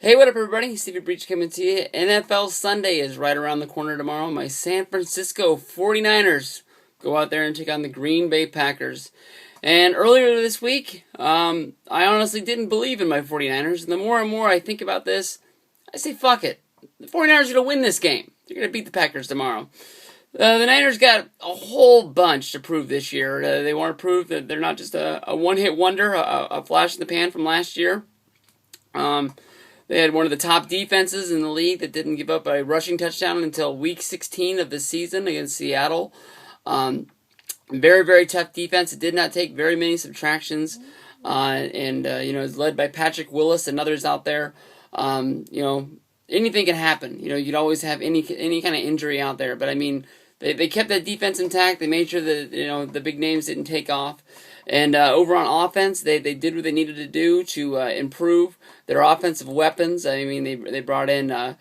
Hey, what up, everybody? Stevie Breach coming to you. NFL Sunday is right around the corner tomorrow. My San Francisco 49ers go out there and take on the Green Bay Packers. And earlier this week, I honestly didn't believe in my 49ers. And the more and more I think about this, I say, fuck it. The 49ers are going to win this game. They're going to beat the Packers tomorrow. The Niners got a whole bunch to prove this year. They want to prove that they're not just a one-hit wonder, a flash in the pan from last year. They had one of the top defenses in the league that didn't give up a rushing touchdown until week 16 of the season against Seattle. Very, very tough defense. It did not take very many subtractions. It's led by Patrick Willis and others out there. Anything can happen. You'd always have any kind of injury out there. But, I mean, they kept that defense intact. They made sure that, the big names didn't take off. And over on offense, they did what they needed to do to improve their offensive weapons. I mean, they brought in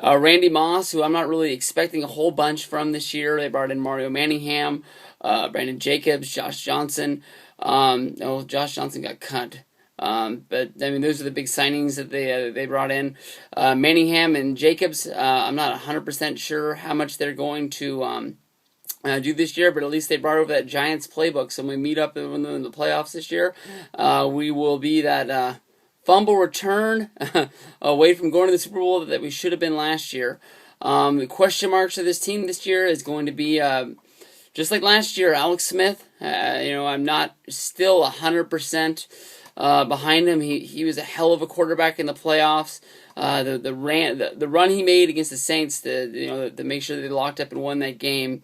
Randy Moss, who I'm not really expecting a whole bunch from this year. They brought in Mario Manningham, Brandon Jacobs, Josh Johnson. Josh Johnson got cut. But I mean, those are the big signings that they brought in. Manningham and Jacobs, I'm not 100% sure how much they're going to do this year, but at least they brought over that Giants playbook. So when we meet up in the playoffs this year, we will be that fumble return away from going to the Super Bowl that we should have been last year. The question marks for this team this year is going to be just like last year, Alex Smith. I'm not still 100% behind him. He was a hell of a quarterback in the playoffs. The run he made against the Saints to make sure that they locked up and won that game.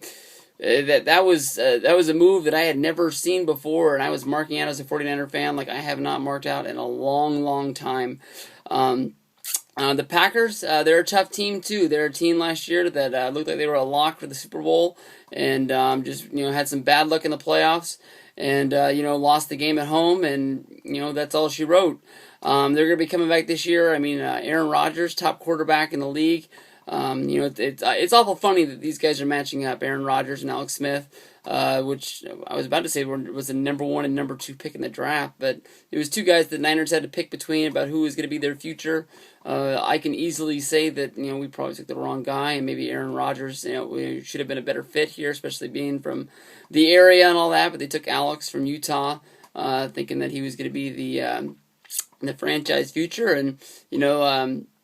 That was a move that I had never seen before, and I was marking out as a 49er fan like I have not marked out in a long, long time. The Packers, they're a tough team too. They're a team last year that looked like they were a lock for the Super Bowl, and had some bad luck in the playoffs, and lost the game at home, and that's all she wrote. They're going to be coming back this year. I mean, Aaron Rodgers, top quarterback in the league. It's awful funny that these guys are matching up, Aaron Rodgers and Alex Smith, which I was about to say was the number 1 and number 2 pick in the draft, but it was two guys the Niners had to pick between about who was going to be their future. I can easily say that we probably took the wrong guy, and maybe Aaron Rodgers should have been a better fit here, especially being from the area and all that. But they took Alex from Utah, thinking that he was going to be the franchise future, and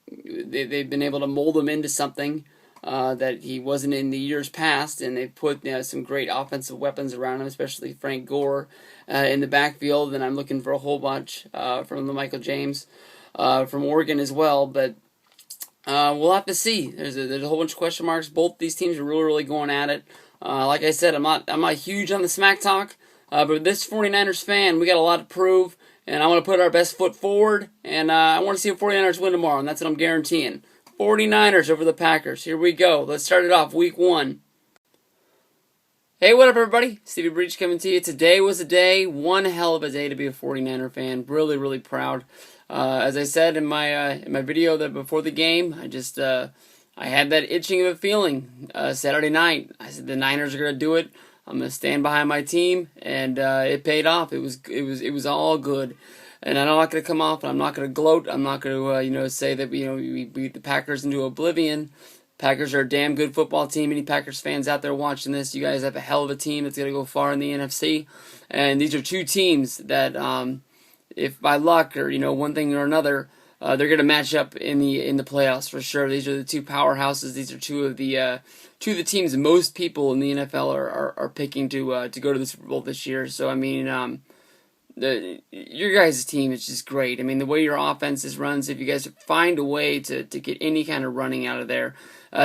they've been able to mold him into something that he wasn't in the years past, and they've put some great offensive weapons around him, especially Frank Gore in the backfield, and I'm looking for a whole bunch from the Michael James from Oregon as well, but we'll have to see. There's a whole bunch of question marks. Both these teams are really, really going at it. Like I said, I'm not huge on the smack talk, but this 49ers fan, we got a lot to prove. And I want to put our best foot forward, and I want to see the 49ers win tomorrow, and that's what I'm guaranteeing. 49ers over the Packers. Here we go. Let's start it off, week 1. Hey, what up, everybody? Stevie Breach coming to you. Today was a day, one hell of a day to be a 49er fan. Really, really proud. As I said in my video that before the game, I had that itching of a feeling Saturday night. I said the Niners are going to do it. I'm going to stand behind my team, and it paid off. It was all good. And I'm not going to come off, and I'm not going to gloat. I'm not going to, say that, we beat the Packers into oblivion. Packers are a damn good football team. Any Packers fans out there watching this, you guys have a hell of a team that's going to go far in the NFC. And these are two teams that, if by luck or, one thing or another, they're going to match up in the playoffs for sure. These are the two powerhouses. These are two of the teams most people in the NFL are picking to go to the Super Bowl this year. So I mean, your guys' team is just great. I mean, the way your offense runs, if you guys find a way to get any kind of running out of there.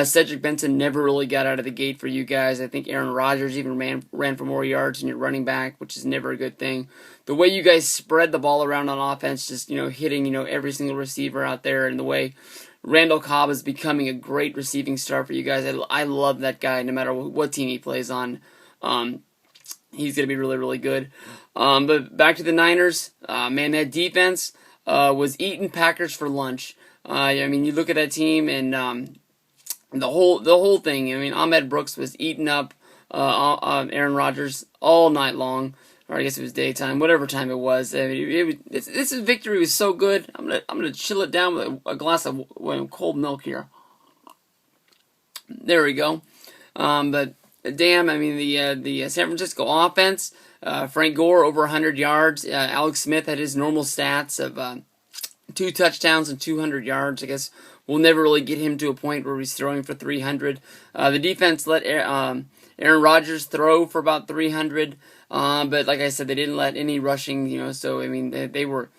Cedric Benson never really got out of the gate for you guys. I think Aaron Rodgers even ran for more yards than your running back, which is never a good thing. The way you guys spread the ball around on offense, just hitting every single receiver out there, and the way Randall Cobb is becoming a great receiving star for you guys. I love that guy no matter what team he plays on. He's going to be really, really good. But back to the Niners. Man, that defense was eating Packers for lunch. I mean, you look at that team and the whole thing. I mean, Ahmed Brooks was eating up Aaron Rodgers all night long. or I guess it was daytime, whatever time it was. I mean, this victory was so good. I'm gonna chill it down with a glass of cold milk here. There we go. But damn, I mean the San Francisco offense. Frank Gore over 100 yards. Alex Smith had his normal stats of 2 touchdowns and 200 yards. I guess we'll never really get him to a point where he's throwing for 300. The defense let Aaron Rodgers throw for about 300. But like I said, they didn't let any rushing. So I mean they were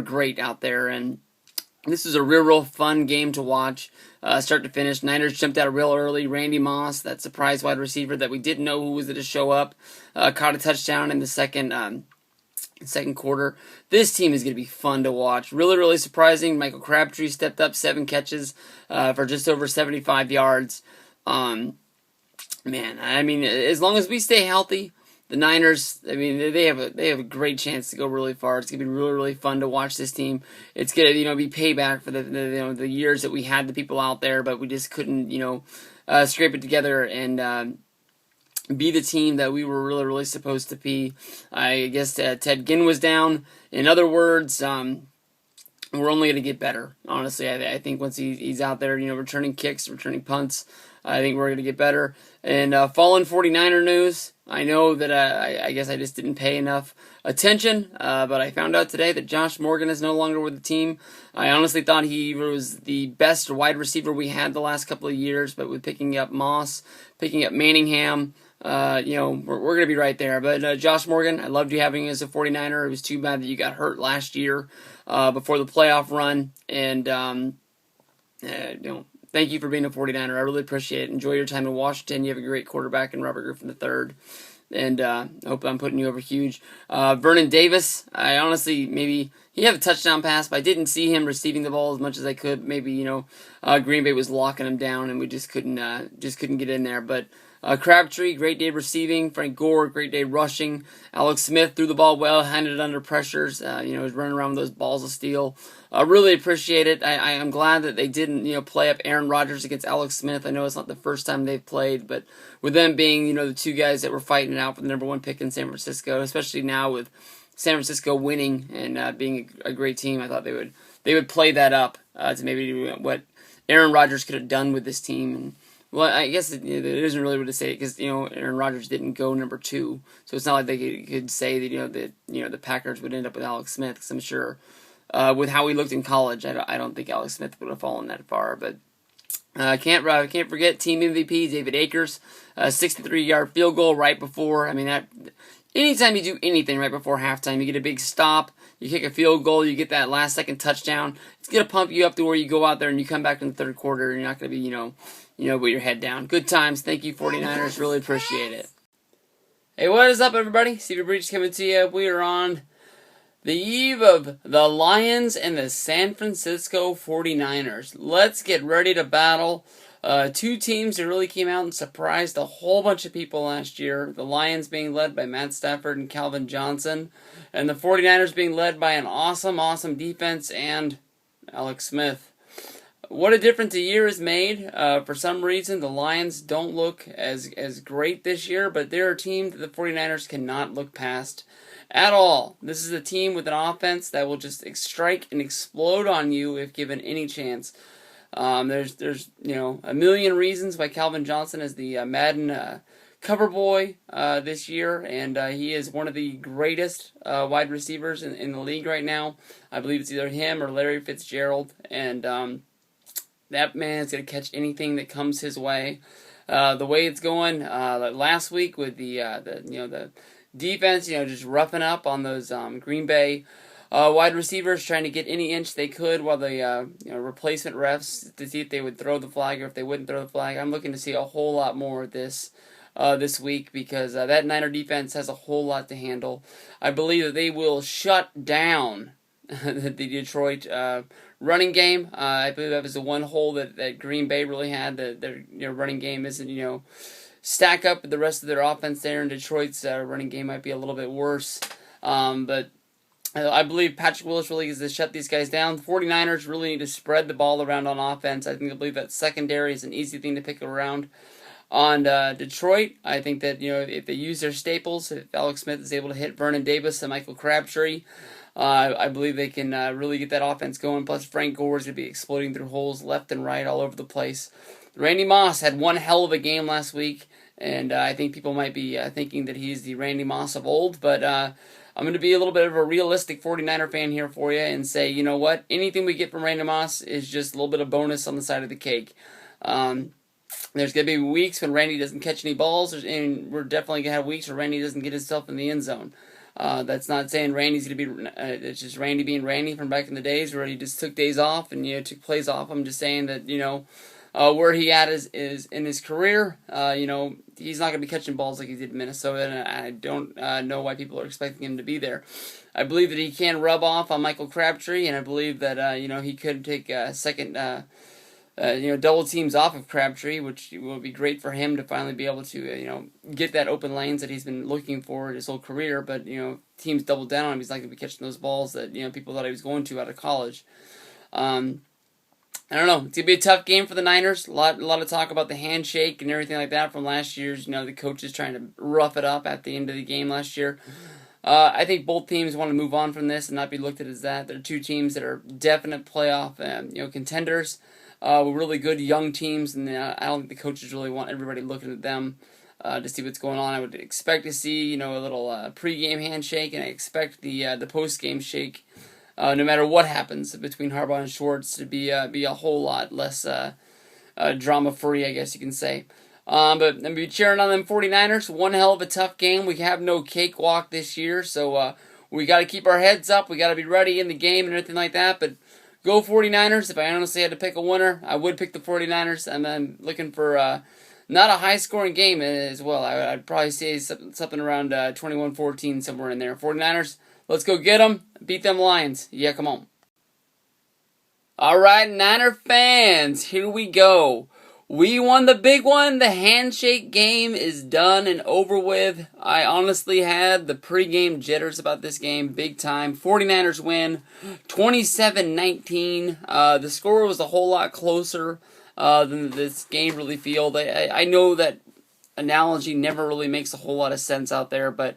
great out there, and this was a real fun game to watch, start to finish. Niners jumped out real early. Randy Moss, that surprise wide receiver that we didn't know who was going to show up, caught a touchdown in the second quarter. This team is going to be fun to watch. Really surprising. Michael Crabtree stepped up, 7 catches for just over 75 yards. Man, I mean, as long as we stay healthy, the Niners, I mean, they have a great chance to go really far. It's gonna be really fun to watch this team. It's gonna be payback for the years that we had the people out there, but we just couldn't scrape it together and be the team that we were really supposed to be. I guess Ted Ginn was down. In other words, we're only going to get better, honestly. I think once he's out there, returning kicks, returning punts, I think we're going to get better. And fallen 49er news, I know that I guess I just didn't pay enough attention, but I found out today that Josh Morgan is no longer with the team. I honestly thought he was the best wide receiver we had the last couple of years, but with picking up Moss, picking up Manningham, we're going to be right there. But Josh Morgan, I loved you having you as a 49er. It was too bad that you got hurt last year before the playoff run. And, thank you for being a 49er. I really appreciate it. Enjoy your time in Washington. You have a great quarterback in Robert Griffin III. And I hope I'm putting you over huge. Vernon Davis, I honestly, maybe he had a touchdown pass, but I didn't see him receiving the ball as much as I could. Maybe, Green Bay was locking him down and we just couldn't get in there. But Crabtree, great day receiving. Frank Gore, great day rushing. Alex Smith threw the ball well, handled it under pressures. Was running around with those balls of steel. Really appreciate it. I am glad that they didn't, play up Aaron Rodgers against Alex Smith. I know it's not the first time they've played, but with them being, the two guys that were fighting it out for the number 1 pick in San Francisco, especially now with San Francisco winning and being a great team, I thought they would play that up to maybe what Aaron Rodgers could have done with this team. And well, I guess it isn't really what to say because Aaron Rodgers didn't go number 2, so it's not like they could say that the Packers would end up with Alex Smith. Because I'm sure with how he looked in college, I don't think Alex Smith would have fallen that far. But can't forget team MVP David Akers, 63-yard field goal right before. I mean that. Anytime you do anything right before halftime, you get a big stop, you kick a field goal, you get that last-second touchdown. It's gonna pump you up to where you go out there and you come back in the third quarter and you're not gonna be with your head down. Good times. Thank you, 49ers. Really appreciate it. Hey, what is up, everybody? Stevie Breach coming to you. We are on the eve of the Lions and the San Francisco 49ers. Let's get ready to battle. 2 teams that really came out and surprised a whole bunch of people last year. The Lions being led by Matt Stafford and Calvin Johnson, and the 49ers being led by an awesome defense and Alex Smith. What a difference a year has made. For some reason, the Lions don't look as great this year, but they're a team that the 49ers cannot look past at all. This is a team with an offense that will just strike and explode on you if given any chance. There's a million reasons why Calvin Johnson is the Madden cover boy this year, and he is one of the greatest wide receivers in the league right now. I believe it's either him or Larry Fitzgerald, and that man is going to catch anything that comes his way. The way it's going last week with the defense, just roughing up on those Green Bay wide receivers, trying to get any inch they could while the replacement refs to see if they would throw the flag or if they wouldn't throw the flag. I'm looking to see a whole lot more of this week because that Niner defense has a whole lot to handle. I believe that they will shut down the Detroit running game. I believe that was the one hole that Green Bay really had. Their running game isn't stack up with the rest of their offense there, and Detroit's running game might be a little bit worse. But I believe Patrick Willis really needs to shut these guys down. The 49ers really need to spread the ball around on offense. I believe that secondary is an easy thing to pick around. on Detroit. I think that if they use their staples, if Alex Smith is able to hit Vernon Davis and Michael Crabtree, I believe they can really get that offense going. Plus, Frank Gore is going to be exploding through holes left and right all over the place. Randy Moss had one hell of a game last week, and I think people might be thinking that he's the Randy Moss of old, but I'm going to be a little bit of a realistic 49er fan here for you and say, you know what, anything we get from Randy Moss is just a little bit of bonus on the side of the cake. There's going to be weeks when Randy doesn't catch any balls, and we're definitely going to have weeks where Randy doesn't get himself in the end zone. That's not saying Randy's going to be, it's just Randy being Randy from back in the days where he just took days off and took plays off. I'm just saying that, where he at is in his career, he's not going to be catching balls like he did in Minnesota, and I don't know why people are expecting him to be there. I believe that he can rub off on Michael Crabtree, and I believe that, he could take a second, double teams off of Crabtree, which will be great for him to finally be able to, get that open lanes that he's been looking for his whole career. But, teams double down on him. He's not going to be catching those balls that, people thought he was going to out of college. I don't know. It's going to be a tough game for the Niners. A lot of talk about the handshake and everything like that from last year's, the coaches trying to rough it up at the end of the game last year. I think both teams want to move on from this and not be looked at as that. They're two teams that are definite playoff, contenders. With really good young teams, and I don't think the coaches really want everybody looking at them to see what's going on. I would expect to see a little pre-game handshake, and I expect the post-game shake, no matter what happens between Harbaugh and Schwartz, to be a whole lot less drama-free, I guess you can say. But I'm going to be cheering on them 49ers. One hell of a tough game. We have no cakewalk this year, so we got to keep our heads up. We got to be ready in the game and everything like that, but go 49ers. If I honestly had to pick a winner, I would pick the 49ers. And I'm looking for not a high-scoring game as well. I'd probably say something around 21-14, somewhere in there. 49ers, let's go get them. Beat them Lions. Yeah, come on. All right, Niner fans, here we go. We won the big one. The handshake game is done and over with. I honestly had the pregame jitters about this game big time. 49ers win 27-19. The score was a whole lot closer than this game really feels. I know that analogy never really makes a whole lot of sense out there, but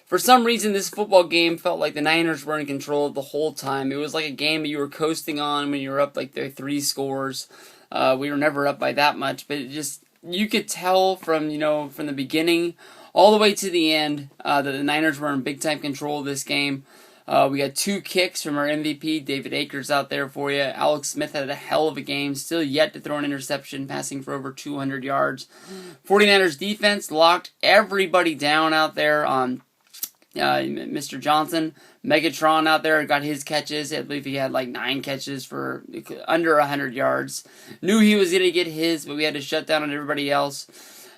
for some reason this football game felt like the Niners were in control the whole time. It was like a game that you were coasting on when you were up like their 3 scores. We were never up by that much, but you could tell from the beginning all the way to the end that the Niners were in big time control of this game. We had 2 kicks from our MVP, David Akers, out there for you. Alex Smith had a hell of a game, still yet to throw an interception, passing for over 200 yards. 49ers defense locked everybody down out there on Mr. Johnson. Megatron out there got his catches. I believe he had like 9 catches for under 100 yards. Knew he was going to get his, but we had to shut down on everybody else.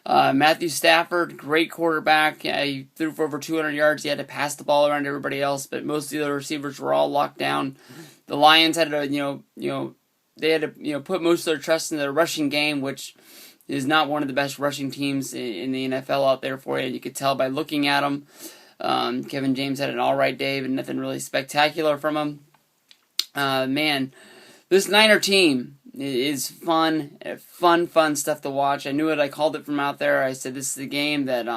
Matthew Stafford, great quarterback. He threw for over 200 yards. He had to pass the ball around everybody else, but most of the other receivers were all locked down. The Lions had to, they had to, put most of their trust in their rushing game, which is not one of the best rushing teams in the NFL out there for you. You could tell by looking at them. Kevin James had an alright day, but nothing really spectacular from him. Man, this Niner team is fun stuff to watch. I knew it. I called it from out there. I said this is the game that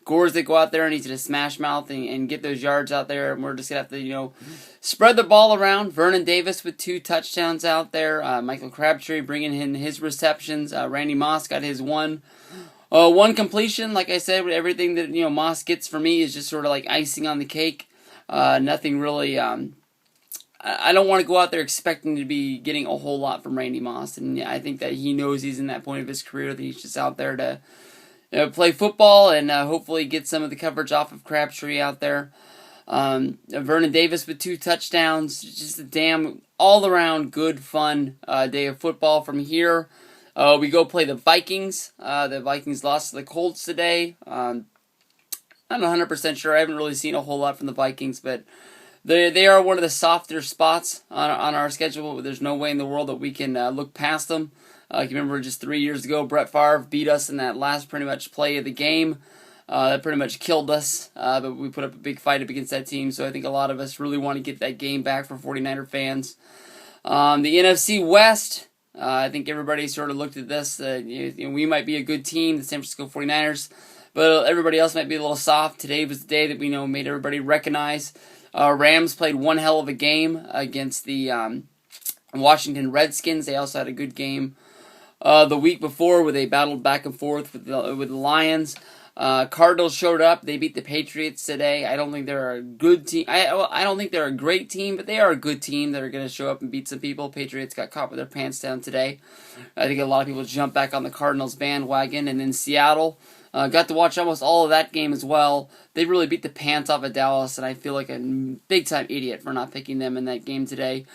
Gore's that go out there and he's going to smash mouth and get those yards out there. And we're just going to have to, spread the ball around. Vernon Davis with 2 touchdowns out there. Michael Crabtree bringing in his receptions. Randy Moss got his one completion. Like I said, everything that Moss gets for me is just sort of like icing on the cake. Nothing really. I don't want to go out there expecting to be getting a whole lot from Randy Moss, and I think that he knows he's in that point of his career that he's just out there to play football and hopefully get some of the coverage off of Crabtree out there. Vernon Davis with 2 touchdowns. Just a damn all-around good, fun day of football from here. We go play the Vikings. The Vikings lost to the Colts today. I'm not 100% sure. I haven't really seen a whole lot from the Vikings, but they are one of the softer spots on our schedule. There's no way in the world that we can look past them. You remember just 3 years ago, Brett Favre beat us in that last pretty much play of the game. That pretty much killed us, but we put up a big fight up against that team, so I think a lot of us really want to get that game back for 49er fans. The NFC West, I think everybody sort of looked at this. We might be a good team, the San Francisco 49ers, but everybody else might be a little soft. Today was the day that we know made everybody recognize. Rams played one hell of a game against the Washington Redskins. They also had a good game the week before where they battled back and forth with the Lions. Cardinals showed up. They beat the Patriots today. I don't think they're a good team. I don't think they're a great team, but they are a good team that are going to show up and beat some people. Patriots got caught with their pants down today. I think a lot of people jumped back on the Cardinals bandwagon. And then Seattle got to watch almost all of that game as well. They really beat the pants off of Dallas, and I feel like a big-time idiot for not picking them in that game today.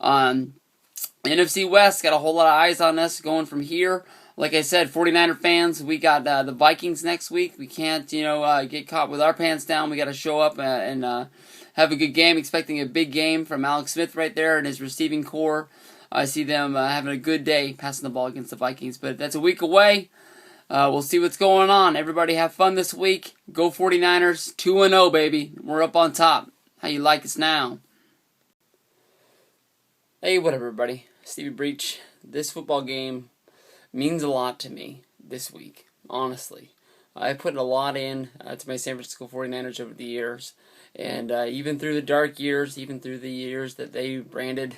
NFC West got a whole lot of eyes on us going from here. Like I said, 49er fans, we got the Vikings next week. We can't, get caught with our pants down. We got to show up and have a good game. Expecting a big game from Alex Smith right there and his receiving core. I see them having a good day passing the ball against the Vikings. But that's a week away. We'll see what's going on. Everybody have fun this week. Go 49ers. 2-0, baby. We're up on top. How you like us now? Hey, what up, everybody? Stevie Breach. This football game means a lot to me this week, honestly. I put a lot in to my San Francisco 49ers over the years, and even through the dark years, even through the years that they branded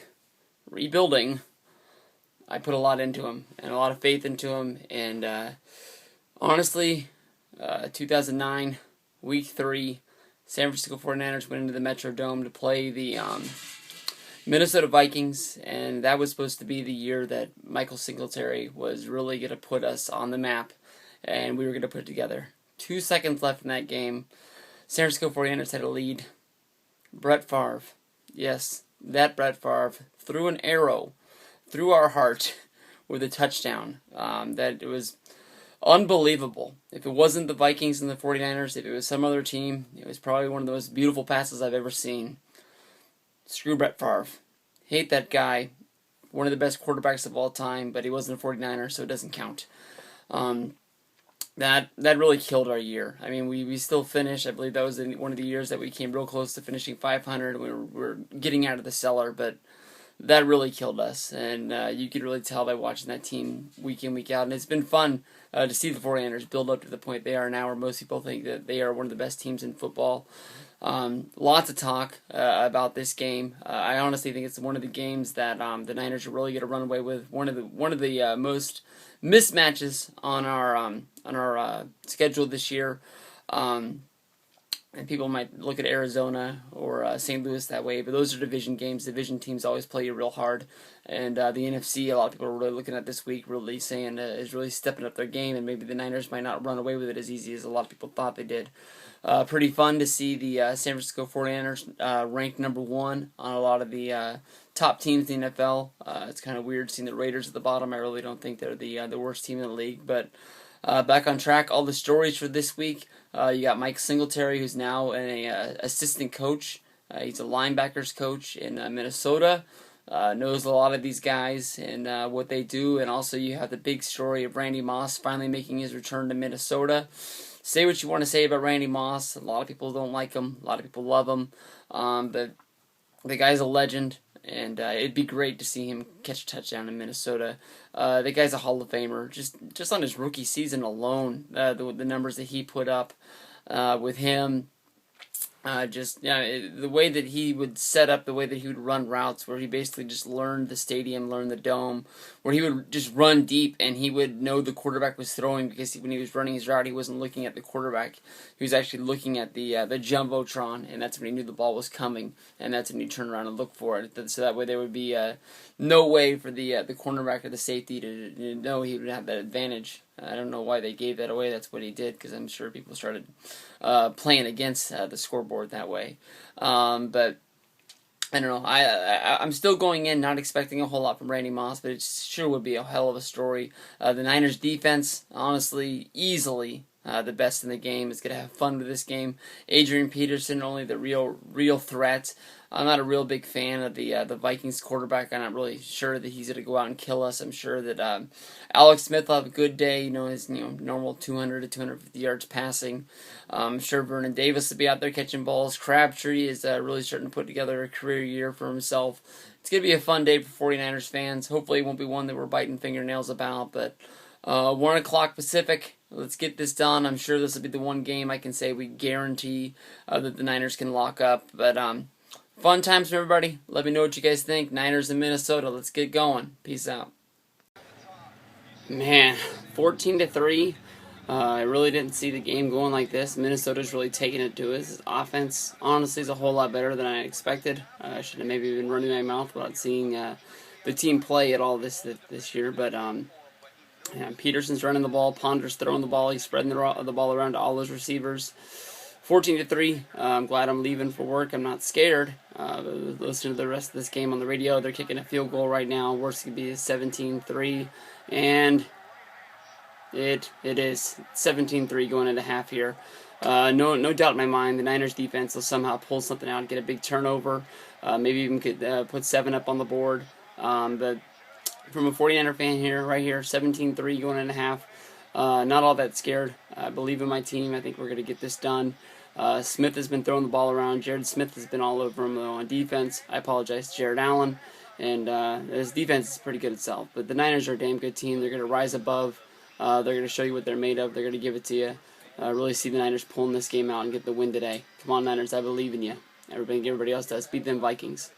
rebuilding, I put a lot into them, and a lot of faith into them, and honestly, 2009, Week 3, San Francisco 49ers went into the Metrodome to play the Minnesota Vikings, and that was supposed to be the year that Michael Singletary was really going to put us on the map, and we were going to put it together. 2 seconds left in that game. San Francisco 49ers had a lead. Brett Favre, yes, that Brett Favre, threw an arrow through our heart with a touchdown. That it was unbelievable. If it wasn't the Vikings and the 49ers, if it was some other team, it was probably one of the most beautiful passes I've ever seen. Screw Brett Favre. Hate that guy. One of the best quarterbacks of all time, but he wasn't a 49er, so it doesn't count. That really killed our year. I mean, we still finished. I believe that was one of the years that we came real close to finishing 500. We were getting out of the cellar, but that really killed us. And you could really tell by watching that team week in, week out. And it's been fun to see the 49ers build up to the point they are now, where most people think that they are one of the best teams in football. Lots of talk about this game. I honestly think it's one of the games that the Niners are really going to run away with. One of the most mismatches on our schedule this year. And people might look at Arizona or St. Louis that way, but those are division games. Division teams always play you real hard. And the NFC, a lot of people are really looking at this week, really saying is really stepping up their game, and maybe the Niners might not run away with it as easy as a lot of people thought they did. Pretty fun to see the San Francisco 49ers ranked number 1 on a lot of the top teams in the NFL. It's kind of weird seeing the Raiders at the bottom. I really don't think they're the worst team in the league, but back on track. All the stories for this week. You got Mike Singletary, who's now an assistant coach. He's a linebackers coach in Minnesota. Knows a lot of these guys and what they do. And also you have the big story of Randy Moss finally making his return to Minnesota. Say what you want to say about Randy Moss. A lot of people don't like him. A lot of people love him. But the guy's a legend. And it'd be great to see him catch a touchdown in Minnesota. The guy's a Hall of Famer. Just on his rookie season alone, the numbers that he put up with him, the way that he would set up, the way that he would run routes, where he basically just learned the stadium, learned the dome, where he would just run deep and he would know the quarterback was throwing, because when he was running his route, he wasn't looking at the quarterback. He was actually looking at the jumbotron, and that's when he knew the ball was coming, and that's when he turned around and looked for it. So that way there would be no way for the cornerback or the safety to know he would have that advantage. I don't know why they gave that away. That's what he did, because I'm sure people started playing against the scoreboard that way. But I don't know. I'm still going in not expecting a whole lot from Randy Moss, but it sure would be a hell of a story. The Niners defense, honestly, easily the best in the game, is going to have fun with this game. Adrian Peterson, only the real threat. I'm not a real big fan of the Vikings quarterback. I'm not really sure that he's going to go out and kill us. I'm sure that Alex Smith will have a good day. His normal 200 to 250 yards passing. I'm sure Vernon Davis will be out there catching balls. Crabtree is really starting to put together a career year for himself. It's going to be a fun day for 49ers fans. Hopefully it won't be one that we're biting fingernails about, but 1 o'clock Pacific. Let's get this done. I'm sure this will be the one game I can say we guarantee that the Niners can lock up. But fun times for everybody. Let me know what you guys think. Niners in Minnesota. Let's get going. Peace out. Man, 14-3. I really didn't see the game going like this. Minnesota's really taking it to us. This offense, honestly, is a whole lot better than I expected. I should have maybe been running my mouth without seeing the team play at all this year. But Peterson's running the ball. Ponder's throwing the ball. He's spreading the ball around to all those receivers. 14-3. I'm glad I'm leaving for work. I'm not scared. Listen to the rest of this game on the radio. They're kicking a field goal right now. Worst could be 17-3. And it is 17-3 going into half here. No doubt in my mind the Niners defense will somehow pull something out and get a big turnover. Maybe even could put 7 up on the board. But from a 49er fan right here, 17-3 going into half. Not all that scared. I believe in my team. I think we're going to get this done. Smith has been throwing the ball around. Jared Smith has been all over him though on defense. I apologize to Jared Allen. And his defense is pretty good itself. But the Niners are a damn good team. They're going to rise above. They're going to show you what they're made of. They're going to give it to you. Really see the Niners pulling this game out and get the win today. Come on, Niners. I believe in you. Everybody else does. Beat them Vikings.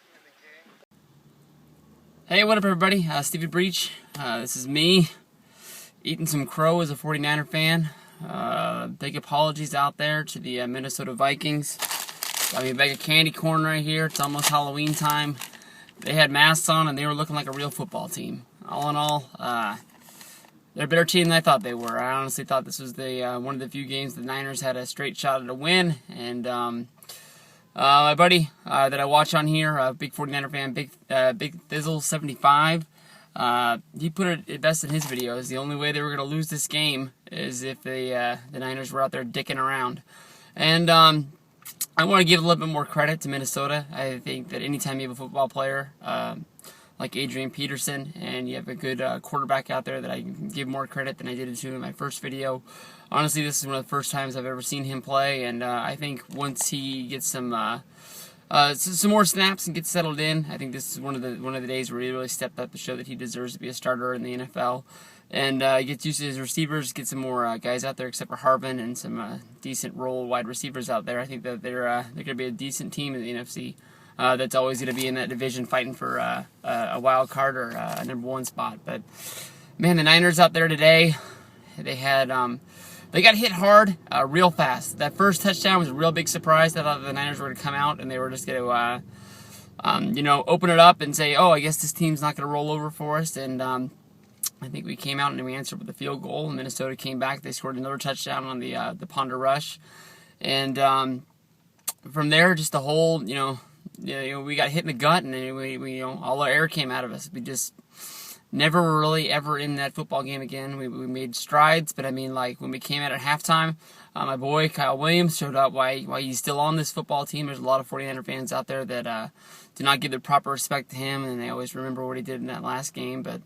Hey, what up, everybody? Stevie Breach. This is me eating some crow as a 49er fan. Big apologies out there to the Minnesota Vikings. Got me a bag of candy corn right here. It's almost Halloween time. They had masks on and they were looking like a real football team. All in all, they're a better team than I thought they were. I honestly thought this was one of the few games the Niners had a straight shot at a win. And my buddy that I watch on here, big 49er fan, Big Thizzle 75, he put it best in his videos. The only way they were going to lose this game is if the Niners were out there dicking around. And I want to give a little bit more credit to Minnesota. I think that anytime you have a football player like Adrian Peterson and you have a good quarterback out there, that I can give more credit than I did to in my first video. Honestly, this is one of the first times I've ever seen him play, and I think once he gets some more snaps and gets settled in, I think this is one of the days where he really stepped up to show that he deserves to be a starter in the NFL. And gets used to his receivers, get some more guys out there except for Harbin and some decent role wide receivers out there. I think that they're going to be a decent team in the NFC. That's always going to be in that division fighting for a wild card or a number 1 spot. But man, the Niners out there today, they got hit hard real fast. That first touchdown was a real big surprise. I thought the Niners were going to come out and they were just going to open it up and say, oh, I guess this team's not going to roll over for us. And I think we came out and we answered with a field goal. Minnesota came back. They scored another touchdown on the Ponder rush. And from there, just the whole, we got hit in the gut, and then we all our air came out of us. We just never were really ever in that football game again. We made strides, but I mean, like when we came out at halftime, my boy Kyle Williams showed up why he's still on this football team. There's a lot of 49er fans out there that do not give the proper respect to him, and they always remember what he did in that last game. But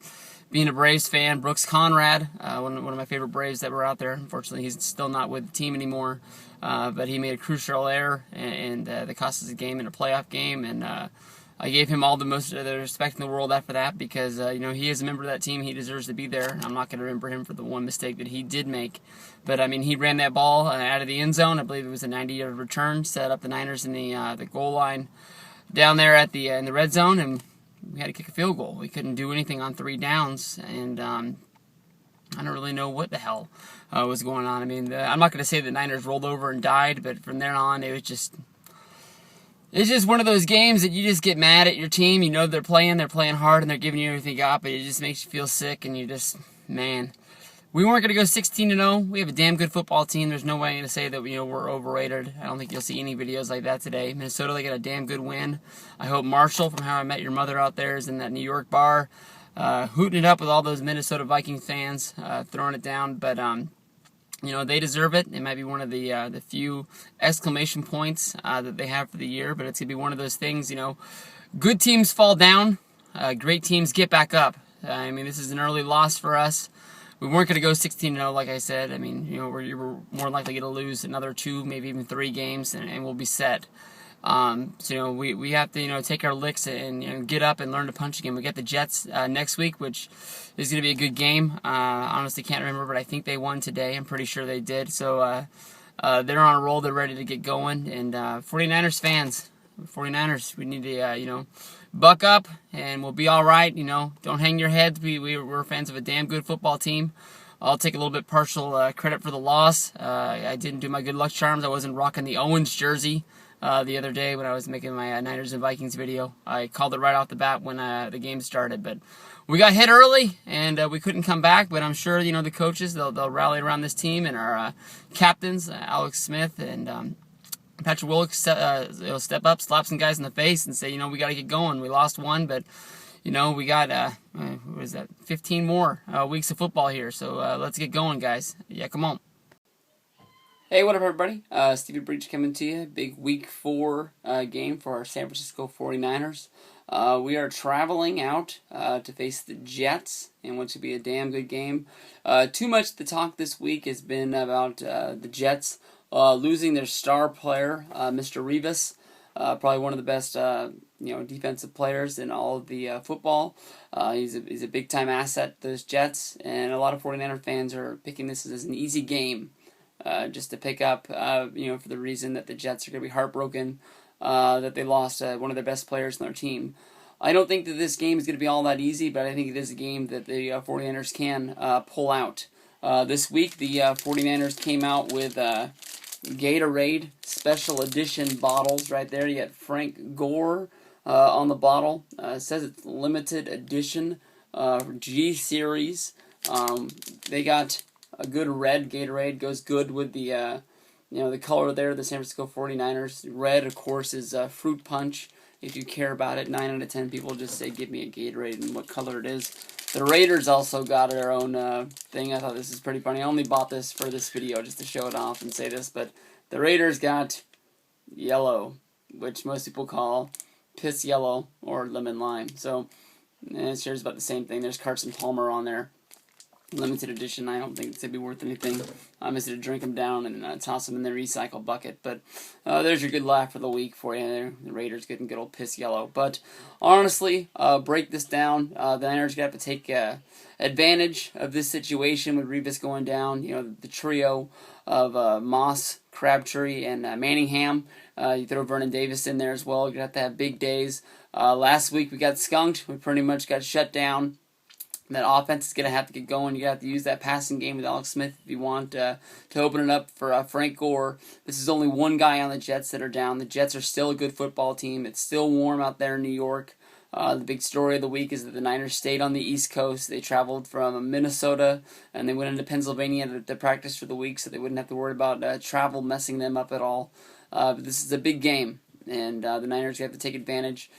being a Braves fan, Brooks Conrad, one of my favorite Braves that were out there. Unfortunately, he's still not with the team anymore. But he made a crucial error, and that cost us a game in a playoff game. And I gave him all the respect in the world after that because he is a member of that team. He deserves to be there. I'm not going to remember him for the one mistake that he did make. But I mean, he ran that ball out of the end zone. I believe it was a 90-yard return, set up the Niners in the goal line down there at in the red zone, and we had to kick a field goal. We couldn't do anything on 3 downs, and I don't really know what the hell was going on. I mean, I'm not going to say the Niners rolled over and died, but from there on, it's just one of those games that you just get mad at your team. You know they're playing hard, and they're giving you everything they got, but it just makes you feel sick, and you just, man. We weren't going to go 16-0. We have a damn good football team. There's no way I'm going to say that we're overrated. I don't think you'll see any videos like that today. Minnesota, they got a damn good win. I hope Marshall from How I Met Your Mother out there is in that New York bar, hooting it up with all those Minnesota Vikings fans, throwing it down. But they deserve it. It might be one of the few exclamation points that they have for the year, but it's going to be one of those things, good teams fall down, great teams get back up. I mean, this is an early loss for us. We weren't going to go 16-0, like I said. I mean, we're more likely going to lose another 2, maybe even 3 games, and we'll be set. So we have to take our licks and get up and learn to punch again. We got the Jets next week, which is going to be a good game. Honestly, can't remember, but I think they won today. I'm pretty sure they did. So they're on a roll. They're ready to get going. And 49ers fans, 49ers, we need to buck up, and we'll be all right. Don't hang your heads. We're fans of a damn good football team. I'll take a little bit partial credit for the loss. I didn't do my good luck charms. I wasn't rocking the Owens jersey the other day when I was making my Niners and Vikings video. I called it right off the bat when the game started. But we got hit early, and we couldn't come back. But I'm sure the coaches, they'll rally around this team, and our captains, Alex Smith and Patrick Willis, step up, slap some guys in the face, and say, we got to get going. We lost one, but we got 15 more weeks of football here. So let's get going, guys. Yeah, come on. Hey, what up, everybody? Stevie Breach coming to you. Big Week 4 game for our San Francisco 49ers. We are traveling out to face the Jets, in which will be a damn good game. Too much to talk this week has been about the Jets losing their star player, Mr. Revis, probably one of the best defensive players in all of the football. He's a big-time asset to those Jets, and a lot of 49er fans are picking this as an easy game. Just to pick up, for the reason that the Jets are going to be heartbroken that they lost one of their best players on their team. I don't think that this game is going to be all that easy, but I think it is a game that the 49ers can pull out. This week, the 49ers came out with Gatorade Special Edition bottles right there. You got Frank Gore on the bottle. It says it's limited edition G Series. They got a good red Gatorade, goes good with the the color there, the San Francisco 49ers. Red, of course, is fruit punch. If you care about it, 9 out of 10 people just say, give me a Gatorade and what color it is. The Raiders also got their own thing. I thought this is pretty funny. I only bought this for this video just to show it off and say this, but the Raiders got yellow, which most people call piss yellow or lemon lime. So it shares about the same thing. There's Carson Palmer on there. Limited edition. I don't think it's going to be worth anything. I'm just going to drink them down and toss them in the recycle bucket. But there's your good laugh for the week for you there. The Raiders getting good old piss yellow. But honestly, break this down. The Niners going to have to take advantage of this situation with Revis going down. The trio of Moss, Crabtree, and Manningham. You throw Vernon Davis in there as well. You're going to have to have big days. Last week we got skunked. We pretty much got shut down. That offense is going to have to get going. You have to use that passing game with Alex Smith if you want to open it up for Frank Gore. This is only one guy on the Jets that are down. The Jets are still a good football team. It's still warm out there in New York. The big story of the week is that the Niners stayed on the East Coast. They traveled from Minnesota, and they went into Pennsylvania to practice for the week, so they wouldn't have to worry about travel messing them up at all. But this is a big game, and the Niners have to take advantage.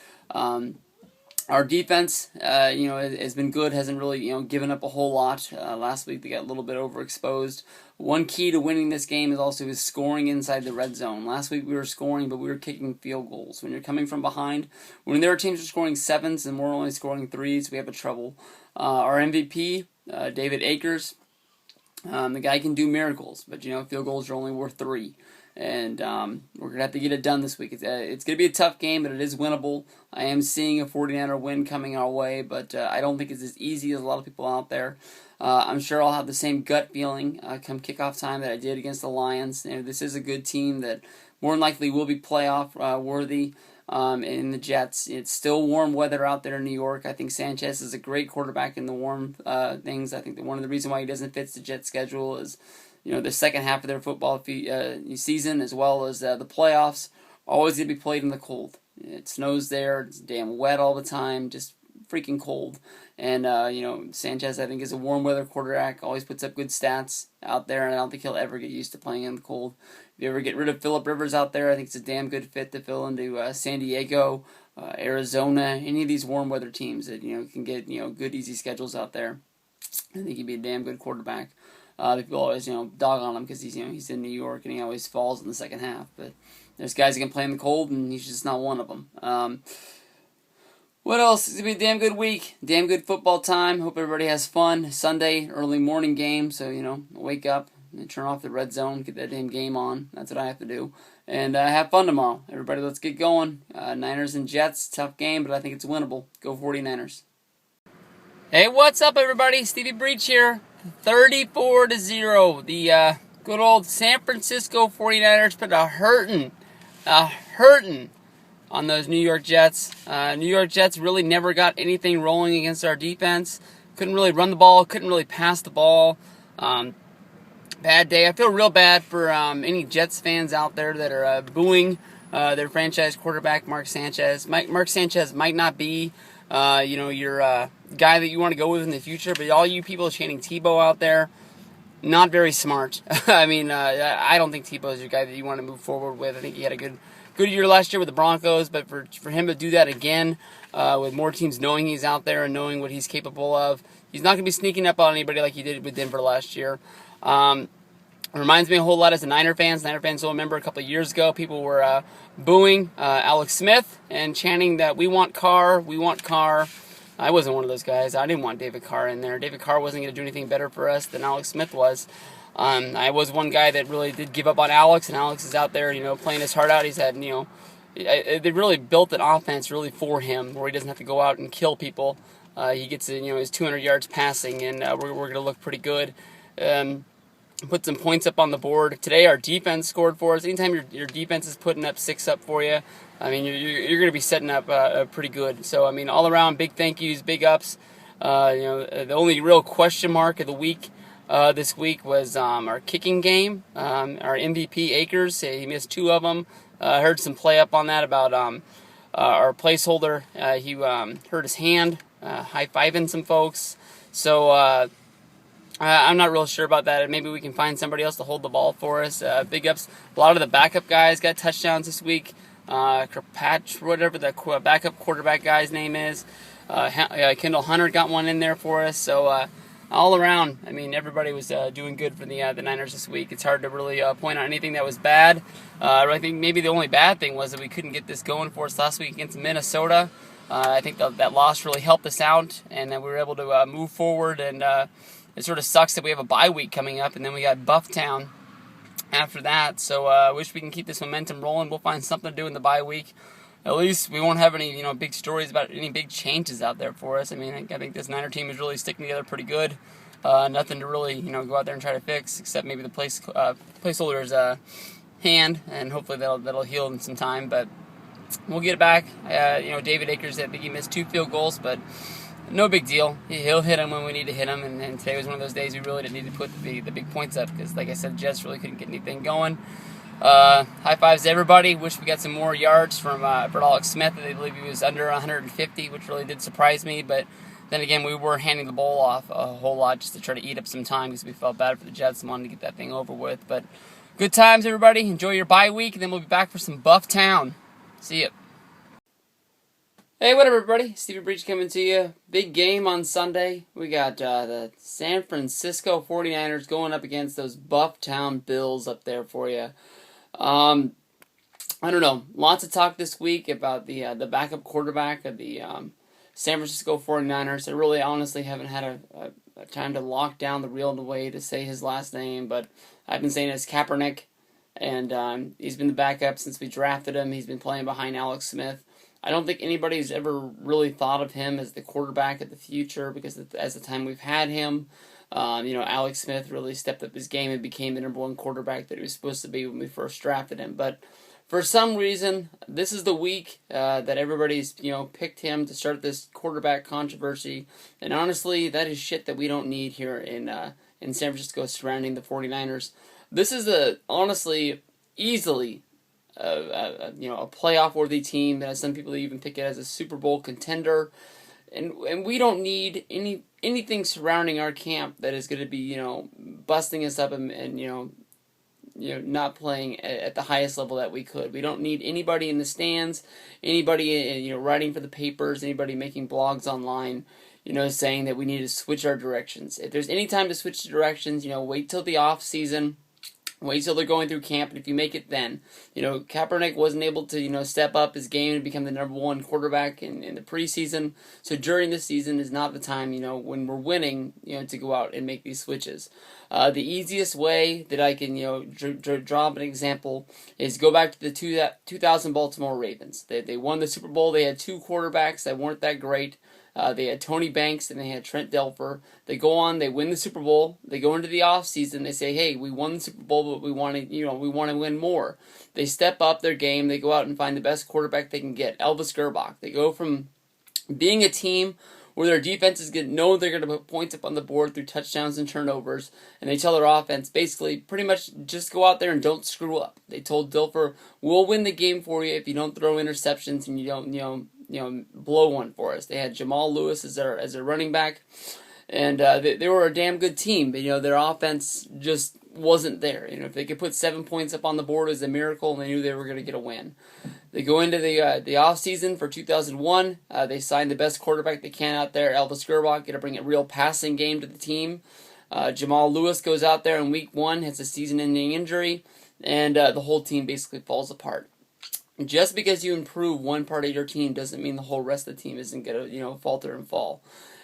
Our defense, has been good. Hasn't really, given up a whole lot. Last week they got a little bit overexposed. One key to winning this game is also scoring inside the red zone. Last week we were scoring, but we were kicking field goals. When you're coming from behind, when there are teams are scoring 7s and we're only scoring 3s, we have a trouble. Our MVP, David Akers, the guy can do miracles, but field goals are only worth 3. And we're going to have to get it done this week. It's going to be a tough game, but it is winnable. I am seeing a 49er win coming our way, but I don't think it's as easy as a lot of people out there. I'm sure I'll have the same gut feeling come kickoff time that I did against the Lions. This is a good team that more than likely will be playoff worthy. In the Jets, it's still warm weather out there in New York. I think Sanchez is a great quarterback in the warm things. I think that one of the reasons why he doesn't fit the Jets schedule is the second half of their football season, as well as the playoffs, always going to be played in the cold. It snows there. It's damn wet all the time. Just freaking cold. And, Sanchez, I think, is a warm weather quarterback. Always puts up good stats out there, and I don't think he'll ever get used to playing in the cold. If you ever get rid of Phillip Rivers out there, I think it's a damn good fit to fill into San Diego, Arizona, any of these warm weather teams that, can get, good easy schedules out there. I think he'd be a damn good quarterback. People always, dog on him because he's in New York and he always falls in the second half. But there's guys that can play in the cold, and he's just not one of them. What else? It's going to be a damn good week. Damn good football time. Hope everybody has fun. Sunday, early morning game, so, wake up and turn off the red zone, get that damn game on. That's what I have to do. And have fun tomorrow. Everybody, let's get going. Niners and Jets, tough game, but I think it's winnable. Go 49ers. Hey, what's up, everybody? Stevie Breach here. 34-0. The good old San Francisco 49ers put a hurting on those New York Jets. New York Jets really never got anything rolling against our defense. Couldn't really run the ball, couldn't really pass the ball. Bad day. I feel real bad for any Jets fans out there that are booing their franchise quarterback, Mark Sanchez. Mark Sanchez might not be, your guy that you want to go with in the future, but all you people chanting Tebow out there, not very smart. I mean, I don't think Tebow is your guy that you want to move forward with. I think he had a good year last year with the Broncos, but for him to do that again, with more teams knowing he's out there and knowing what he's capable of, he's not going to be sneaking up on anybody like he did with Denver last year. Reminds me a whole lot as a Niner fans. Niner fans will remember a couple of years ago, people were booing Alex Smith and chanting that we want Carr, we want Carr. I wasn't one of those guys. I didn't want David Carr in there. David Carr wasn't going to do anything better for us than Alex Smith was. I was one guy that really did give up on Alex, and Alex is out there, playing his heart out. He's had, they really built an offense really for him, where he doesn't have to go out and kill people. He gets, his 200 yards passing, and we're going to look pretty good. Put some points up on the board. Today, our defense scored for us. Anytime your defense is putting up 6 up for you, I mean, you're going to be setting up pretty good. So, I mean, all around, big thank yous, big ups. The only real question mark of the week this week was our kicking game. Our MVP, Akers, he missed 2 of them. I heard some play up on that about our placeholder. He hurt his hand, high-fiving some folks. So, I'm not real sure about that. Maybe we can find somebody else to hold the ball for us. Big ups. A lot of the backup guys got touchdowns this week. Kirkpatrick, whatever the backup quarterback guy's name is. Kendall Hunter got one in there for us. So all around, I mean, everybody was doing good for the Niners this week. It's hard to really point out anything that was bad. I think maybe the only bad thing was that we couldn't get this going for us last week against Minnesota. I think that loss really helped us out, and then we were able to move forward. And it sort of sucks that we have a bye week coming up, and then we got Bufftown after that. So I wish we can keep this momentum rolling. We'll find something to do in the bye week. At least we won't have any, big stories about any big changes out there for us. I mean, I think this Niner team is really sticking together pretty good. Nothing to really, go out there and try to fix, except maybe the placeholder's hand, and hopefully that'll heal in some time. But we'll get it back. David Akers, I think he missed 2 field goals, but no big deal. He'll hit him when we need to hit him, and today was one of those days we really didn't need to put the big points up because, like I said, Jets really couldn't get anything going. High fives to everybody. Wish we got some more yards from Alex Smith. I believe he was under 150, which really did surprise me. But then again, we were handing the ball off a whole lot just to try to eat up some time because we felt bad for the Jets and wanted to get that thing over with. But good times, everybody. Enjoy your bye week, and then we'll be back for some Bufftown. See ya. Hey, what up, everybody? Stevie Breach coming to you. Big game on Sunday. We got the San Francisco 49ers going up against those Bufftown Bills up there for you. I don't know. Lots of talk this week about the backup quarterback of the San Francisco 49ers. I really honestly haven't had a time to lock down the real way to say his last name, but I've been saying it's Kaepernick, and he's been the backup since we drafted him. He's been playing behind Alex Smith. I don't think anybody's ever really thought of him as the quarterback of the future because as the time we've had him, Alex Smith really stepped up his game and became the number 1 quarterback that he was supposed to be when we first drafted him. But for some reason, this is the week that everybody's picked him to start this quarterback controversy. And honestly, that is shit that we don't need here in San Francisco surrounding the 49ers. This is honestly easily a playoff-worthy team. Some people even pick it as a Super Bowl contender, and we don't need anything surrounding our camp that is going to be busting us up and not playing at the highest level that we could. We don't need anybody in the stands, anybody writing for the papers, anybody making blogs online. saying that we need to switch our directions. If there's any time to switch the directions, wait till the off season. Wait till they're going through camp, and if you make it then. Kaepernick wasn't able to, step up his game and become the number one quarterback in the preseason. So during the season is not the time, when we're winning, to go out and make these switches. The easiest way that I can, draw up an example is go back to the 2000 Baltimore Ravens. They won the Super Bowl. They had two quarterbacks that weren't that great. They had Tony Banks and they had Trent Dilfer. They go on, they win the Super Bowl. They go into the offseason. They say, "Hey, we won the Super Bowl, but we want to win more." They step up their game. They go out and find the best quarterback they can get, Elvis Gerbach. They go from being a team where their defenses know they're going to put points up on the board through touchdowns and turnovers, and they tell their offense basically pretty much just go out there and don't screw up. They told Dilfer, "We'll win the game for you if you don't throw interceptions and you don't blow one for us." They had Jamal Lewis as their running back, and they were a damn good team. But their offense just wasn't there. If they could put 7 points up on the board, it was a miracle, and they knew they were going to get a win. They go into the off season for 2001. They signed the best quarterback they can out there, Elvis Gerbach, going to bring a real passing game to the team. Jamal Lewis goes out there in week 1, has a season-ending injury, and the whole team basically falls apart. Just because you improve one part of your team doesn't mean the whole rest of the team isn't going to falter and fall.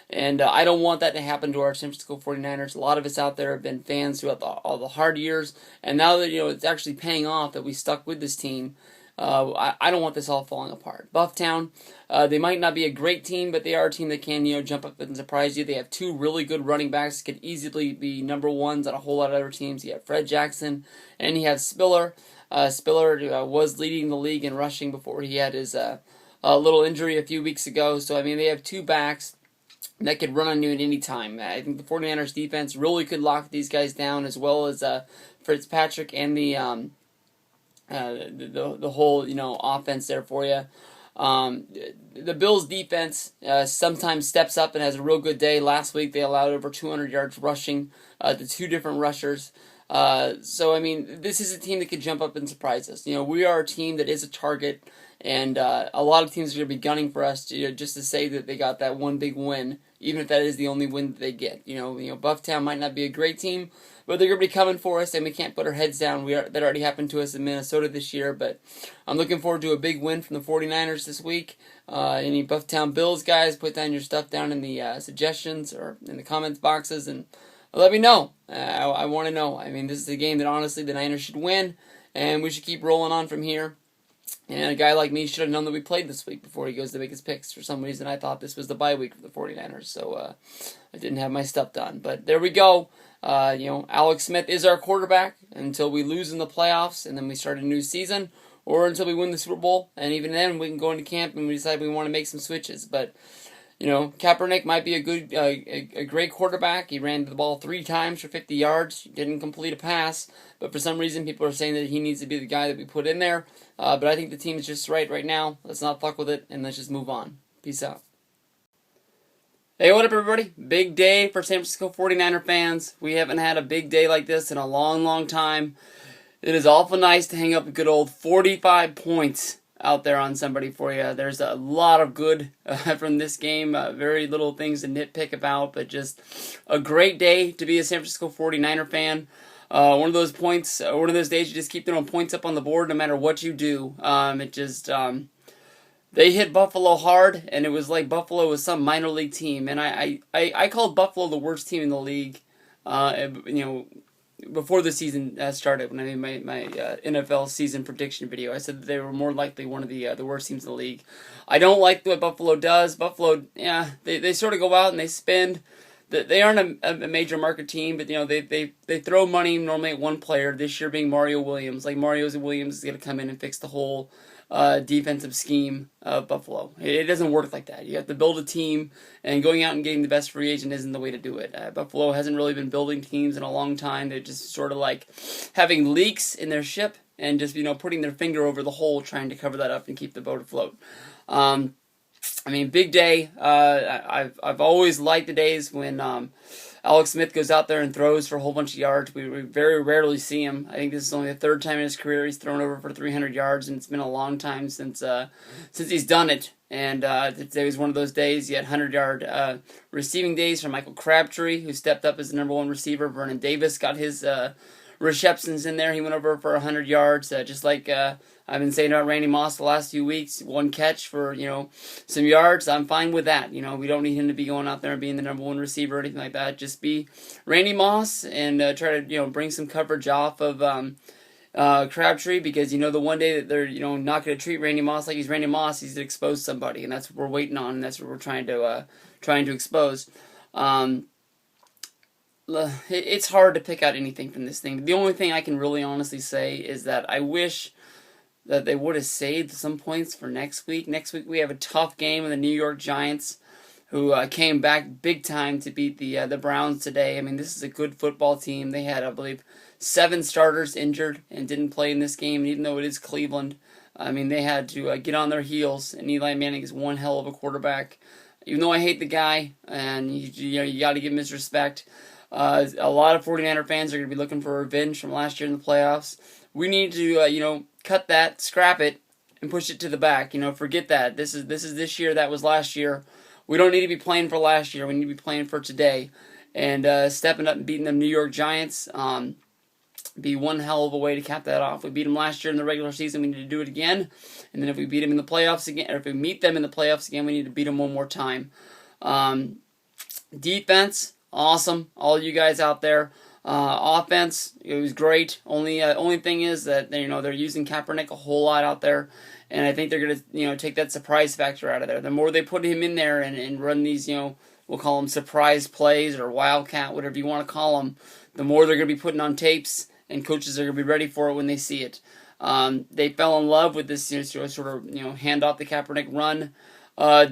And I don't want that to happen to our San Francisco 49ers. A lot of us out there have been fans throughout all the hard years, and now that it's actually paying off that we stuck with this team, I don't want this all falling apart. Bufftown, they might not be a great team, but they are a team that can jump up and surprise you. They have two really good running backs that could easily be number ones on a whole lot of other teams. You have Fred Jackson, and you have Spiller. Spiller was leading the league in rushing before he had his little injury a few weeks ago. So, they have two backs that could run on you at any time. I think the 49ers defense really could lock these guys down, as well as Fitzpatrick and the whole offense there for you. The Bills defense sometimes steps up and has a real good day. Last week they allowed over 200 yards rushing to two different rushers. So this is a team that could jump up and surprise us. We are a team that is a target, and a lot of teams are going to be gunning for us just to say that they got that one big win, even if that is the only win that they get. Bufftown might not be a great team, but they're going to be coming for us, and we can't put our heads down. That already happened to us in Minnesota this year, but I'm looking forward to a big win from the 49ers this week. Any Bufftown Bills guys, put down your stuff down in the suggestions or in the comments boxes, and let me know. I want to know. This is a game that honestly the Niners should win, and we should keep rolling on from here. And a guy like me should have known that we played this week before he goes to make his picks. For some reason, I thought this was the bye week for the 49ers, so I didn't have my stuff done. But there we go. Alex Smith is our quarterback until we lose in the playoffs, and then we start a new season, or until we win the Super Bowl. And even then, we can go into camp and we decide we want to make some switches. But Kaepernick might be a great quarterback. He ran the ball 3 times for 50 yards. Didn't complete a pass. But for some reason, people are saying that he needs to be the guy that we put in there. But I think the team is just right now. Let's not fuck with it, and let's just move on. Peace out. Hey, what up, everybody? Big day for San Francisco 49er fans. We haven't had a big day like this in a long, long time. It is awful nice to hang up a good old 45 points out there on somebody for you. There's a lot of good from this game. Very little things to nitpick about, but just a great day to be a San Francisco 49er fan. One of those days you just keep throwing points up on the board no matter what you do. They hit Buffalo hard, and it was like Buffalo was some minor league team. And I called Buffalo the worst team in the league, before the season started, when I made my NFL season prediction video. I said that they were more likely one of the worst teams in the league. I don't like what Buffalo does. Buffalo, they sort of go out and they spend. They aren't a major market team, but they throw money normally at one player. This year being Mario Williams. Like Mario Williams is going to come in and fix the whole defensive scheme of Buffalo. It doesn't work like that. You have to build a team, and going out and getting the best free agent isn't the way to do it. Buffalo hasn't really been building teams in a long time. They're just sort of like having leaks in their ship and just putting their finger over the hole, trying to cover that up and keep the boat afloat. Big day. I've always liked the days when Alex Smith goes out there and throws for a whole bunch of yards. We very rarely see him. I think this is only the third time in his career he's thrown over for 300 yards, and it's been a long time since he's done it. And today was one of those days. He had 100-yard receiving days from Michael Crabtree, who stepped up as the number one receiver. Vernon Davis got his receptions in there. He went over for 100 yards, just like I've been saying about Randy Moss the last few weeks. One catch for, some yards. I'm fine with that. We don't need him to be going out there and being the number one receiver or anything like that. Just be Randy Moss and try to, bring some coverage off of Crabtree, because the one day that they're not going to treat Randy Moss like he's Randy Moss, he's to expose somebody, and that's what we're waiting on, and that's what we're trying to expose. It's hard to pick out anything from this thing. The only thing I can really honestly say is that I wish that they would have saved some points for next week. Next week we have a tough game with the New York Giants, who came back big time to beat the Browns today. I mean, this is a good football team. They had, I believe, 7 starters injured and didn't play in this game, even though it is Cleveland. I mean, they had to get on their heels, and Eli Manning is one hell of a quarterback. Even though I hate the guy, and you got to give him his respect, a lot of 49er fans are going to be looking for revenge from last year in the playoffs. We need to, cut that, scrap it, and push it to the back. Forget that. This is this year. That was last year. We don't need to be playing for last year. We need to be playing for today. And stepping up and beating them New York Giants be one hell of a way to cap that off. We beat them last year in the regular season. We need to do it again. And then if we beat them in the playoffs again, or if we meet them in the playoffs again, we need to beat them one more time. Defense, awesome. All you guys out there. Offense, it was great. Only thing is that they're using Kaepernick a whole lot out there, and I think they're gonna take that surprise factor out of there. The more they put him in there and run these we'll call them surprise plays or wildcat, whatever you want to call them, the more they're gonna be putting on tapes, and coaches are gonna be ready for it when they see it. They fell in love with this sort of hand off the Kaepernick run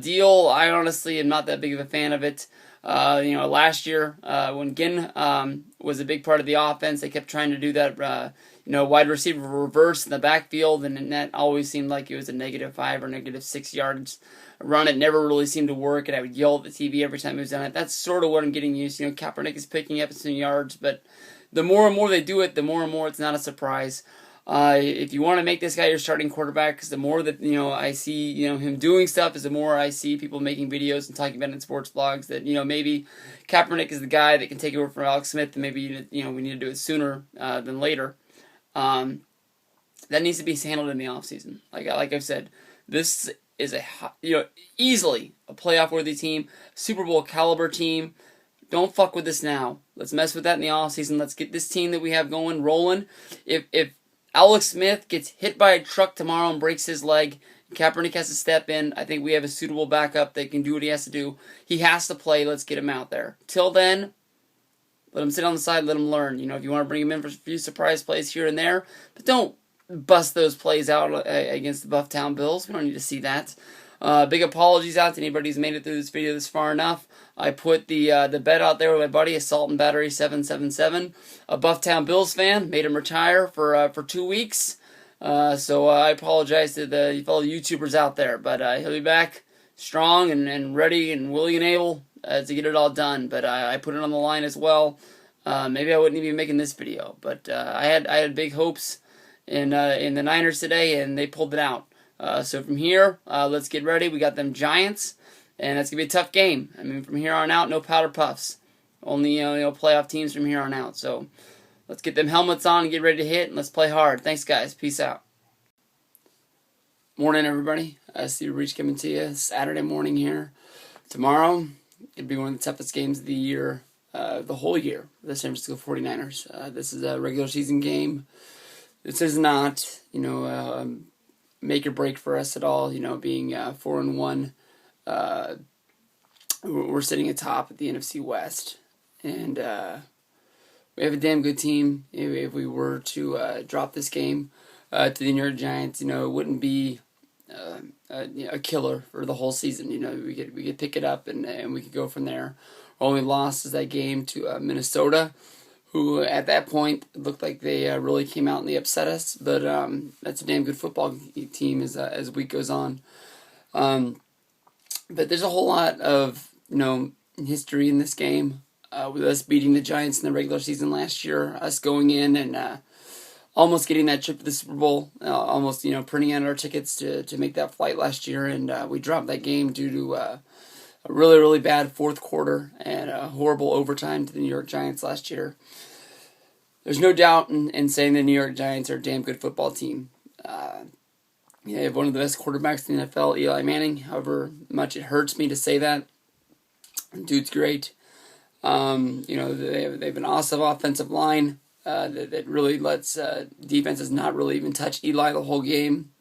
deal. I honestly am not that big of a fan of it. Last year, when Ginn was a big part of the offense, they kept trying to do that, wide receiver reverse in the backfield, and that always seemed like it was a -5 or -6 yards run. It never really seemed to work, and I would yell at the TV every time it was done. That's sort of what I'm getting used to. Kaepernick is picking up some yards, but the more and more they do it, the more and more it's not a surprise. If you want to make this guy your starting quarterback, because the more that I see him doing stuff, is the more I see people making videos and talking about it in sports blogs that maybe Kaepernick is the guy that can take over from Alex Smith, and maybe we need to do it sooner than later. That needs to be handled in the offseason. Like I've said, this is easily a playoff worthy team, Super Bowl caliber team. Don't fuck with this now. Let's mess with that in the offseason. Let's get this team that we have going rolling. If Alex Smith gets hit by a truck tomorrow and breaks his leg, Kaepernick has to step in, I think we have a suitable backup that can do what he has to do. He has to play. Let's get him out there. Till then, let him sit on the side, let him learn. If you want to bring him in for a few surprise plays here and there, but don't bust those plays out against the Bufftown Bills. We don't need to see that. Big apologies out to anybody who's made it through this video this far enough. I put the bet out there with my buddy, Assault and Battery 777, a Bufftown Bills fan. Made him retire for 2 weeks. So I apologize to the fellow YouTubers out there, but he'll be back strong and ready and willing and able to get it all done. But I put it on the line as well. Maybe I wouldn't even be making this video, but I had big hopes in the Niners today, and they pulled it out. So from here, let's get ready. We got them Giants, and it's gonna be a tough game. I mean, from here on out, no powder puffs. Only playoff teams from here on out. So let's get them helmets on and get ready to hit, and let's play hard. Thanks, guys. Peace out. Morning, everybody. Steve Reach coming to you Saturday morning here. Tomorrow, it'll be one of the toughest games of the year, the whole year, the San Francisco 49ers. This is a regular season game. This is not, make or break for us at all. Being 4-1, we're sitting atop at the NFC West, and we have a damn good team. If we were to drop this game to the New York Giants, it wouldn't be a killer for the whole season. We could pick it up and we could go from there. Our only loss is that game to Minnesota, who at that point looked like they really came out and they upset us. But that's a damn good football team as week goes on. But there's a whole lot of history in this game. with us beating the Giants in the regular season last year, us going in and almost getting that trip to the Super Bowl, almost printing out our tickets to make that flight last year, and we dropped that game due to a really, really bad fourth quarter and a horrible overtime to the New York Giants last year. There's no doubt in saying the New York Giants are a damn good football team. They have one of the best quarterbacks in the NFL, Eli Manning. However much it hurts me to say that. Dude's great. They have an awesome offensive line that really lets defenses not really even touch Eli the whole game.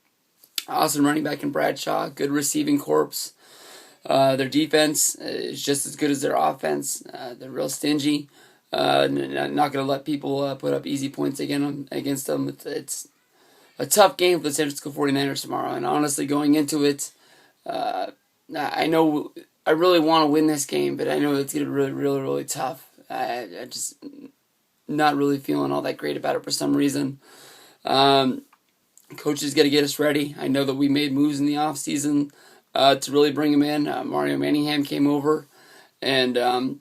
Awesome running back in Bradshaw. Good receiving corps. Their defense is just as good as their offense. They're real stingy. Not going to let people put up easy points against them. It's a tough game for the San Francisco 49ers tomorrow. And honestly, going into it, I know I really want to win this game, but I know it's going to be really, really, really tough. I just not really feeling all that great about it for some reason. Coach is going to get us ready. I know that we made moves in the offseason to really bring him in. Mario Manningham came over, and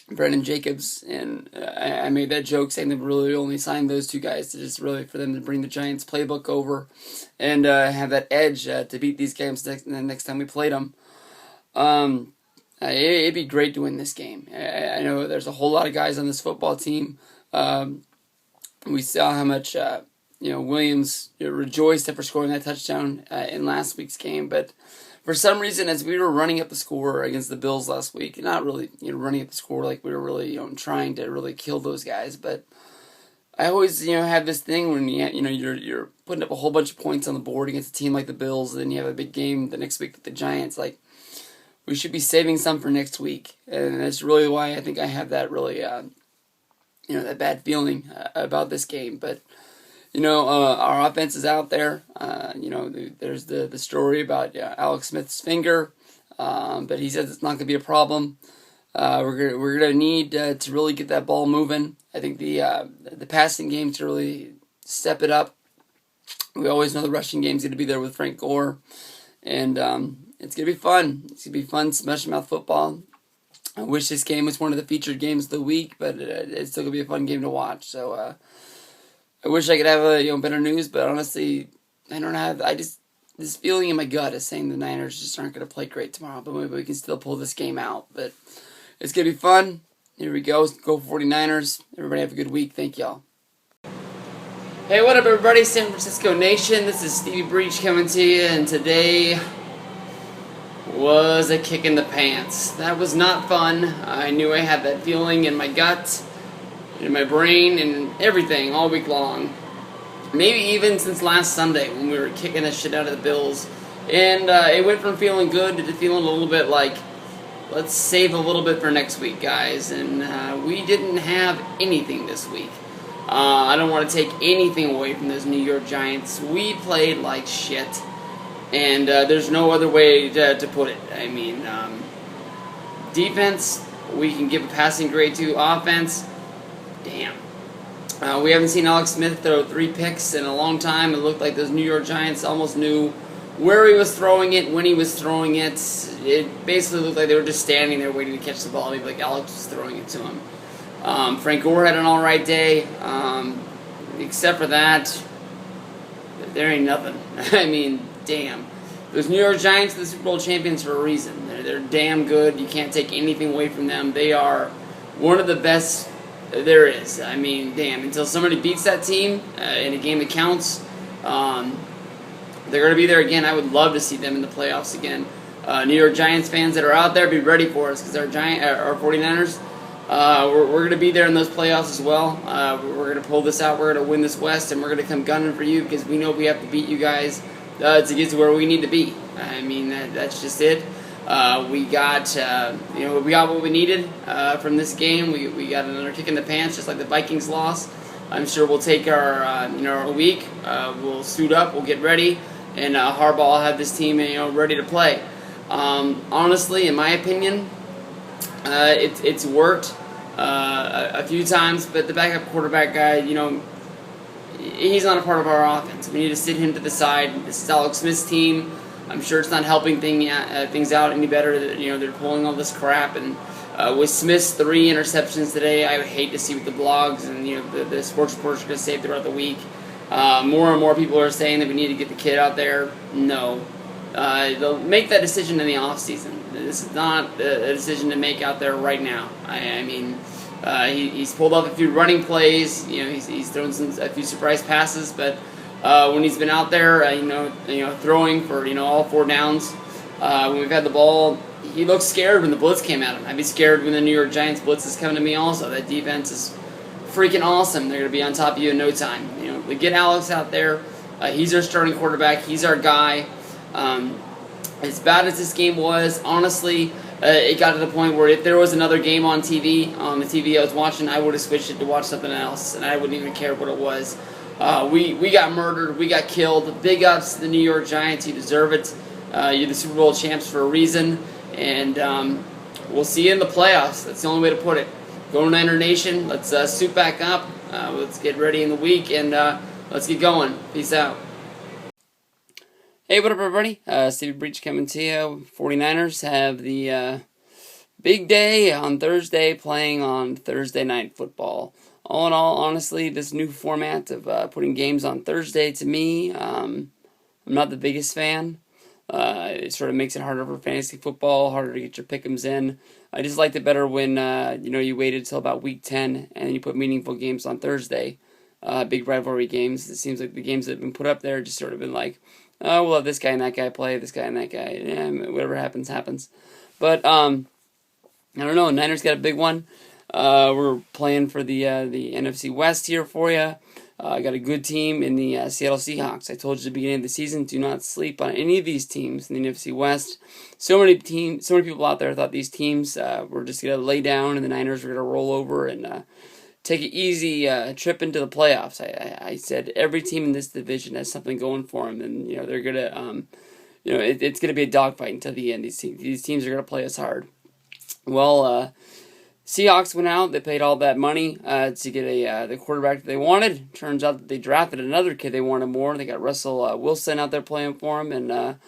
Brendan Jacobs, and I made that joke saying that we really only signed those two guys to just really for them to bring the Giants playbook over and have that edge to beat these games next time we played them. It'd be great to win this game. I know there's a whole lot of guys on this football team. We saw how much Williams rejoiced after scoring that touchdown in last week's game, but for some reason, as we were running up the score against the Bills last week, not really running up the score like we were really trying to really kill those guys, but I always have this thing when you're putting up a whole bunch of points on the board against a team like the Bills, and then you have a big game the next week with the Giants. Like, we should be saving some for next week, and that's really why I think I have that really that bad feeling about this game. But our offense is out there. There's the story about Alex Smith's finger, but he says it's not going to be a problem. We're gonna need to really get that ball moving. I think the passing game to really step it up. We always know the rushing game's going to be there with Frank Gore, and it's going to be fun. It's going to be fun smash mouth football. I wish this game was one of the featured games of the week, but it's still going to be a fun game to watch. So I wish I could have better news, but honestly, I don't have. This feeling in my gut is saying the Niners just aren't going to play great tomorrow, but maybe we can still pull this game out. But it's going to be fun. Here we go. Go 49ers. Everybody have a good week. Thank y'all. Hey, what up, everybody? San Francisco Nation. This is Stevie Breach coming to you, and today was a kick in the pants. That was not fun. I knew I had that feeling in my gut, in my brain, and everything all week long. Maybe even since last Sunday when we were kicking the shit out of the Bills. And it went from feeling good to feeling a little bit like, let's save a little bit for next week, guys. And we didn't have anything this week. I don't want to take anything away from those New York Giants. We played like shit. And there's no other way to put it. I mean, defense, we can give a passing grade to. Offense, damn. We haven't seen Alex Smith throw 3 picks in a long time. It looked like those New York Giants almost knew where he was throwing it, when he was throwing it. It basically looked like they were just standing there waiting to catch the ball. Maybe like Alex was throwing it to him. Frank Gore had an alright day. Except for that, there ain't nothing. I mean, damn. Those New York Giants are the Super Bowl champions for a reason. They're damn good. You can't take anything away from them. They are one of the best there is. I mean, damn. Until somebody beats that team in a game that counts, they're going to be there again. I would love to see them in the playoffs again. New York Giants fans that are out there, be ready for us because our 49ers, we're going to be there in those playoffs as well. We're going to pull this out. We're going to win this West, and we're going to come gunning for you because we know we have to beat you guys to get to where we need to be. I mean, that's just it. We got what we needed from this game. We got another kick in the pants, just like the Vikings lost. I'm sure we'll take our week. We'll suit up. We'll get ready, and Harbaugh will have this team ready to play. Honestly, in my opinion, it's worked a few times, but the backup quarterback guy, he's not a part of our offense. We need to sit him to the side. This is Alex Smith's team. I'm sure it's not helping things out any better. They're pulling all this crap, and With Smith's 3 interceptions today, I would hate to see what the blogs and the sports reporters are going to say throughout the week. More and more people are saying that we need to get the kid out there. No. They'll make that decision in the offseason. This is not a decision to make out there right now. I mean, he's pulled off a few running plays. He's thrown a few surprise passes, but when he's been out there, throwing for all 4 downs, when we've had the ball, he looks scared when the blitz came at him. I'd be scared when the New York Giants blitz is coming to me also. That defense is freaking awesome. They're going to be on top of you in no time. We get Alex out there. He's our starting quarterback. He's our guy. As bad as this game was, honestly, it got to the point where if there was another game on TV, on the TV I was watching, I would have switched it to watch something else, and I wouldn't even care what it was. We got murdered. We got killed. Big ups to the New York Giants. You deserve it. You're the Super Bowl champs for a reason, and we'll see you in the playoffs. That's the only way to put it. Go Niner Nation. Let's suit back up. Let's get ready in the week, and let's get going. Peace out. Hey, what up, everybody? Stevie Breach coming to you. 49ers have the big day on Thursday, playing on Thursday Night Football. All in all, honestly, this new format of putting games on Thursday, to me, I'm not the biggest fan. It sort of makes it harder for fantasy football, harder to get your pick'ems in. I just liked it better when you waited till about week 10 and you put meaningful games on Thursday. Big rivalry games. It seems like the games that have been put up there just sort of been like, oh, we'll have this guy and that guy play, this guy and that guy. Yeah, whatever happens, happens. But I don't know. Niners got a big one. We're playing for the NFC West here for you. Got a good team in the Seattle Seahawks. I told you at the beginning of the season, do not sleep on any of these teams in the NFC West. So many people out there thought these teams were just going to lay down and the Niners were going to roll over and take an easy trip into the playoffs. I said every team in this division has something going for them, and they're going to, it's going to be a dogfight until the end. These teams are going to play us hard. Well, Seahawks went out. They paid all that money to get the quarterback that they wanted. Turns out that they drafted another kid they wanted more. They got Russell Wilson out there playing for him, and a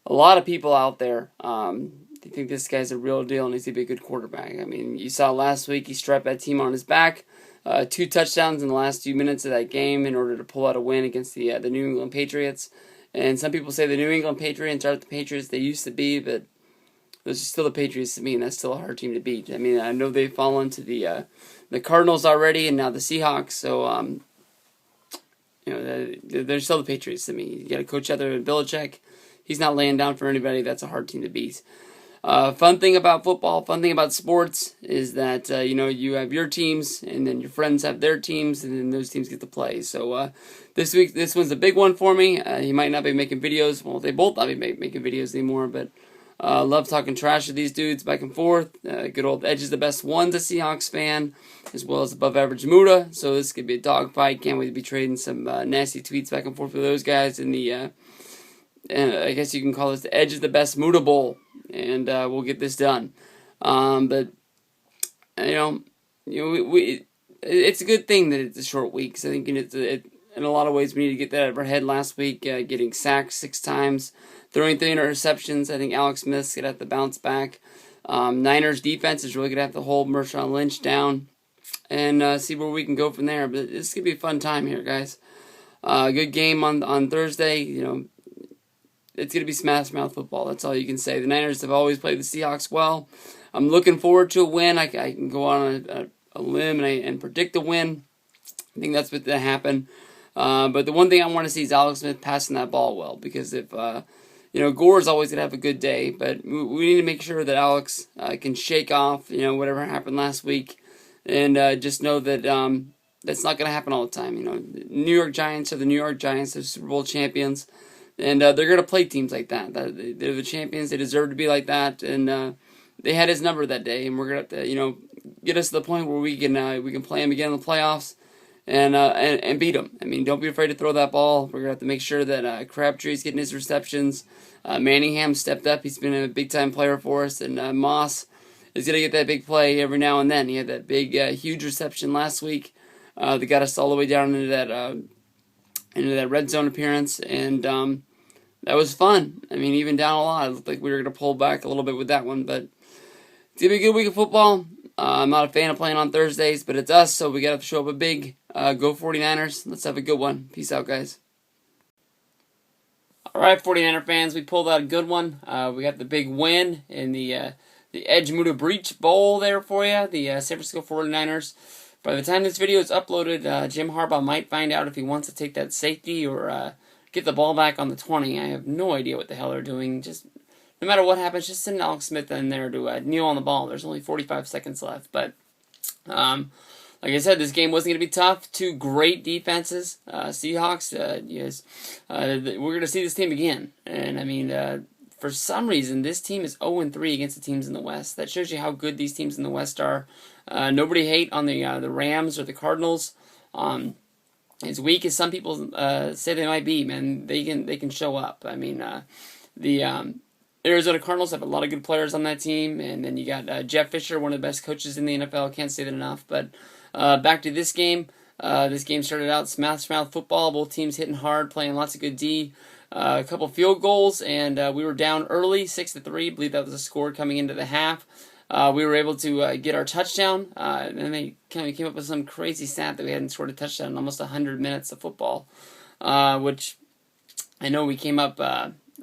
lot of people out there they think this guy's a real deal and he's going to be a good quarterback. I mean, you saw last week he strapped that team on his back. 2 touchdowns in the last few minutes of that game in order to pull out a win against the New England Patriots. And some people say the New England Patriots aren't the Patriots they used to be, but those are still the Patriots to me, and that's still a hard team to beat. I mean, I know they've fallen to the Cardinals already, and now the Seahawks. So, they're still the Patriots to me. You got a coach out there with Belichick. He's not laying down for anybody. That's a hard team to beat. Fun thing about football, fun thing about sports is that, you have your teams, and then your friends have their teams, and then those teams get to play. So this week, this one's a big one for me. He might not be making videos. Well, they both not be making videos anymore, but love talking trash to these dudes back and forth. Good old Edge is the best one's a Seahawks fan, as well as above average Muda. So this could be a dogfight. Can't wait to be trading some nasty tweets back and forth with those guys in the, I guess you can call this the Edge is the best Muda Bowl. And we'll get this done. But it's a good thing that it's a short week. Cause I think in a lot of ways we need to get that out of our head. Last week, getting sacked 6 times, throwing 3 interceptions. I think Alex Smith's gonna have to bounce back. Niners defense is really gonna have to hold Marshawn Lynch down and see where we can go from there. But this could be a fun time here, guys. Good game on Thursday. It's going to be smash mouth football. That's all you can say. The Niners have always played the Seahawks well. I'm looking forward to a win. I can go on a limb and predict a win. I think that's what's going to happen. But the one thing I want to see is Alex Smith passing that ball well. Because if, Gore's always going to have a good day. But we need to make sure that Alex can shake off, whatever happened last week. And just know that that's not going to happen all the time. New York Giants are the New York Giants. They're Super Bowl champions. And they're going to play teams like that. They're the champions. They deserve to be like that. And they had his number that day. And we're going to have to, get us to the point where we can play him again in the playoffs and beat him. I mean, don't be afraid to throw that ball. We're going to have to make sure that Crabtree's getting his receptions. Manningham stepped up. He's been a big-time player for us. And Moss is going to get that big play every now and then. He had that big, huge reception last week that got us all the way down into that red zone appearance, and that was fun. I mean, even down a lot, it looked like we were going to pull back a little bit with that one, but It's going to be a good week of football. I'm not a fan of playing on Thursdays, but it's us, so we got to show up a big. Go 49ers. Let's have a good one. Peace out, guys. All right, 49er fans, we pulled out a good one. We got the big win in the Edgemuda Breach Bowl there for you, the San Francisco 49ers. By the time this video is uploaded, Jim Harbaugh might find out if he wants to take that safety or get the ball back on the 20. I have no idea what the hell they're doing. Just no matter what happens, just send Alex Smith in there to kneel on the ball. There's only 45 seconds left, but like I said, this game wasn't going to be tough. Two great defenses. Seahawks, yes, we're going to see this team again. And, I mean, for some reason, this team is 0-3 against the teams in the West. That shows you how good these teams in the West are. Nobody hate on the Rams or the Cardinals. As weak as some people say they might be, man, they can show up. I mean, the Arizona Cardinals have a lot of good players on that team, and then you got Jeff Fisher, one of the best coaches in the NFL. Can't say that enough. But back to this game. This game started out smash-mouth football. Both teams hitting hard, playing lots of good D. A couple field goals, and we were down early, 6-3. I believe that was the score coming into the half. We were able to get our touchdown, and then they kind of came up with some crazy stat that we hadn't scored a touchdown in almost 100 minutes of football, which I know we came up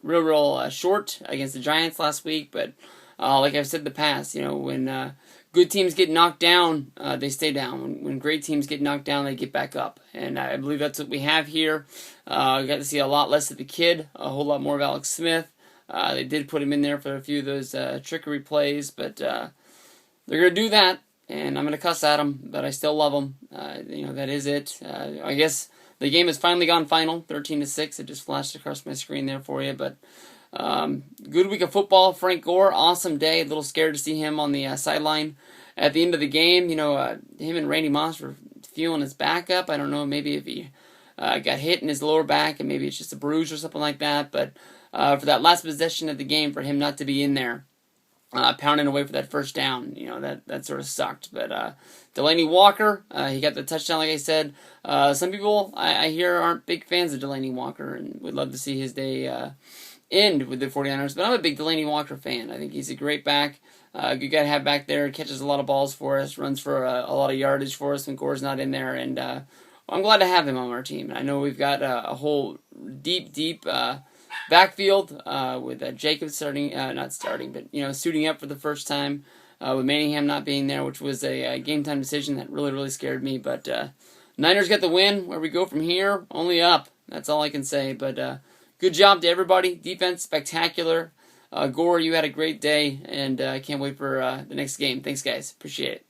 real short against the Giants last week, but like I've said in the past, you know, when good teams get knocked down, they stay down. When great teams get knocked down, they get back up. And I believe that's what we have here. I got to see a lot less of the kid, a whole lot more of Alex Smith. They did put him in there for a few of those trickery plays, but they're going to do that, and I'm going to cuss at them, but I still love them. You know, that is it. I guess the game has finally gone final, 13-6. It just flashed across my screen there for you, but good week of football. Frank Gore, awesome day. A little scared to see him on the sideline at the end of the game. You know, him and Randy Moss were feeling his back up. I don't know, maybe if he got hit in his lower back and maybe it's just a bruise or something like that. But for that last possession of the game, for him not to be in there, pounding away for that first down, you know, that sort of sucked. But Delaney Walker, he got the touchdown, like I said. Some people I hear aren't big fans of Delaney Walker and would love to see his day end with the 49ers, but I'm a big Delaney Walker fan. I think he's a great back, good guy to have back there, catches a lot of balls for us, runs for a lot of yardage for us when Gore's not in there, and I'm glad to have him on our team. I know we've got a whole deep backfield with Jacobs starting, not starting, but, you know, suiting up for the first time, with Manningham not being there, which was a game-time decision that really scared me, but Niners get the win. Where we go from here, only up. That's all I can say, but good job to everybody. Defense, spectacular. Gore, you had a great day, and I can't wait for the next game. Thanks, guys. Appreciate it.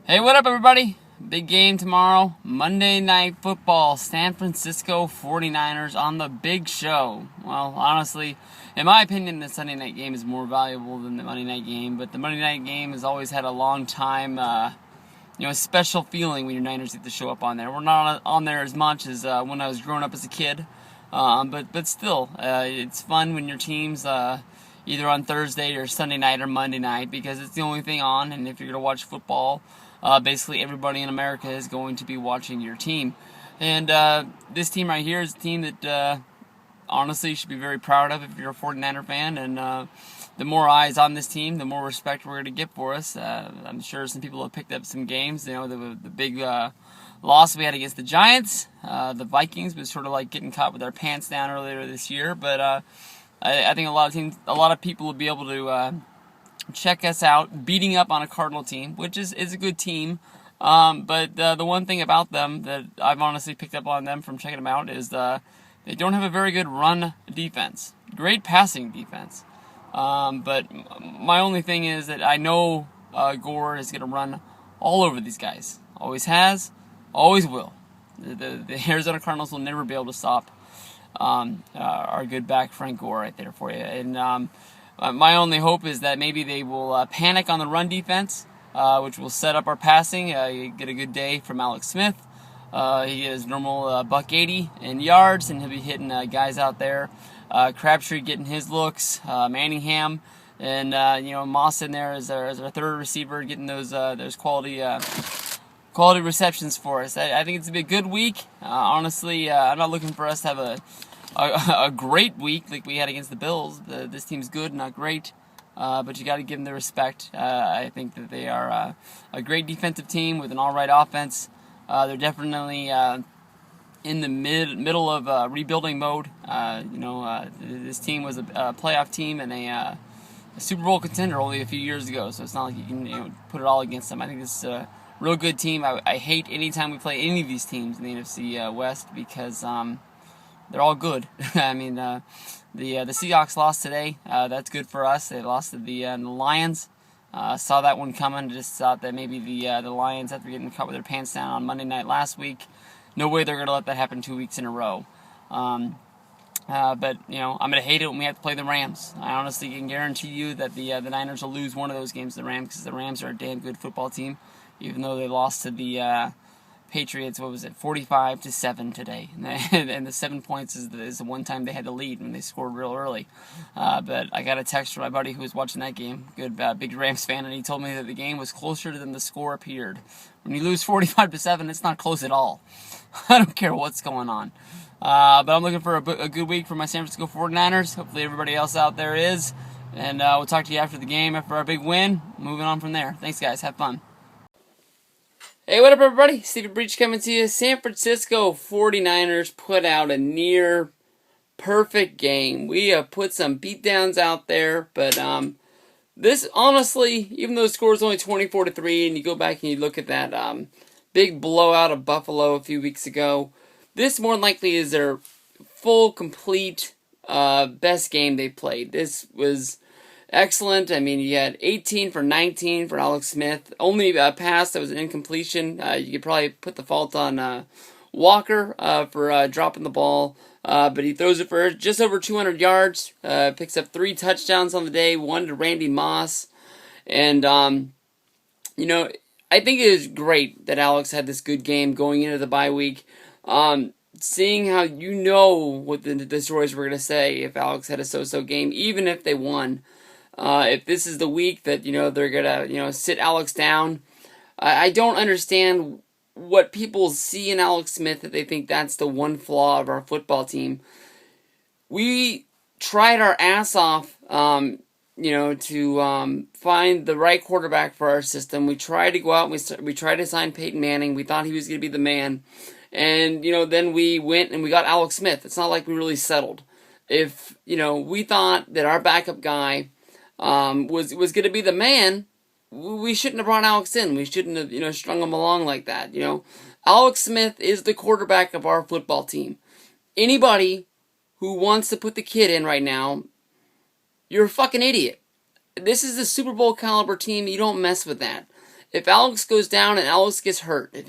Hey, what up, everybody? Big game tomorrow. Monday Night Football. San Francisco 49ers on the big show. Well, honestly, in my opinion, the Sunday night game is more valuable than the Monday night game, but the Monday night game has always had a long time, you know, a special feeling when your Niners get to show up on there. We're not on there as much as when I was growing up as a kid, but still, it's fun when your team's either on Thursday or Sunday night or Monday night because it's the only thing on, and if you're going to watch football, basically everybody in America is going to be watching your team. And this team right here is a team that honestly you should be very proud of if you're a 49er fan, and the more eyes on this team, the more respect we're going to get for us. I'm sure some people have picked up some games. You know, the big loss we had against the Giants. The Vikings was sort of like getting caught with our pants down earlier this year. But I think a lot of people will be able to check us out, beating up on a Cardinal team, which is a good team. But the one thing about them that I've honestly picked up on them from checking them out is they don't have a very good run defense. Great passing defense. But my only thing is that I know Gore is going to run all over these guys. Always has, always will. The Arizona Cardinals will never be able to stop our good back Frank Gore right there for you. And my only hope is that maybe they will panic on the run defense, which will set up our passing. You get a good day from Alex Smith. He is normal $180 in yards, and he'll be hitting guys out there. Crabtree getting his looks, Manningham, and Moss in there as our third receiver, getting those quality receptions for us. I think it's gonna be a good week. Honestly, I'm not looking for us to have a great week like we had against the Bills. This team's good, not great. but you got to give them the respect. I think that they are a great defensive team with an all-right offense. They're definitely in the middle of rebuilding mode. This team was a playoff team and a Super Bowl contender only a few years ago, so it's not like you can put it all against them. I think this is a real good team. I hate any time we play any of these teams in the NFC West because they're all good. I mean, the Seahawks lost today. That's good for us. They lost to the Lions. Saw that one coming. Just thought that maybe the Lions, after getting caught with their pants down on Monday night last week, no way they're going to let that happen 2 weeks in a row. But I'm going to hate it when we have to play the Rams. I honestly can guarantee you that the Niners will lose one of those games to the Rams because the Rams are a damn good football team, even though they lost to the Patriots, 45-7 today. And the 7 points is the one time they had the lead when they scored real early. But I got a text from my buddy who was watching that game, good big Rams fan, and he told me that the game was closer than the score appeared. When you lose 45-7, it's not close at all. I don't care what's going on. But I'm looking for a good week for my San Francisco 49ers. Hopefully everybody else out there is. And we'll talk to you after the game, after our big win. Moving on from there. Thanks, guys. Have fun. Hey, what up, everybody? Stephen Breach coming to you. San Francisco 49ers put out a near perfect game. We have put some beatdowns out there, but this, honestly, even though the score is only 24-3, and you go back and you look at that big blowout of Buffalo a few weeks ago, this more than likely is their full, complete, best game they played. This was excellent. I mean, you had 18 for 19 for Alex Smith. Only a pass that was an incompletion. You could probably put the fault on Walker for dropping the ball. But he throws it for just over 200 yards. Picks up 3 touchdowns on the day, 1 to Randy Moss. And, I think it is great that Alex had this good game going into the bye week. Seeing how what the stories were going to say if Alex had a so-so game, even if they won. If this is the week that, they're going to, sit Alex down, I don't understand what people see in Alex Smith that they think that's the one flaw of our football team. We tried our ass off, to find the right quarterback for our system. We tried to go out and we tried to sign Peyton Manning. We thought he was going to be the man. And, then we went and we got Alex Smith. It's not like we really settled. If, we thought that our backup guy was going to be the man, we shouldn't have brought Alex in. We shouldn't have, strung him along like that, Alex Smith is the quarterback of our football team. Anybody who wants to put the kid in right now, you're a fucking idiot. This is a Super Bowl caliber team. You don't mess with that. If Alex goes down and Alex gets hurt, if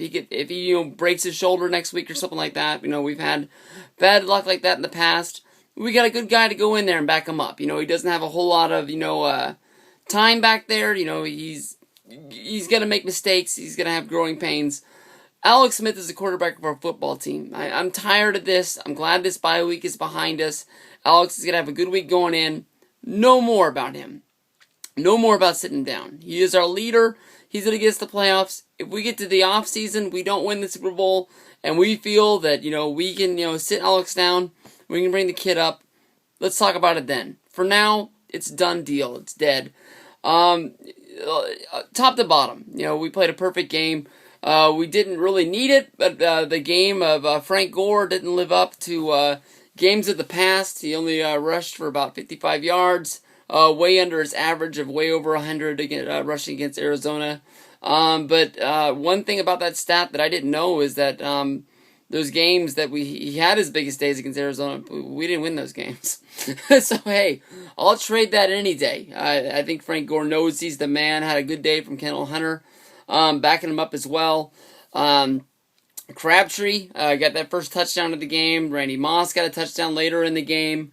he breaks his shoulder next week or something like that, we've had bad luck like that in the past. We got a good guy to go in there and back him up. He doesn't have a whole lot of time back there. He's gonna make mistakes. He's gonna have growing pains. Alex Smith is the quarterback of our football team. I'm tired of this. I'm glad this bye week is behind us. Alex is gonna have a good week going in. No more about him. No more about sitting down. He is our leader. He's going to get us the playoffs. If we get to the offseason, we don't win the Super Bowl, and we feel that, we can, sit Alex down, we can bring the kid up, let's talk about it then. For now, it's a done deal. It's dead. Top to bottom, we played a perfect game. We didn't really need it, but the game of Frank Gore didn't live up to games of the past. He only rushed for about 55 yards. Way under his average of way over 100 rushing against Arizona. But one thing about that stat that I didn't know is that those games that he had his biggest days against Arizona, we didn't win those games. So, hey, I'll trade that any day. I think Frank Gore knows he's the man. Had a good day from Kendall Hunter, backing him up as well. Crabtree got that first touchdown of the game. Randy Moss got a touchdown later in the game.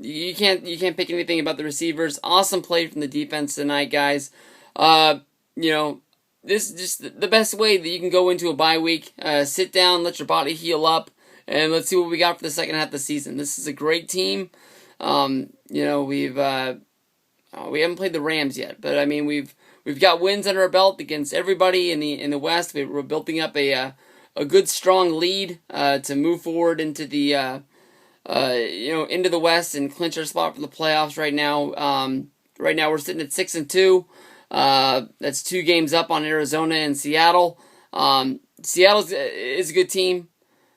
You can't pick anything about the receivers. Awesome play from the defense tonight, guys. This is just the best way that you can go into a bye week. Sit down, let your body heal up, and let's see what we got for the second half of the season. This is a great team. We haven't played the Rams yet, but I mean we've got wins under our belt against everybody in the West. We're building up a good strong lead to move forward into the into the West and clinch our spot for the playoffs right now. Right now we're sitting at 6-2. That's 2 games up on Arizona and Seattle. Seattle is a good team.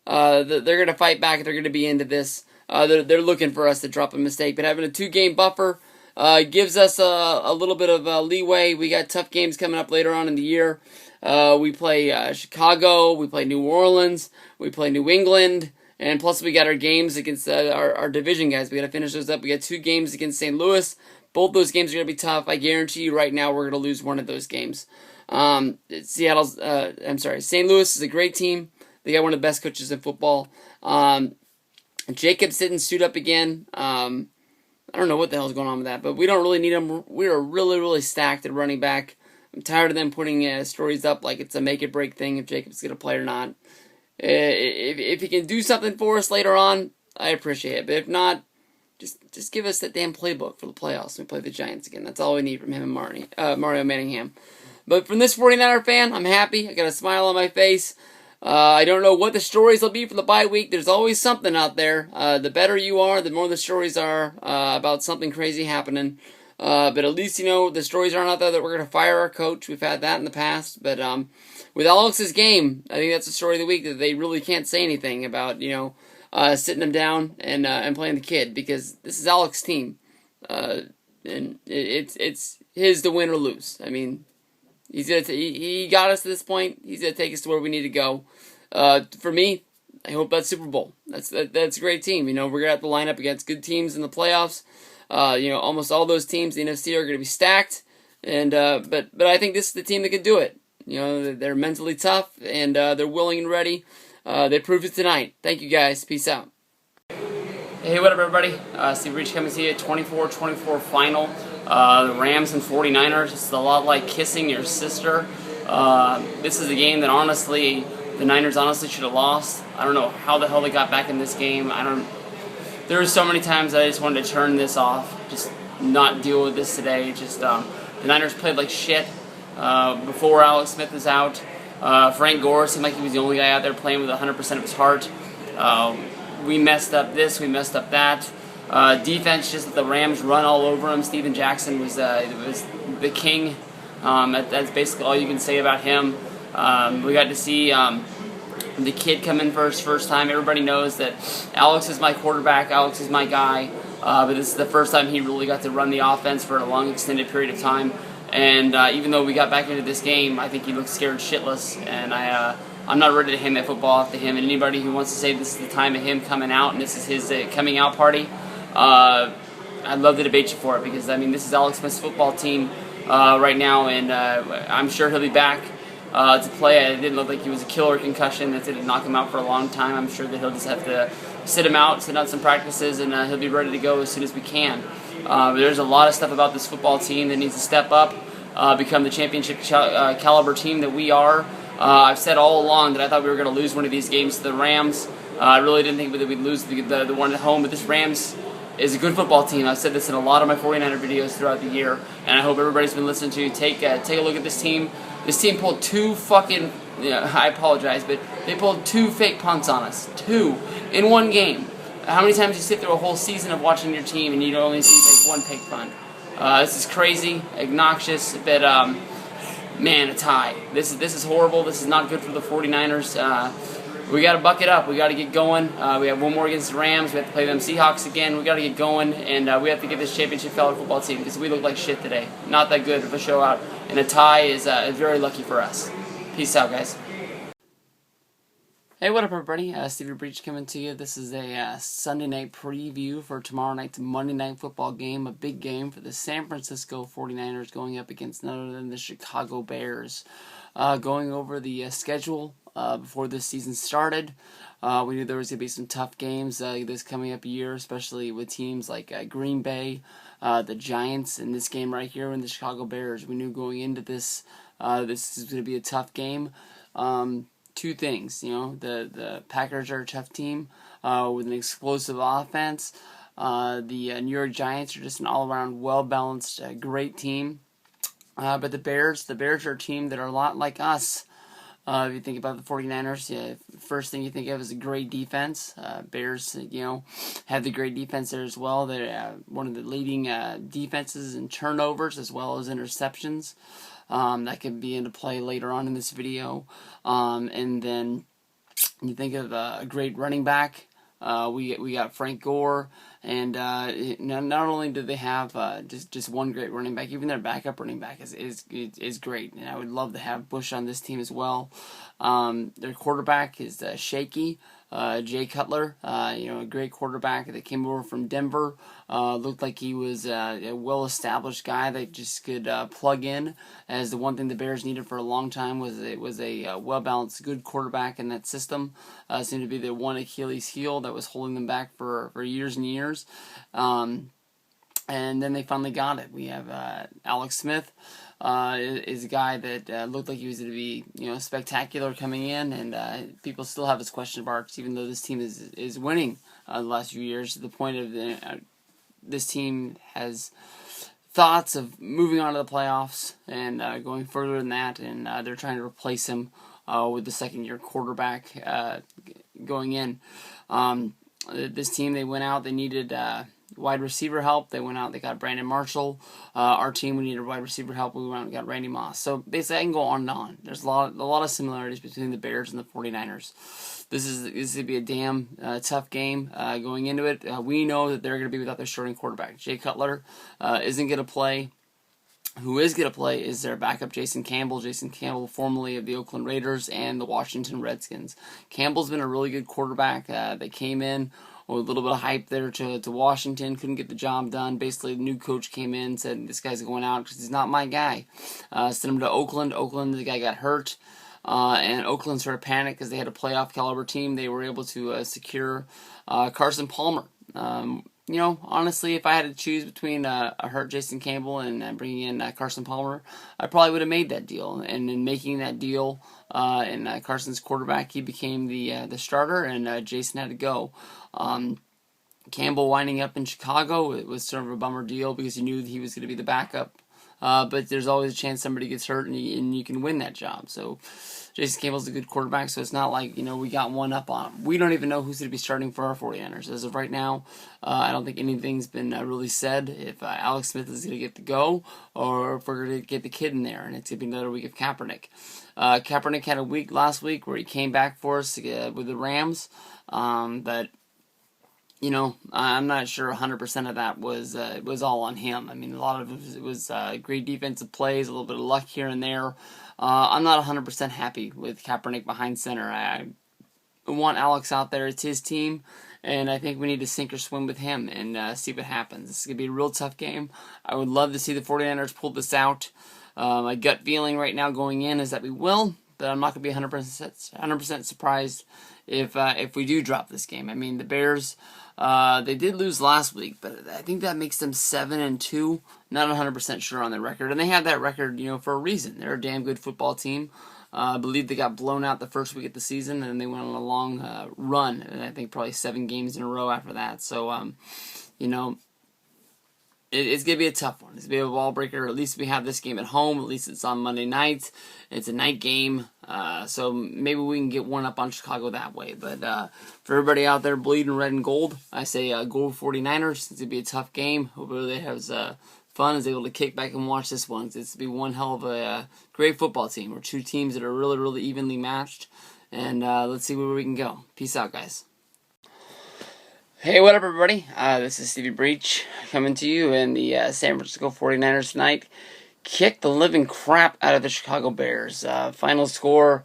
They're going to fight back. They're going to be into this. They're looking for us to drop a mistake. But having a 2-game buffer gives us a little bit of leeway. We got tough games coming up later on in the year. We play Chicago. We play New Orleans. We play New England. And plus we got our games against our division guys. We got to finish those up. We got 2 games against St. Louis. Both those games are going to be tough. I guarantee you right now we're going to lose one of those games. St. Louis is a great team. They got one of the best coaches in football. Jacobs didn't suit up again. I don't know what the hell's going on with that, but we don't really need him. We are really, really stacked at running back. I'm tired of them putting stories up like it's a make-it-break thing if Jacobs is going to play or not. If he can do something for us later on, I appreciate it. But if not, just give us that damn playbook for the playoffs when we play the Giants again. That's all we need from him and Mario Manningham. But from this 49er fan, I'm happy. I got a smile on my face. I don't know what the stories will be for the bye week. There's always something out there. The better you are, the more the stories are about something crazy happening. But at least, the stories aren't out there that we're going to fire our coach. We've had that in the past. But with Alex's game, I think that's the story of the week, that they really can't say anything about, sitting him down and playing the kid, because this is Alex's team. And it's his to win or lose. I mean, he got us to this point. He's going to take us to where we need to go. For me, I hope that's Super Bowl. That's a great team. We're going to have to line up against good teams in the playoffs. Almost all those teams in the NFC are going to be stacked. And but I think this is the team that can do it. They're mentally tough, and they're willing and ready. They proved it tonight. Thank you, guys. Peace out. Hey, what up, everybody? Steve Reach coming to you. 24-24 final. The Rams and 49ers. It's a lot like kissing your sister. This is a game that honestly, the Niners honestly should have lost. I don't know how the hell they got back in this game. There were so many times that I just wanted to turn this off. Just not deal with this today. The Niners played like shit before Alex Smith is out. Frank Gore seemed like he was the only guy out there playing with 100% of his heart. We messed up this, we messed up that. Defense just let the Rams run all over him. Steven Jackson was the king. That's basically all you can say about him. We got to see the kid come in first time. Everybody knows that Alex is my quarterback, Alex is my guy, but this is the first time he really got to run the offense for a long extended period of time. And even though we got back into this game, I think he looked scared shitless, and I'm not ready to hand that football off to him. And anybody who wants to say this is the time of him coming out and this is his coming out party, I'd love to debate you for it, because this is Alex Smith's football team right now, and I'm sure he'll be back to play. It didn't look like he was a killer concussion that didn't knock him out for a long time. I'm sure that he'll just have to sit out some practices, and he'll be ready to go as soon as we can. But there's a lot of stuff about this football team that needs to step up, become the championship caliber team that we are. I've said all along that I thought we were going to lose one of these games to the Rams. I really didn't think that we'd lose the one at home, but this Rams is a good football team. I've said this in a lot of my 49er videos throughout the year, and I hope everybody's been listening to. Take a look at this team. This team pulled 2 fucking, I apologize, but they pulled 2 fake punts on us. 2 in one game. How many times you sit through a whole season of watching your team and you only see like 1 fake punt? This is crazy, obnoxious, but man, a tie. This is horrible. This is not good for the 49ers. We got to buck it up. We got to get going. We have one more against the Rams. We have to play them Seahawks again. We got to get going, and we have to get this championship caliber football team, because we look like shit today. Not that good of a show out, and a tie is very lucky for us. Peace out, guys. Hey, what up, everybody? Stevie Breach coming to you. This is a Sunday night preview for tomorrow night's Monday Night Football game, a big game for the San Francisco 49ers going up against none other than the Chicago Bears. Going over the schedule before this season started, we knew there was going to be some tough games this coming up year, especially with teams like Green Bay, the Giants, and this game right here, and the Chicago Bears. We knew going into this, this is going to be a tough game. 2 things, the Packers are a tough team with an explosive offense. The New York Giants are just an all-around well-balanced, great team. But the Bears are a team that are a lot like us. If you think about the 49ers, yeah, first thing you think of is a great defense. Bears, have the great defense there as well. They're one of the leading defenses in turnovers as well as interceptions. That could be into play later on in this video. And then you think of a great running back. We got Frank Gore, and not only do they have just one great running back, even their backup running back is great, and I would love to have Bush on this team as well. Their quarterback is shaky. Jay Cutler, a great quarterback that came over from Denver. Looked like he was a well-established guy that just could plug in. As the one thing the Bears needed for a long time was a well-balanced, good quarterback in that system. Seemed to be the one Achilles heel that was holding them back for years and years. And then they finally got it. We have Alex Smith. Is a guy that looked like he was going to be, spectacular coming in, and people still have this question marks, even though this team is winning the last few years. To the point of this team has thoughts of moving on to the playoffs and going further than that, and they're trying to replace him with the second-year quarterback going in. This team, they went out, they needed wide receiver help. They went out, they got Brandon Marshall. Our team, we needed wide receiver help. We went out and got Randy Moss. So basically, I can go on and on. There's a lot of similarities between the Bears and the 49ers. This is going to be a damn tough game going into it. We know that they're going to be without their starting quarterback. Jay Cutler isn't going to play. Who is going to play is their backup, Jason Campbell. Jason Campbell, formerly of the Oakland Raiders and the Washington Redskins. Campbell's been a really good quarterback. They came in with a little bit of hype there to Washington. Couldn't get the job done. Basically, the new coach came in, said, this guy's going out because he's not my guy. Sent him to Oakland. Oakland, the guy got hurt. And Oakland sort of panicked because they had a playoff caliber team. They were able to secure Carson Palmer. Honestly, if I had to choose between a hurt Jason Campbell and bringing in Carson Palmer, I probably would have made that deal. And in making that deal, and Carson's quarterback, he became the starter, and Jason had to go. Campbell winding up in Chicago, it was sort of a bummer deal because he knew that he was going to be the backup. But there's always a chance somebody gets hurt and you can win that job. So Jason Campbell's a good quarterback, so it's not like, we got one up on him. We don't even know who's going to be starting for our 49ers. As of right now, I don't think anything's been really said if Alex Smith is going to get the go or if we're going to get the kid in there, and it's going to be another week of Kaepernick. Kaepernick had a week last week where he came back for us with the Rams, but I'm not sure 100% of that was all on him. I mean, a lot of it was great defensive plays, a little bit of luck here and there. I'm not 100% happy with Kaepernick behind center. I want Alex out there. It's his team, and I think we need to sink or swim with him and see what happens. This is going to be a real tough game. I would love to see the 49ers pull this out. My gut feeling right now going in is that we will, but I'm not going to be 100% surprised if we do drop this game. I mean, the Bears, they did lose last week, but I think that makes them 7-2. Not 100% sure on their record, and they have that record, for a reason. They're a damn good football team. I believe they got blown out the first week of the season, and then they went on a long run, and I think probably 7 games in a row after that. So, it's going to be a tough one. It's going to be a ball breaker. At least we have this game at home. At least it's on Monday night. It's a night game. So maybe we can get one up on Chicago that way. But for everybody out there bleeding red and gold, I say go 49ers. It's going to be a tough game. Hope everybody has fun, is able to kick back and watch this one. It's going to be one hell of a great football team. We're two teams that are really, really evenly matched. And let's see where we can go. Peace out, guys. Hey, what up, everybody? This is Stevie Breach coming to you, and the San Francisco 49ers tonight kicked the living crap out of the Chicago Bears. Final score,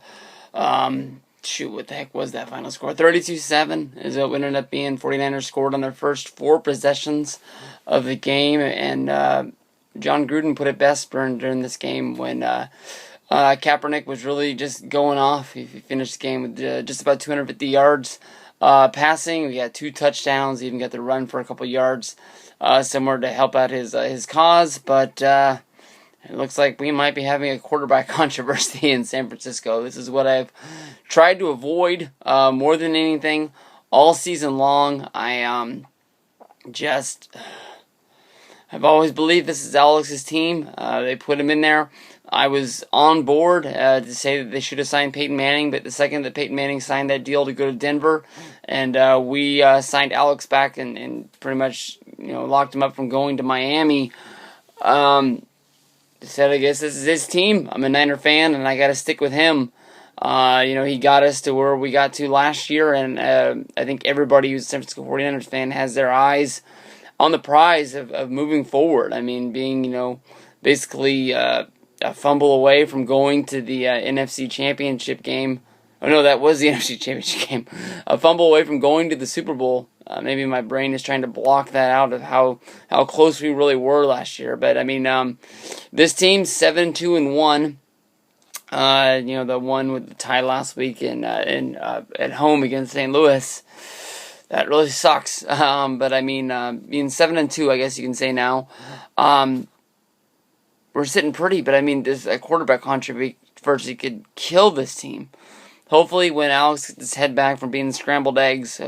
what the heck was that final score? 32-7 is what it ended up being. 49ers scored on their first 4 possessions of the game, and John Gruden put it best during this game when Kaepernick was really just going off. He finished the game with just about 250 yards. Passing, we got 2 touchdowns, even got the run for a couple yards somewhere to help out his cause, but it looks like we might be having a quarterback controversy in San Francisco. This is what I've tried to avoid more than anything all season long. I've always believed this is Alex's team. They put him in there. I was on board to say that they should have signed Peyton Manning, but the second that Peyton Manning signed that deal to go to Denver, and we signed Alex back and pretty much locked him up from going to Miami, said I guess this is his team. I'm a Niner fan, and I got to stick with him. He got us to where we got to last year, and I think everybody who's a San Francisco 49ers fan has their eyes on the prize of moving forward. I mean, being, basically a fumble away from going to the NFC Championship game. Oh, no, that was the NFC Championship game. A fumble away from going to the Super Bowl. Maybe my brain is trying to block that out of how close we really were last year. But, I mean, this team's 7-2-1. The one with the tie last week at home against St. Louis. That really sucks. But I mean, being 7-2, I guess you can say now. We're sitting pretty, but I mean, this quarterback controversy could kill this team. Hopefully, when Alex gets his head back from being scrambled eggs,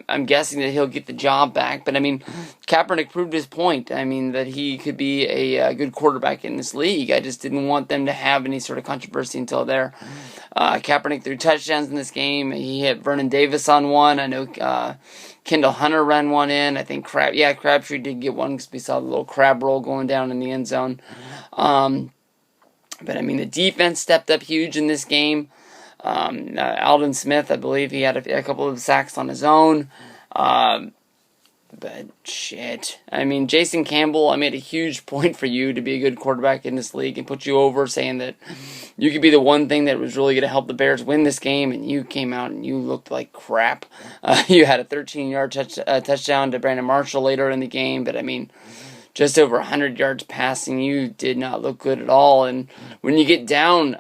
I'm guessing that he'll get the job back. But I mean, Kaepernick proved his point. I mean, that he could be a good quarterback in this league. I just didn't want them to have any sort of controversy until there. Kaepernick threw touchdowns in this game. He hit Vernon Davis on one. I know Kendall Hunter ran one in. I think Crabtree did get one because we saw the little crab roll going down in the end zone. But I mean, the defense stepped up huge in this game. Aldon Smith, I believe he had a couple of sacks on his own. But shit. I mean, Jason Campbell, I made a huge point for you to be a good quarterback in this league and put you over, saying that you could be the one thing that was really going to help the Bears win this game, and you came out and you looked like crap. You had a 13-yard touchdown to Brandon Marshall later in the game, but I mean, just over 100 yards passing, you did not look good at all. And when you get down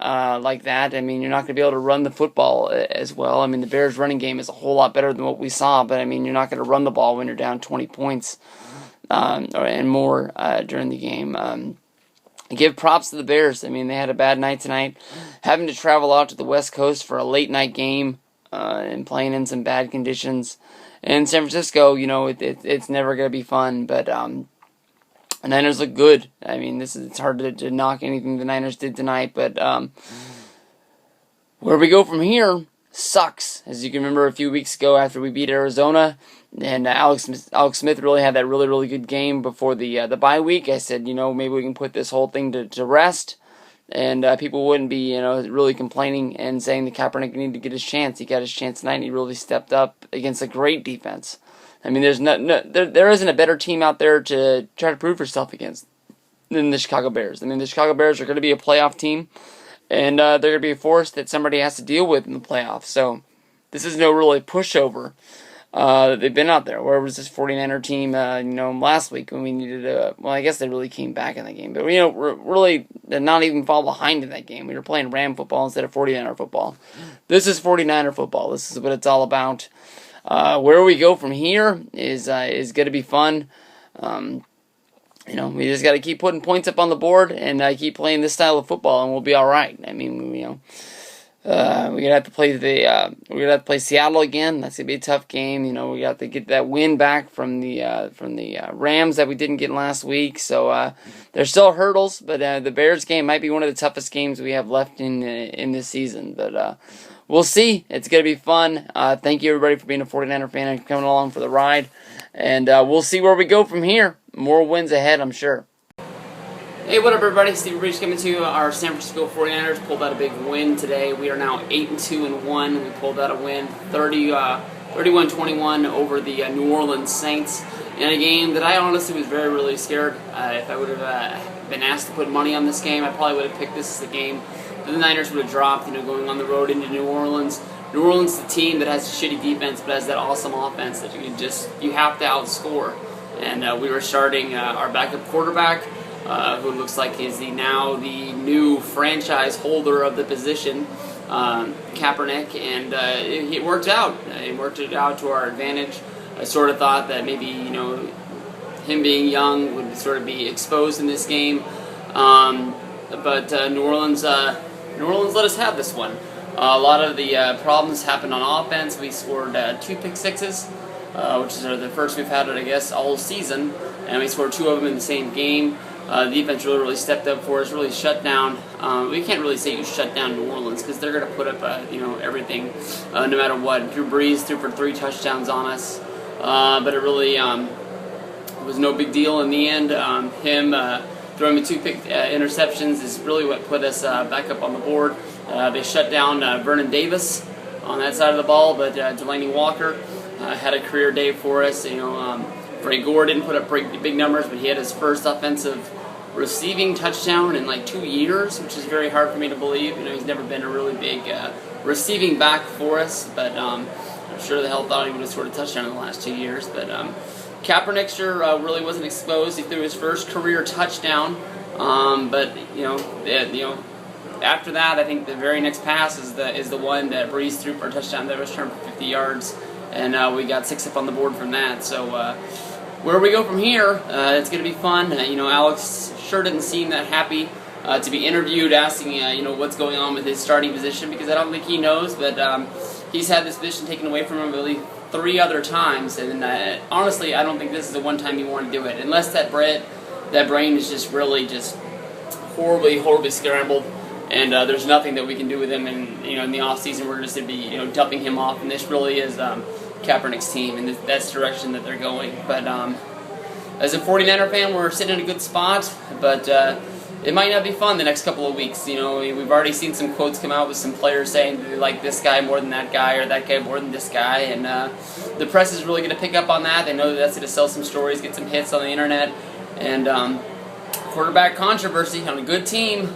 like that, I mean, you're not going to be able to run the football as well. I mean, the Bears' running game is a whole lot better than what we saw, but I mean, you're not going to run the ball when you're down 20 points and more during the game. Give props to the Bears. I mean, they had a bad night tonight. Having to travel out to the West Coast for a late-night game and playing in some bad conditions. In San Francisco, it's never going to be fun, but the Niners look good. I mean, it's hard to knock anything the Niners did tonight, but where we go from here sucks. As you can remember, a few weeks ago after we beat Arizona, and Alex Smith really had that really, really good game before the bye week. I said, maybe we can put this whole thing to rest, and people wouldn't be, really complaining and saying that Kaepernick needed to get his chance. He got his chance tonight, and he really stepped up against a great defense. I mean, there isn't a better team out there to try to prove yourself against than the Chicago Bears. I mean, the Chicago Bears are going to be a playoff team, and they're going to be a force that somebody has to deal with in the playoffs. So this is no really pushover. They've been out there. Where was this 49er team, last week when we needed I guess they really came back in that game. But, really did not even fall behind in that game. We were playing Ram football instead of 49er football. This is 49er football. This is what it's all about. Where we go from here is going to be fun. We just got to keep putting points up on the board and keep playing this style of football, and we'll be all right. I mean, we're gonna have to play Seattle again. That's gonna be a tough game. We got to get that win back from the Rams that we didn't get last week. So there's still hurdles, but the Bears game might be one of the toughest games we have left in this season. But we'll see. It's going to be fun. Thank you, everybody, for being a 49er fan and coming along for the ride. And we'll see where we go from here. More wins ahead, I'm sure. Hey, what up, everybody? Steve Breach coming to you. Our San Francisco 49ers pulled out a big win today. We are now 8-2-1. We pulled out a win, 31-21 over the New Orleans Saints in a game that I honestly was very, really scared. If I would have been asked to put money on this game, I probably would have picked this as the game the Niners would have dropped, going on the road into New Orleans. New Orleans is the team that has a shitty defense but has that awesome offense that you have to outscore. And we were starting our backup quarterback, who looks like is now the new franchise holder of the position, Kaepernick, and it worked out. It worked out to our advantage. I sort of thought that maybe, him being young would sort of be exposed in this game. But New Orleans let us have this one. A lot of the problems happened on offense. We scored 2 pick sixes, which is the first we've had it, I guess, all season. and we scored 2 of them in the same game. The defense really stepped up for us, really shut down. We can't really say you shut down New Orleans because they're going to put up everything no matter what. Drew Brees threw for 3 touchdowns on us, but it really was no big deal in the end. Him throwing the 2 interceptions is really what put us back up on the board. They shut down Vernon Davis on that side of the ball, but Delaney Walker had a career day for us. Frank Gore didn't put up big numbers, but he had his first offensive receiving touchdown in like 2 years, which is very hard for me to believe. He's never been a really big receiving back for us, but I'm sure the hell thought he would have scored a touchdown in the last 2 years. But Kaepernick sure really wasn't exposed. He threw his first career touchdown, but after that, I think the very next pass is the one that Brees threw for a touchdown that was turned for 50 yards, and we got 6 up on the board from that. So where we go from here, it's going to be fun. Alex sure didn't seem that happy to be interviewed, asking what's going on with his starting position, because I don't think he knows. But he's had this position taken away from him at least 3 other times, and honestly, I don't think this is the one time you want to do it, unless that brain is just really just horribly scrambled. And there's nothing that we can do with him, and in the off season we're just going to be dumping him off, and this really is Kaepernick's team, and that's the direction that they're going. But as a 49er fan, we're sitting in a good spot, but it might not be fun the next couple of weeks. We've already seen some quotes come out with some players saying they like this guy more than that guy, or that guy more than this guy, and the press is really going to pick up on that. They know that that's going to sell some stories, get some hits on the internet, and quarterback controversy on a good team.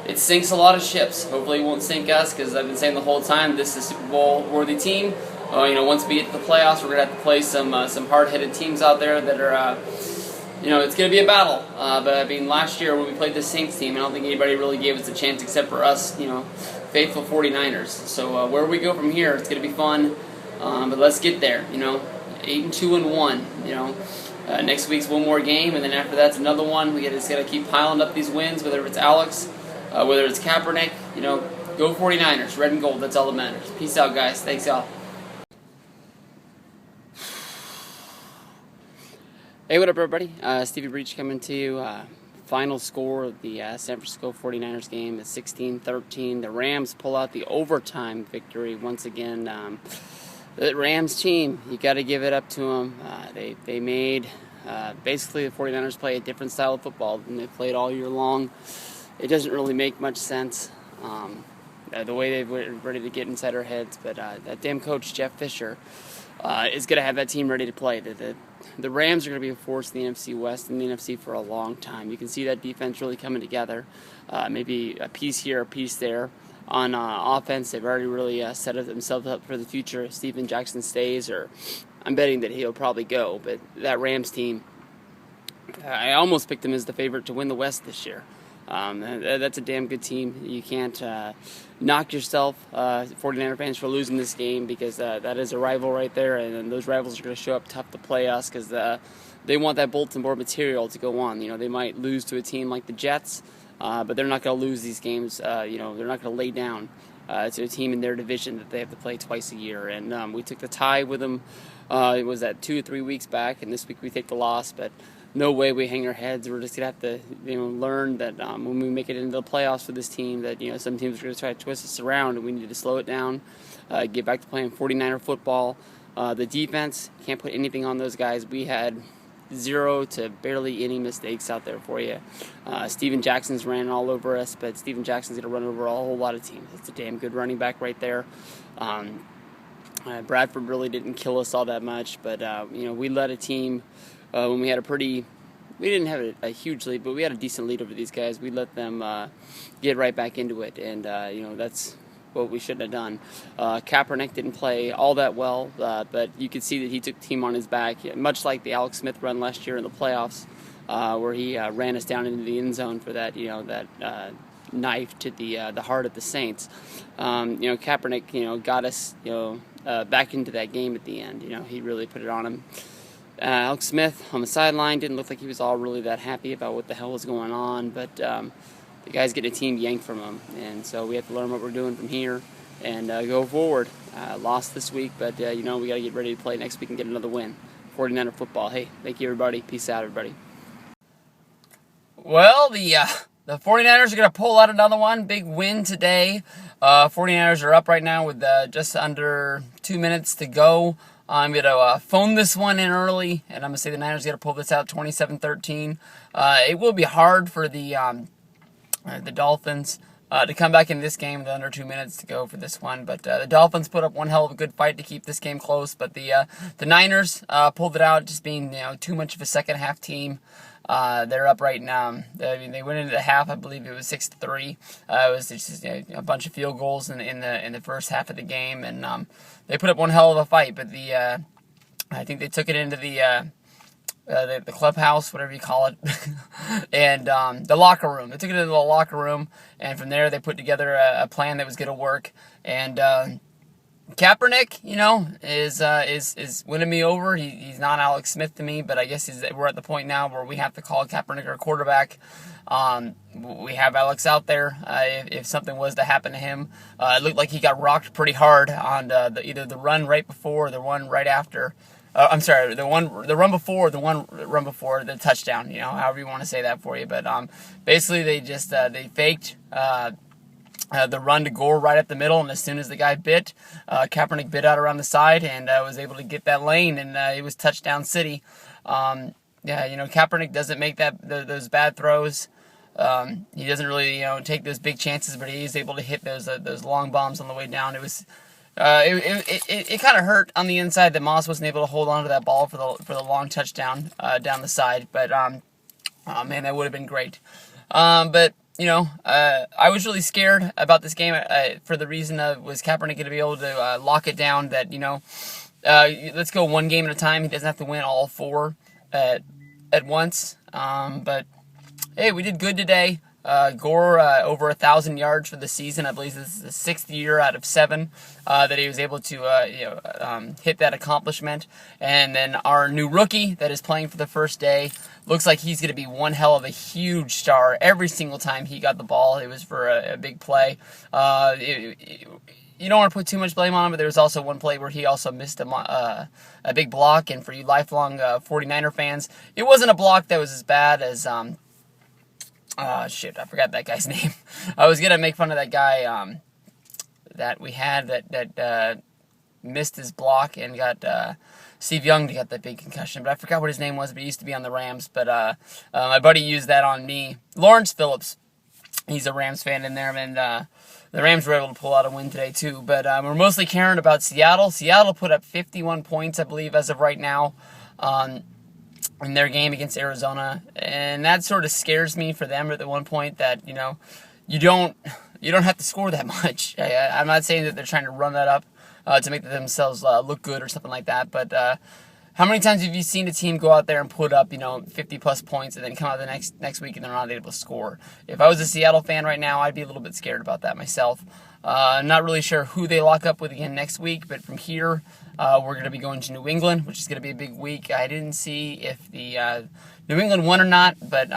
It sinks a lot of ships. Hopefully it won't sink us, because I've been saying the whole time this is a Super Bowl worthy team. Once we get to the playoffs, we're going to have to play some hard-headed teams out there that are, it's going to be a battle. But last year when we played the Saints team, I don't think anybody really gave us a chance except for us, faithful 49ers. So where we go from here, it's going to be fun. But let's get there, 8-2-1, next week's one more game, and then after that's another one. We just got to keep piling up these wins, whether it's Alex, whether it's Kaepernick, go 49ers, red and gold, that's all that matters. Peace out, guys. Thanks, y'all. Hey, what up, everybody? Stevie Breach coming to you. Final score of the San Francisco 49ers game is 16-13. The Rams pull out the overtime victory once again. The Rams team, you got to give it up to them. They made basically the 49ers play a different style of football than they played all year long. It doesn't really make much sense, the way they were ready to get inside our heads. But that damn coach, Jeff Fisher, is going to have that team ready to play. The Rams are going to be a force in the NFC West and the NFC for a long time. You can see that defense really coming together. Maybe a piece here, a piece there. On offense, they've already really set themselves up for the future. If Steven Jackson stays, or I'm betting that he'll probably go. But that Rams team, I almost picked them as the favorite to win the West this year. That's a damn good team. You can't knock yourself, 49er fans, for losing this game, because that is a rival right there, and those rivals are going to show up tough to play us, because they want that bulletin board material to go on. They might lose to a team like the Jets, but they're not going to lose these games. They're not going to lay down to a team in their division that they have to play twice a year. And we took the tie with them. It was 2 or 3 weeks back, and this week we take the loss, but no way we hang our heads. We're just going to have to learn that when we make it into the playoffs for this team, that some teams are going to try to twist us around, and we need to slow it down, get back to playing 49er football. The defense, can't put anything on those guys. We had 0 to barely any mistakes out there for you. Steven Jackson's ran all over us, but Steven Jackson's going to run over a whole lot of teams. It's a damn good running back right there. Bradford really didn't kill us all that much, but we led a team when we had we didn't have a huge lead, but we had a decent lead over these guys. We let them get right back into it, and that's what we shouldn't have done. Kaepernick didn't play all that well, but you could see that he took the team on his back, much like the Alex Smith run last year in the playoffs, where he ran us down into the end zone for that knife to the heart of the Saints. Kaepernick, got us, back into that game at the end. He really put it on him. Alex Smith on the sideline didn't look like he was all really that happy about what the hell was going on, but the guy's getting a team yanked from him, and so we have to learn what we're doing from here and go forward. Lost this week, but we got to get ready to play next week and get another win. 49er football. Hey, thank you, everybody. Peace out, everybody. Well, the 49ers are going to pull out another one. Big win today. 49ers are up right now with just under 2 minutes to go. I'm going to phone this one in early, and I'm going to say the Niners got to pull this out 27-13. It will be hard for the Dolphins to come back in this game with under 2 minutes to go for this one. But the Dolphins put up one hell of a good fight to keep this game close. But the Niners pulled it out, just being too much of a second half team. They're up right now. They went into the half. I believe it was 6-3. It was just a bunch of field goals in the first half of the game, and they put up one hell of a fight. But I think they took it into the clubhouse, whatever you call it, and the locker room. They took it into the locker room, and from there they put together a plan that was going to work. And Kaepernick, is winning me over. He's not Alex Smith to me, but I guess we're at the point now where we have to call Kaepernick our quarterback. We have Alex out there. If something was to happen to him, it looked like he got rocked pretty hard on either the run right before or the one right after. I'm sorry, the run before or the one run before the touchdown. However you want to say that for you. But basically, they just they faked the run to Gore right up the middle, and as soon as the guy bit, Kaepernick bit out around the side and was able to get that lane, and it was touchdown city. Kaepernick doesn't make those bad throws. He doesn't really take those big chances, but he is able to hit those long bombs on the way down. It was. It kind of hurt on the inside that Moss wasn't able to hold on to that ball for the long touchdown down the side. But oh man, that would have been great. But I was really scared about this game for the reason of was Kaepernick going to be able to lock it down? That let's go one game at a time. He doesn't have to win all four at once. But hey, we did good today. Gore over 1,000 yards for the season. I believe this is the 6th year out of 7 that he was able to hit that accomplishment. And then our new rookie that is playing for the first day looks like he's going to be one hell of a huge star. Every single time he got the ball, it was for a big play. You don't want to put too much blame on him, but there was also one play where he also missed a big block. And for you lifelong 49er fans, it wasn't a block that was as bad as I forgot that guy's name. I was going to make fun of that guy that we had that missed his block and got Steve Young to get that big concussion. But I forgot what his name was, but he used to be on the Rams. But my buddy used that on me. Lawrence Phillips, he's a Rams fan in there, and the Rams were able to pull out a win today too. But we're mostly caring about Seattle. Seattle put up 51 points, I believe, as of right now. In their game against Arizona, and that sort of scares me for them at the one point that you don't have to score that much. I'm not saying that they're trying to run that up to make themselves look good or something like that, but how many times have you seen a team go out there and put up 50 plus points and then come out the next week and they're not able to score? If I was a Seattle fan right now, I'd be a little bit scared about that myself. I'm not really sure who they lock up with again next week, but from here, we're going to be going to New England, which is going to be a big week. I didn't see if the New England won or not, but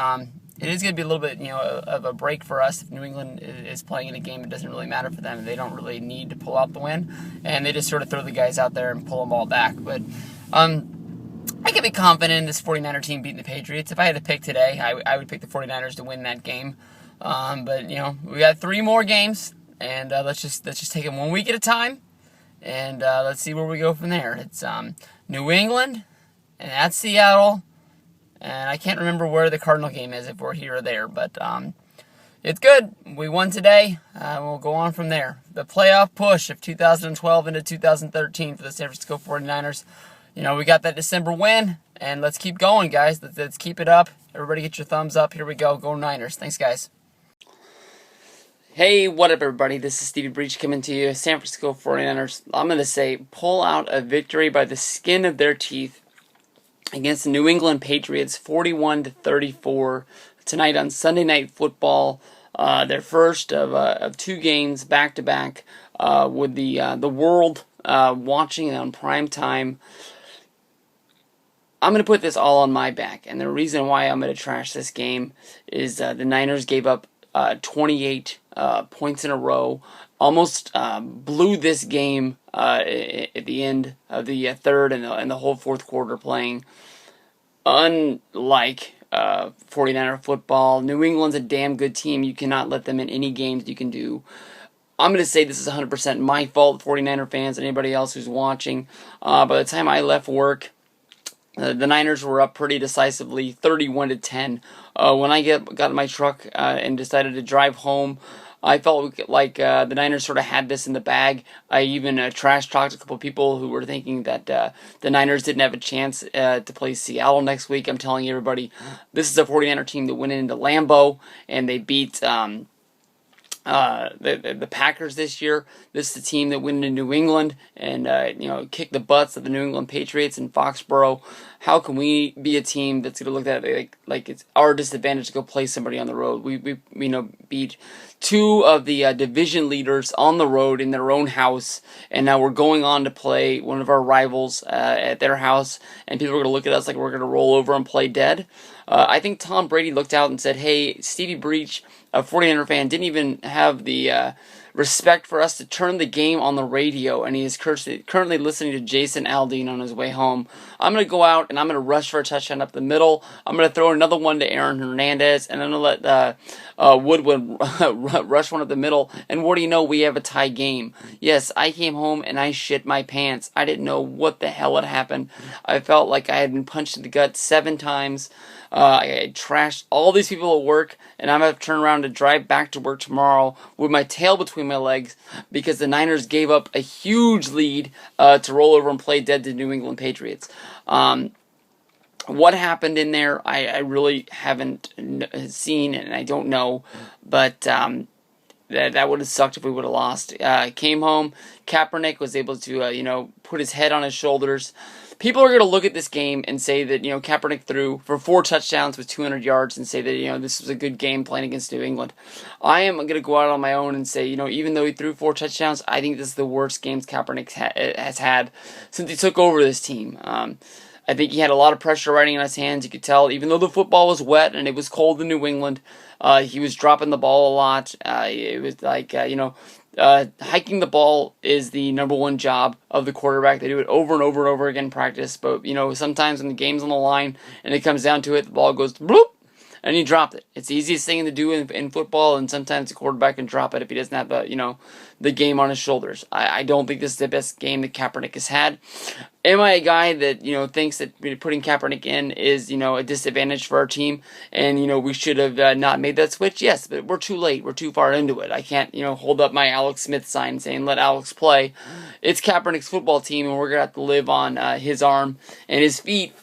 it is going to be a little bit of a break for us. If New England is playing in a game, it doesn't really matter for them. They don't really need to pull out the win, and they just sort of throw the guys out there and pull them all back. But I can be confident in this 49er team beating the Patriots. If I had to pick today, I would pick the 49ers to win that game. But we got 3 more games. And let's just take it 1 week at a time, and let's see where we go from there. It's New England, and that's Seattle, and I can't remember where the Cardinal game is if we're here or there, but it's good. We won today. We'll go on from there. The playoff push of 2012 into 2013 for the San Francisco 49ers. We got that December win, and let's keep going, guys. Let's keep it up. Everybody get your thumbs up. Here we go. Go Niners. Thanks, guys. Hey, what up, everybody? This is Stevie Breach coming to you. San Francisco 49ers, I'm going to say, pull out a victory by the skin of their teeth against the New England Patriots, 41-34, tonight on Sunday Night Football. Their first of 2 games back-to-back with the world watching on prime time. I'm going to put this all on my back, and the reason why I'm going to trash this game is the Niners gave up 28 points in a row. Almost blew this game at the end of the third and the whole fourth quarter playing. Unlike 49er football, New England's a damn good team. You cannot let them in any games you can do. I'm going to say this is 100% my fault, 49er fans, anybody else who's watching. By the time I left work, the Niners were up pretty decisively, 31-10. When I got in my truck and decided to drive home, I felt like the Niners sort of had this in the bag. I even trash talked a couple people who were thinking that the Niners didn't have a chance to play Seattle next week. I'm telling everybody, this is a 49er team that went into Lambeau and they beat the Packers this year. This is the team that went into New England and kicked the butts of the New England Patriots in Foxborough. How can we be a team that's going to look at it like it's our disadvantage to go play somebody on the road? We beat two of the division leaders on the road in their own house, and now we're going on to play one of our rivals at their house, and people are going to look at us like we're going to roll over and play dead. I think Tom Brady looked out and said, hey, Stevie Breach, a 49er fan, didn't even have the respect for us to turn the game on the radio, and he is currently listening to Jason Aldean on his way home. I'm going to go out and I'm going to rush for a touchdown up the middle. I'm going to throw another one to Aaron Hernandez, and I'm going to let Woodward rush one up the middle, and what do you know, we have a tie game. Yes, I came home and I shit my pants. I didn't know what the hell had happened. I felt like I had been punched in the gut 7 times. I had trashed all these people at work, and I'm going to turn around to drive back to work tomorrow with my tail between my legs because the Niners gave up a huge lead to roll over and play dead to New England Patriots. What happened in there, I really haven't seen, and I don't know, but that would have sucked if we would have lost. Came home, Kaepernick was able to, put his head on his shoulders. People are going to look at this game and say that, Kaepernick threw for 4 touchdowns with 200 yards and say that, this was a good game playing against New England. I am going to go out on my own and say, even though he threw 4 touchdowns, I think this is the worst games Kaepernick has had since he took over this team. I think he had a lot of pressure riding on his hands. You could tell, even though the football was wet and it was cold in New England, he was dropping the ball a lot. It was like, hiking the ball is the number one job of the quarterback. They do it over and over and over again in practice. But, sometimes when the game's on the line and it comes down to it, the ball goes bloop, and you drop it. It's the easiest thing to do in football, and sometimes the quarterback can drop it if he doesn't have the game on his shoulders. I don't think this is the best game that Kaepernick has had. Am I a guy that, thinks that putting Kaepernick in is, a disadvantage for our team, and, we should have not made that switch? Yes, but we're too late. We're too far into it. I can't, hold up my Alex Smith sign saying, let Alex play. It's Kaepernick's football team, and we're going to have to live on his arm and his feet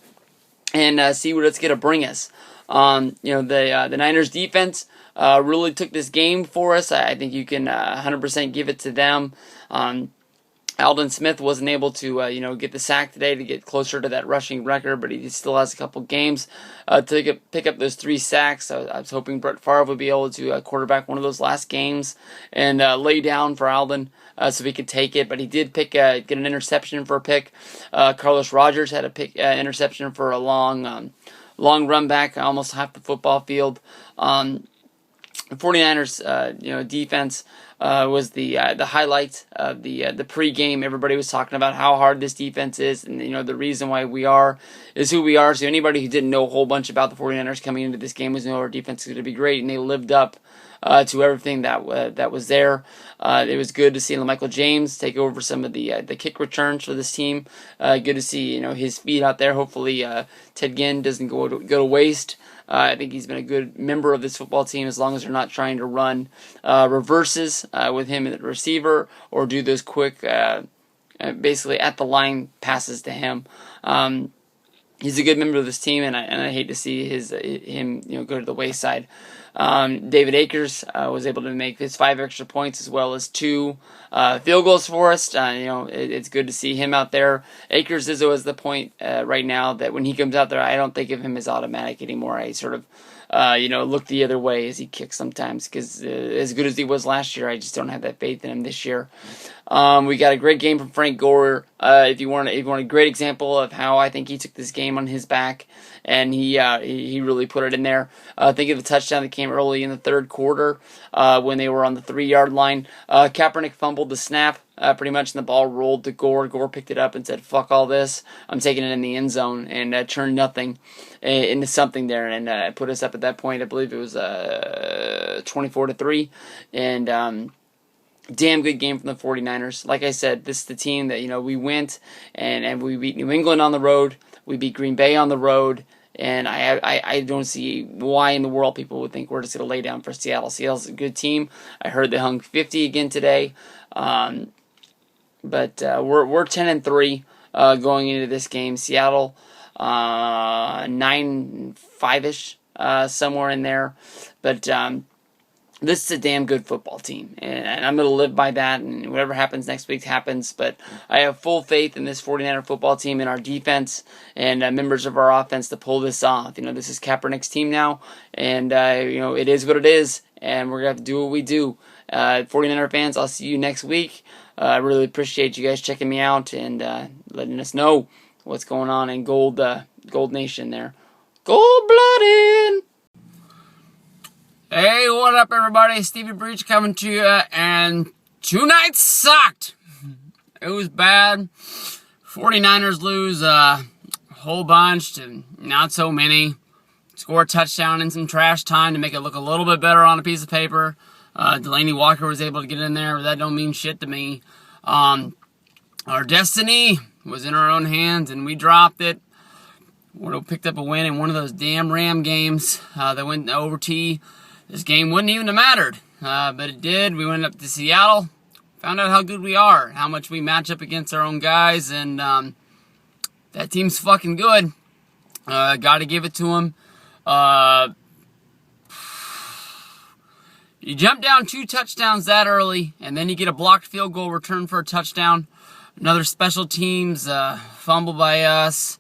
and see what it's going to bring us. The Niners defense really took this game for us. I think you can 100% give it to them. Aldon Smith wasn't able to, get the sack today to get closer to that rushing record, but he still has a couple games to pick up those 3 sacks. I was hoping Brett Favre would be able to quarterback one of those last games and lay down for Aldon so he could take it, but he did get an interception for a pick. Carlos Rogers had a pick interception for a long run back, almost half the football field. The 49ers, defense was the highlight of the pregame. Everybody was talking about how hard this defense is, and the reason why we are is who we are. So anybody who didn't know a whole bunch about the 49ers coming into this game was our defense is going to be great, and they lived up to everything that was there. It was good to see LaMichael James take over some of the kick returns for this team. Good to see his feet out there. Hopefully Ted Ginn doesn't go to waste. I think he's been a good member of this football team as long as they're not trying to run reverses with him at the receiver or do those quick, basically at the line passes to him. He's a good member of this team, and I hate to see him go to the wayside. David Akers was able to make his 5 extra points as well as 2 field goals for us. It's good to see him out there. Akers is always the point right now that when he comes out there, I don't think of him as automatic anymore. I sort of look the other way as he kicks sometimes, because as good as he was last year, I just don't have that faith in him this year. We got a great game from Frank Gore. If you want a great example of how I think he took this game on his back, and he really put it in there. Think of the touchdown that came early in the third quarter when they were on the 3-yard line. Kaepernick fumbled the snap pretty much, and the ball rolled to Gore. Gore picked it up and said, "Fuck all this. I'm taking it in the end zone," and turned nothing into something there, and put us up at that point. I believe it was 24-3, and damn good game from the 49ers. Like I said, this is the team that, we went and we beat New England on the road. We beat Green Bay on the road. And I don't see why in the world people would think we're just going to lay down for Seattle. Seattle's a good team. I heard they hung 50 again today. But we're 10-3 going into this game. Seattle 9-5-ish, somewhere in there. But this is a damn good football team, and I'm going to live by that, and whatever happens next week happens, but I have full faith in this 49er football team and our defense and members of our offense to pull this off. This is Kaepernick's team now, and, it is what it is, and we're going to have to do what we do. 49er fans, I'll see you next week. I really appreciate you guys checking me out and letting us know what's going on in Gold Nation there. Gold-blooded! Hey, what up, everybody? Stevie Breach coming to you, and tonight sucked. It was bad. 49ers lose a whole bunch to not so many. Score a touchdown in some trash time to make it look a little bit better on a piece of paper. Delaney Walker was able to get in there, but that don't mean shit to me. Our destiny was in our own hands, and we dropped it. Would have picked up a win in one of those damn Ram games that went to overtime. This game wouldn't even have mattered, but it did. We went up to Seattle, found out how good we are, how much we match up against our own guys, and that team's fucking good. Got to give it to them. You jump down 2 touchdowns that early, and then you get a blocked field goal return for a touchdown. Another special teams fumble by us.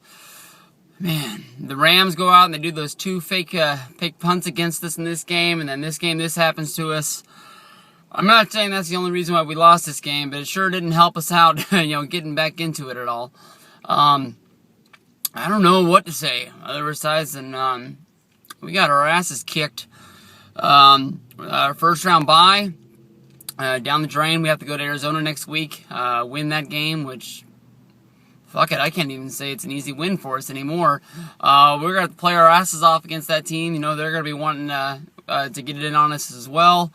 Man, the Rams go out and they do those 2 fake punts against us in this game, and then this game, this happens to us. I'm not saying that's the only reason why we lost this game, but it sure didn't help us out, getting back into it at all. I don't know what to say other besides than we got our asses kicked. Our first round bye down the drain. We have to go to Arizona next week, win that game, which, fuck it, I can't even say it's an easy win for us anymore. We're going to have to play our asses off against that team. They're going to be wanting to get it in on us as well.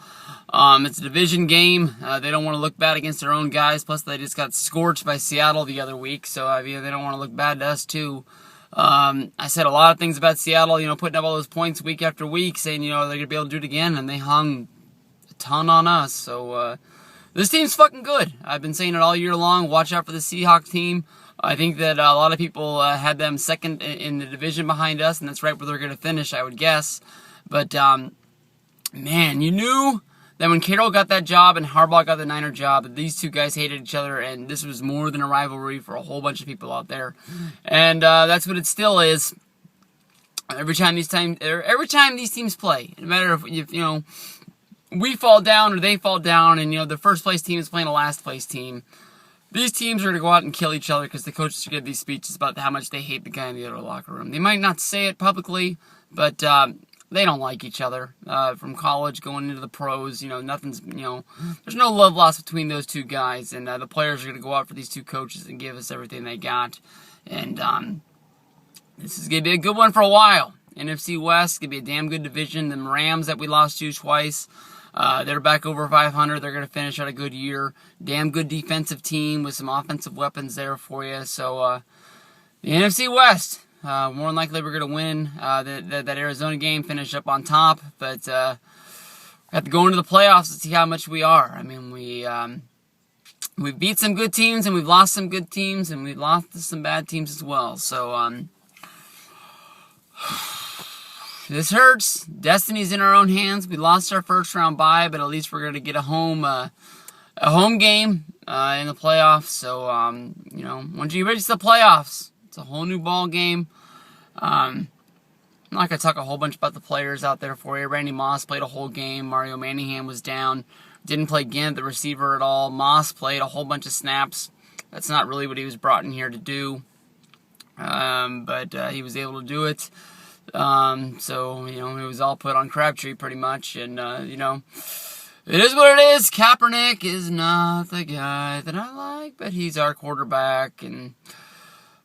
It's a division game. They don't want to look bad against their own guys. Plus, they just got scorched by Seattle the other week, so they don't want to look bad to us too. I said a lot of things about Seattle, putting up all those points week after week, saying, they're going to be able to do it again, and they hung a ton on us. So, this team's fucking good. I've been saying it all year long. Watch out for the Seahawks team. I think that a lot of people had them second in the division behind us, and that's right where they're going to finish, I would guess. But, man, you knew that when Carroll got that job and Harbaugh got the Niner job, that these two guys hated each other, and this was more than a rivalry for a whole bunch of people out there. And that's what it still is. Every time these teams play, no matter if we fall down or they fall down, and the first place team is playing a last place team, these teams are going to go out and kill each other because the coaches give these speeches about how much they hate the guy in the other locker room. They might not say it publicly, but they don't like each other. From college going into the pros, nothing's, there's no love lost between those two guys, and the players are going to go out for these two coaches and give us everything they got. And this is going to be a good one for a while. NFC West going to be a damn good division. The Rams that we lost to twice, they're back over 500. They're going to finish out a good year. Damn good defensive team with some offensive weapons there for you. So the NFC West, more than likely we're going to win that Arizona game, finish up on top. But we have to go into the playoffs to see how much we are. I mean, we beat some good teams, and we've lost some good teams, and we've lost to some bad teams as well. So this hurts. Destiny's in our own hands. We lost our first round bye, but at least we're going to get a home game in the playoffs. So once you reach the playoffs, it's a whole new ball game. I'm not going to talk a whole bunch about the players out there for you. Randy Moss played a whole game. Mario Manningham was down. Didn't play Gint, the receiver, at all. Moss played a whole bunch of snaps. That's not really what he was brought in here to do. But he was able to do it. So, it was all put on Crabtree pretty much. And, it is what it is. Kaepernick is not the guy that I like, but he's our quarterback. And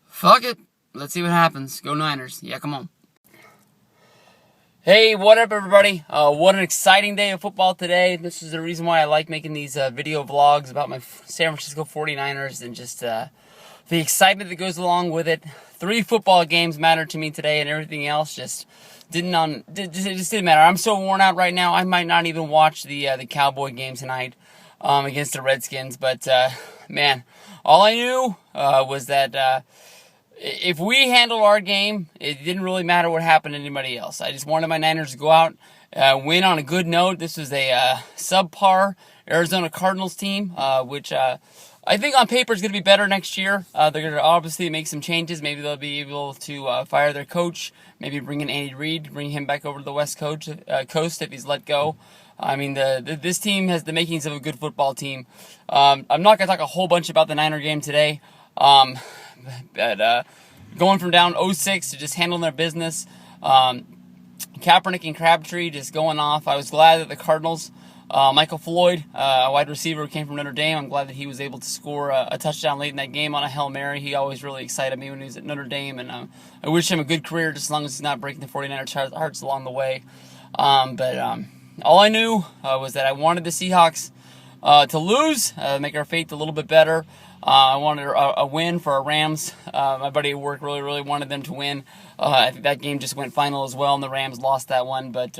fuck it. Let's see what happens. Go Niners. Yeah, come on. Hey, what up, everybody? What an exciting day of football today. This is the reason why I like making these video vlogs about my San Francisco 49ers and just the excitement that goes along with it. 3 football games mattered to me today, and everything else just didn't matter. I'm so worn out right now, I might not even watch the Cowboy game tonight against the Redskins. But, man, all I knew was that if we handled our game, it didn't really matter what happened to anybody else. I just wanted my Niners to go out, win on a good note. This was a subpar Arizona Cardinals team, which I think on paper is going to be better next year. They're going to obviously make some changes. Maybe they'll be able to fire their coach, maybe bring in Andy Reid, bring him back over to the West Coast if he's let go. I mean, this team has the makings of a good football team. I'm not going to talk a whole bunch about the Niner game today. But going from down 0-6 to just handling their business, Kaepernick and Crabtree just going off. I was glad that the Cardinals, Michael Floyd, a wide receiver who came from Notre Dame, I'm glad that he was able to score a touchdown late in that game on a Hail Mary. He always really excited me when he was at Notre Dame, and I wish him a good career just as long as he's not breaking the 49ers' hearts along the way. But all I knew was that I wanted the Seahawks to lose, make our fate a little bit better. I wanted a win for our Rams. My buddy at work really wanted them to win. I think that game just went final as well, and the Rams lost that one. But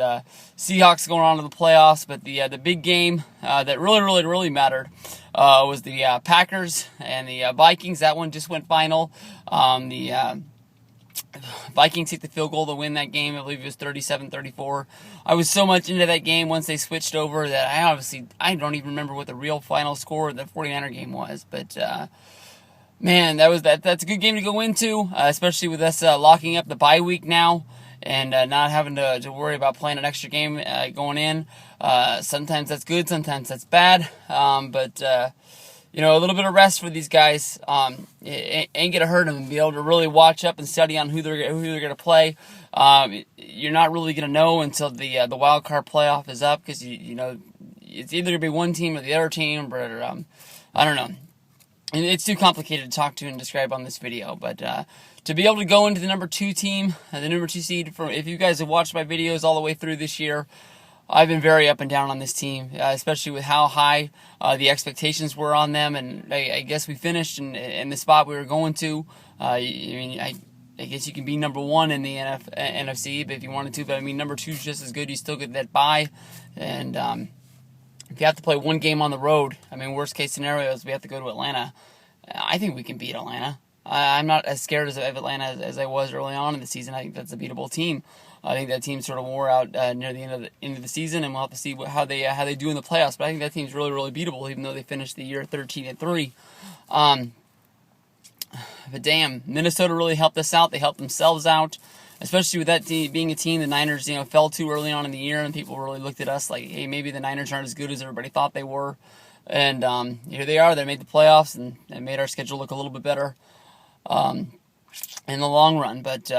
Seahawks going on to the playoffs. But the big game that really mattered was the Packers and the Vikings. That one just went final. The Vikings hit the field goal to win that game. I believe it was 37-34. I was so much into that game once they switched over that I don't even remember what the real final score of the 49er game was. But man, that's a good game to go into, especially with us locking up the bye week now and not having to worry about playing an extra game going in. Sometimes that's good, sometimes that's bad. But a little bit of rest for these guys ain't going to hurt them, and be able to really watch up and study on who they're going to play. You're not really going to know until the wild card playoff is up, because it's either going to be one team or the other team, but I don't know. And it's too complicated to talk to and describe on this video, but to be able to go into the number 2 team, the number 2 seed, if you guys have watched my videos all the way through this year, I've been very up and down on this team, especially with how high the expectations were on them, and I guess we finished in the spot we were going to. I guess you can be number 1 in the NFC, but if you wanted to, but number 2 is just as good. You still get that bye, and if you have to play one game on the road, worst case scenario is we have to go to Atlanta. I think we can beat Atlanta. I'm not as scared of Atlanta as I was early on in the season. I think that's a beatable team. I think that team sort of wore out near the end of the season, and we'll have to see how they do in the playoffs. But I think that team's really beatable, even though they finished the year 13-3. But damn, Minnesota really helped us out. They helped themselves out, especially with that team being a team the Niners fell to early on in the year, and people really looked at us like, hey, maybe the Niners aren't as good as everybody thought they were. And here they are. They made the playoffs, and they made our schedule look a little bit better in the long run. But,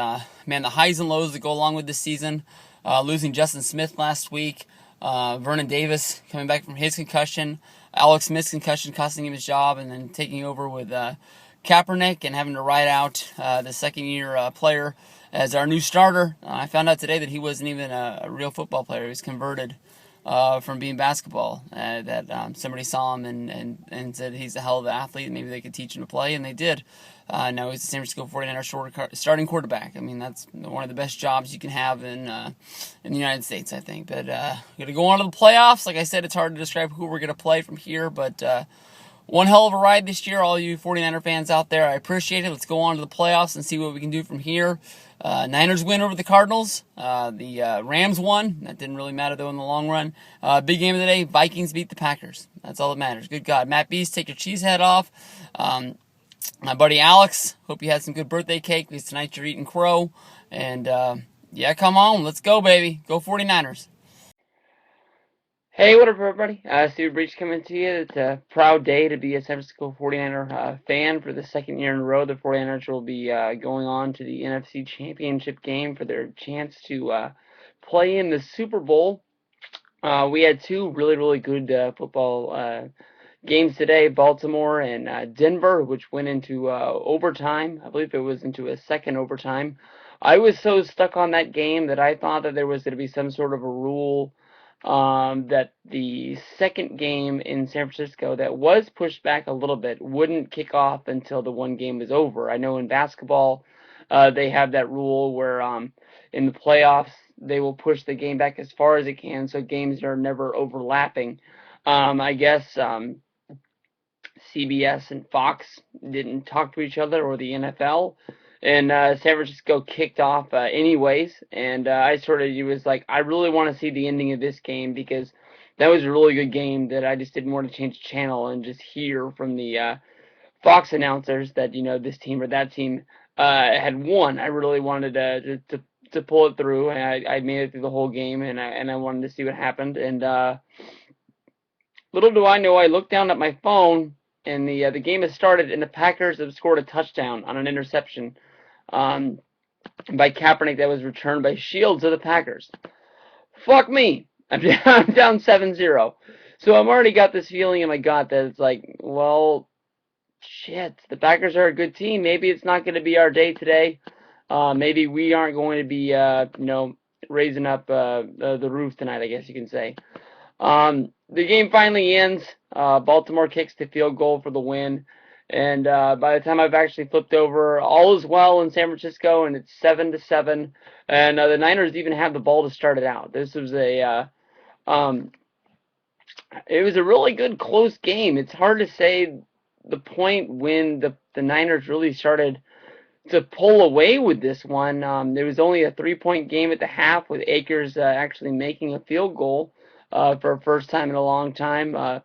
man, the highs and lows that go along with this season, losing Justin Smith last week, Vernon Davis coming back from his concussion, Alex Smith's concussion costing him his job, and then taking over with Kaepernick and having to ride out the second-year player as our new starter. I found out today that he wasn't even a real football player. He was converted from being basketball. That somebody saw him and said he's a hell of an athlete, maybe they could teach him to play, and they did. Now he's the San Francisco 49ers starting quarterback. That's one of the best jobs you can have in the United States, I think. But going to go on to the playoffs. Like I said, it's hard to describe who we're going to play from here, but one hell of a ride this year, all you 49er fans out there. I appreciate it. Let's go on to the playoffs and see what we can do from here. Niners win over the Cardinals. The Rams won. That didn't really matter, though, in the long run. Big game of the day, Vikings beat the Packers. That's all that matters. Good God. Matt Beast, take your cheese head off. My buddy Alex, hope you had some good birthday cake, because tonight you're eating crow. And Yeah, come on. Let's go, baby. Go 49ers. Hey, what up, everybody? Steve Breach coming to you. It's a proud day to be a San Francisco 49er fan. For the second year in a row, the 49ers will be going on to the NFC Championship game for their chance to play in the Super Bowl. We had two really, really good football games today, Baltimore and Denver, which went into overtime. I believe it was into a second overtime. I was so stuck on that game that I thought that there was going to be some sort of a rule that the second game in San Francisco that was pushed back a little bit wouldn't kick off until the one game was over. I know in basketball they have that rule where in the playoffs they will push the game back as far as it can so games are never overlapping. I guess CBS and Fox didn't talk to each other, or the NFL. And San Francisco kicked off anyways, and I sort of, it was like, I really want to see the ending of this game because that was a really good game that I just didn't want to change the channel and just hear from the Fox announcers that, this team or that team had won. I really wanted to pull it through, and I made it through the whole game, and I wanted to see what happened. And little do I know, I looked down at my phone, and the game has started, and the Packers have scored a touchdown on an interception um, by Kaepernick that was returned by Shields of the Packers. Fuck me. I'm down 7-0. So I've already got this feeling in my gut that it's like, well, shit, the Packers are a good team. Maybe it's not going to be our day today. Maybe we aren't going to be, raising up the roof tonight, I guess you can say. The game finally ends. Baltimore kicks the field goal for the win. And by the time I've actually flipped over, all is well in San Francisco, and it's 7-7. And the Niners even have the ball to start it out. This was um, it was a really good close game. It's hard to say the point when the Niners really started to pull away with this one. There was only a 3-point game at the half with Akers actually making a field goal for a first time in a long time.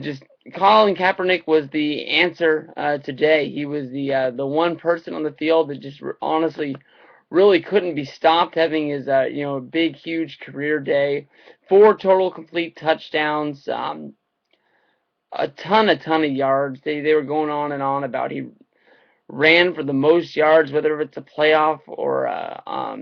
Just Colin Kaepernick was the answer today. He was the one person on the field that just honestly really couldn't be stopped, having his big huge career day. 4 total complete touchdowns, a ton of yards. They were going on and on about he ran for the most yards, whether it's a playoff or a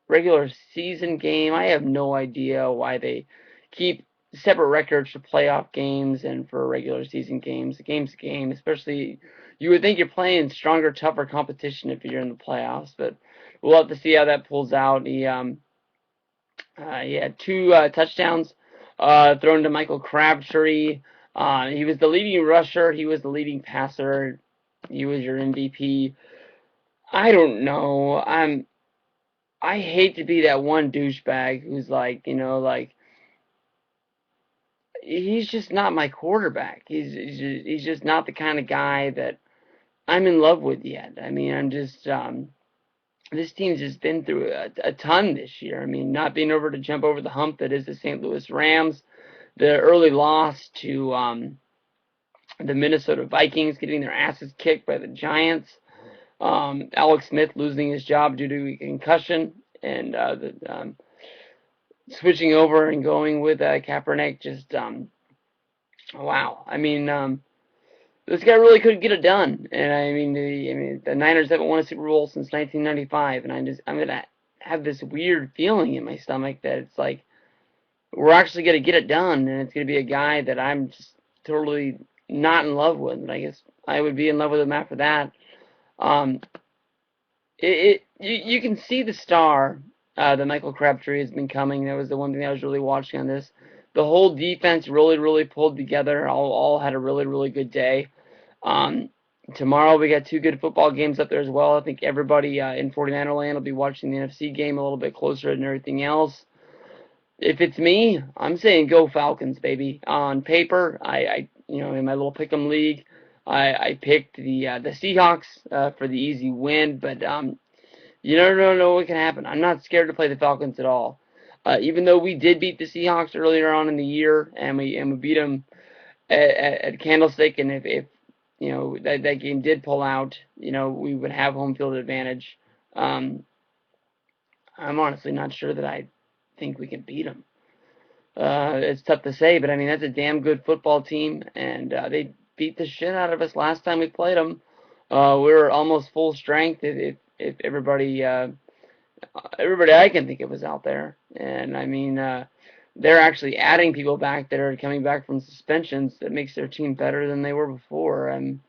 regular season game. I have no idea why they keep separate records for playoff games and for regular season games. The game's a game, especially you would think you're playing stronger, tougher competition if you're in the playoffs, but we'll have to see how that pulls out. He had 2 touchdowns thrown to Michael Crabtree. He was the leading rusher. He was the leading passer. He was your MVP. I don't know. I hate to be that one douchebag who's like, he's just not my quarterback. He's just not the kind of guy that I'm in love with yet. I mean, I'm just this team's just been through a ton this year. I mean, not being able to jump over the hump that is the St. Louis Rams, the early loss to the Minnesota Vikings, getting their asses kicked by the Giants. Alex Smith losing his job due to a concussion, and switching over and going with Kaepernick. Just wow. I mean, this guy really could get it done. And the Niners haven't won a Super Bowl since 1995, and I'm gonna have this weird feeling in my stomach that it's like we're actually gonna get it done, and it's gonna be a guy that I'm just totally not in love with. And I guess I would be in love with him after that. Um, you can see the star that Michael Crabtree has been coming. That was the one thing I was really watching on this. The whole defense really pulled together. All had a really good day. Um, Tomorrow we got 2 good football games up there as well. I think everybody in 49er land will be watching the NFC game a little bit closer than everything else. If it's me, I'm saying go Falcons, baby. On paper, I in my little pick'em league, I picked the Seahawks for the easy win, but you never know what can happen. I'm not scared to play the Falcons at all. Even though we did beat the Seahawks earlier on in the year, and we beat them at Candlestick, and if that game did pull out, we would have home field advantage. Um, I'm honestly not sure that I think we can beat them. It's tough to say, but I mean that's a damn good football team, and they beat the shit out of us last time we played them. We were almost full strength if everybody I can think of was out there, and I mean they're actually adding people back that are coming back from suspensions that makes their team better than they were before. And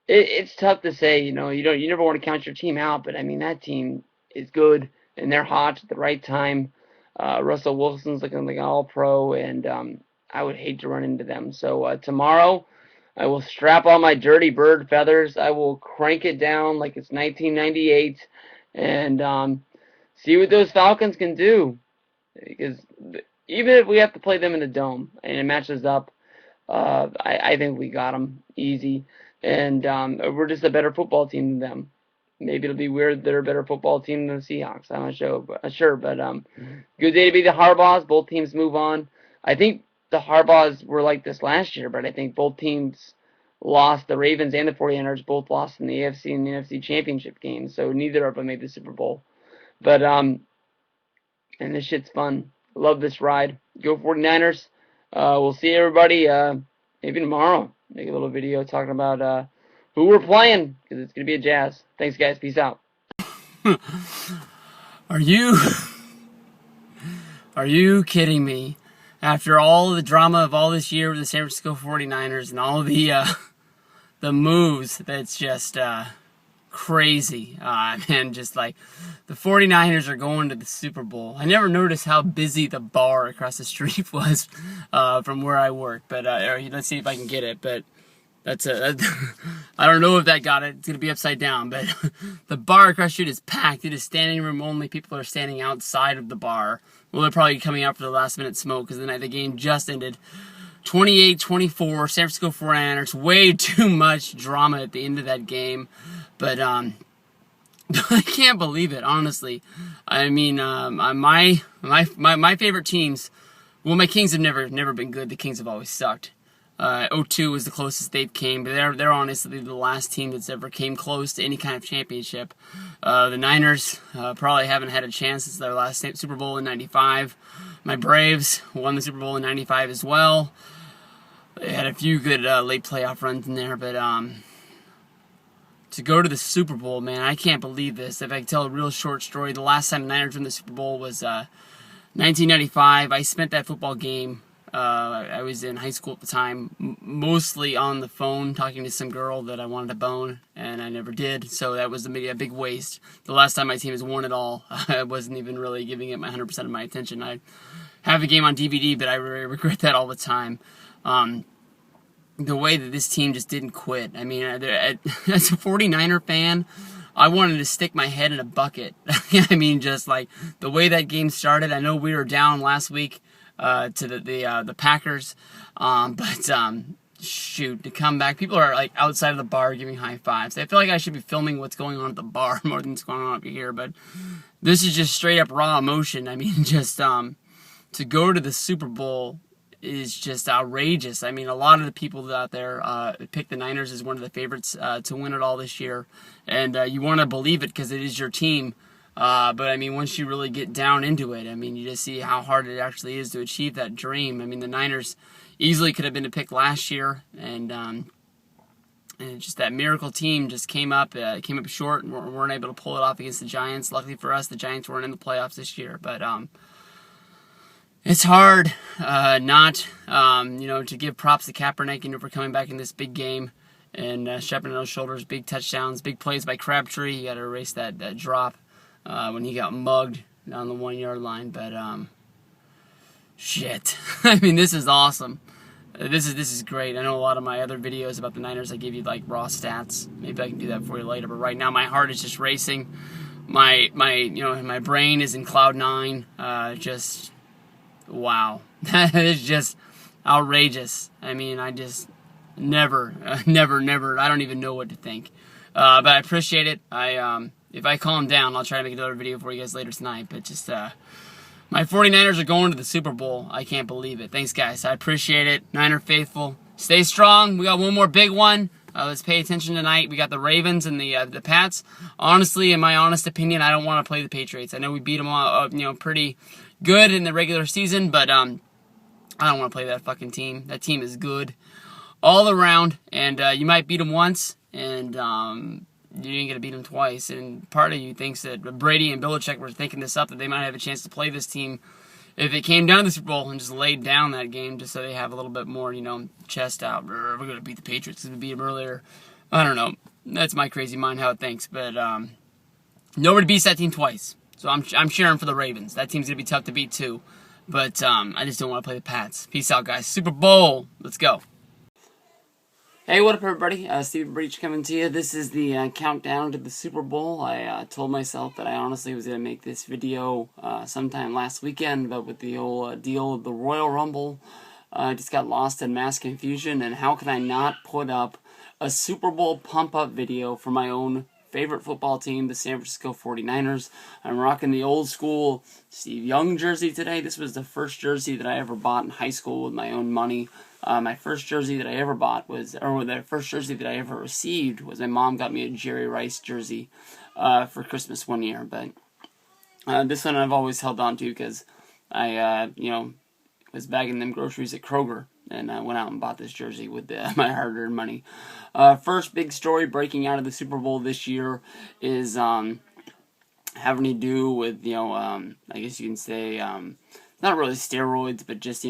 it's tough to say, you never want to count your team out, but I mean that team is good and they're hot at the right time. Russell Wilson's looking like an all-pro, and I would hate to run into them. So tomorrow, I will strap on my dirty bird feathers. I will crank it down like it's 1998, and see what those Falcons can do. Because even if we have to play them in the dome and it matches up, I think we got them easy. And we're just a better football team than them. Maybe it'll be weird they're a better football team than the Seahawks. I'm not sure, but good day to be the Harbaughs. Both teams move on. I think the Harbaughs were like this last year, but I think both teams lost. The Ravens and the 49ers both lost in the AFC and the NFC Championship game, so neither of them made the Super Bowl. But and this shit's fun. Love this ride. Go 49ers. We'll see everybody maybe tomorrow. Make a little video talking about who we're playing, because it's going to be a Jazz. Thanks, guys. Peace out. Are you kidding me? After all the drama of all this year with the San Francisco 49ers and all the moves, that's just crazy. Man, just like the 49ers are going to the Super Bowl. I never noticed how busy the bar across the street was from where I work. But let's see if I can get it. But I don't know if that got it. It's going to be upside down. But the bar across the street is packed. It is standing room only. People are standing outside of the bar. Well, they're probably coming out for the last minute smoke because the game just ended. 28-24, San Francisco 49ers. Way too much drama at the end of that game. But I can't believe it, honestly. I mean, my favorite teams, well, my Kings have never been good. The Kings have always sucked. 02 was the closest they've came, but they're honestly the last team that's ever came close to any kind of championship. The Niners probably haven't had a chance since their last Super Bowl in '95. My Braves won the Super Bowl in '95 as well. They had a few good late playoff runs in there, but to go to the Super Bowl, man, I can't believe this. If I could tell a real short story, the last time the Niners won the Super Bowl was 1995. I spent that football game. I was in high school at the time, mostly on the phone talking to some girl that I wanted to bone, and I never did, so that was a big waste. The last time my team has won it all, I wasn't even really giving it my 100% of my attention. I have the game on DVD, but I regret that all the time. The way that this team just didn't quit. I mean, as a 49er fan, I wanted to stick my head in a bucket. I mean, just like the way that game started. I know we were down last week to the Packers, but shoot, to come back, people are like outside of the bar giving high fives. I feel like I should be filming what's going on at the bar more than what's going on up here, but this is just straight up raw emotion. I mean, just to go to the Super Bowl is just outrageous. I mean, a lot of the people out there pick the Niners as one of the favorites to win it all this year, and you want to believe it because it is your team. But I mean, once you really get down into it, I mean, you just see how hard it actually is to achieve that dream. I mean, the Niners easily could have been a pick last year, and just that miracle team just came up short and weren't able to pull it off against the Giants. Luckily for us, the Giants weren't in the playoffs this year, but it's hard not to give props to Kaepernick, for coming back in this big game and stepping on those shoulders, big touchdowns, big plays by Crabtree. You got to erase that drop when he got mugged down the 1 yard line. But shit, I mean, this is awesome. This is great. I know a lot of my other videos about the Niners, I give you like raw stats. Maybe I can do that for you later. But right now, my heart is just racing. My brain is in cloud nine. Just wow, that is just outrageous. I mean, I just never. I don't even know what to think. But I appreciate it. If I calm down, I'll try to make another video for you guys later tonight. But just my 49ers are going to the Super Bowl. I can't believe it. Thanks, guys. I appreciate it. Niner faithful, stay strong. We got one more big one. Let's pay attention tonight. We got the Ravens and the Pats. Honestly, in my honest opinion, I don't want to play the Patriots. I know we beat them, pretty good in the regular season, but I don't want to play that fucking team. That team is good all around, and you might beat them once, and you ain't gonna beat them twice. And part of you thinks that Brady and Belichick were thinking this up, that they might have a chance to play this team if it came down to the Super Bowl, and just laid down that game just so they have a little bit more, chest out. We're going to beat the Patriots because we beat them earlier. I don't know. That's my crazy mind how it thinks. But nobody beats that team twice. So I'm cheering for the Ravens. That team's going to be tough to beat too. But I just don't want to play the Pats. Peace out, guys. Super Bowl. Let's go. Hey, what up, everybody? Steve Breach coming to you. This is the countdown to the Super Bowl. I told myself that I honestly was going to make this video sometime last weekend, but with the whole deal of the Royal Rumble, I just got lost in mass confusion, and how can I not put up a Super Bowl pump-up video for my own favorite football team, the San Francisco 49ers. I'm rocking the old school Steve Young jersey today. This was the first jersey that I ever bought in high school with my own money. My first jersey that I ever bought the first jersey that I ever received was my mom got me a Jerry Rice jersey for Christmas one year. But this one I've always held on to because I, was bagging them groceries at Kroger, and I went out and bought this jersey with my hard-earned money. First big story breaking out of the Super Bowl this year is having to do with, I guess you can say, not really steroids, but just,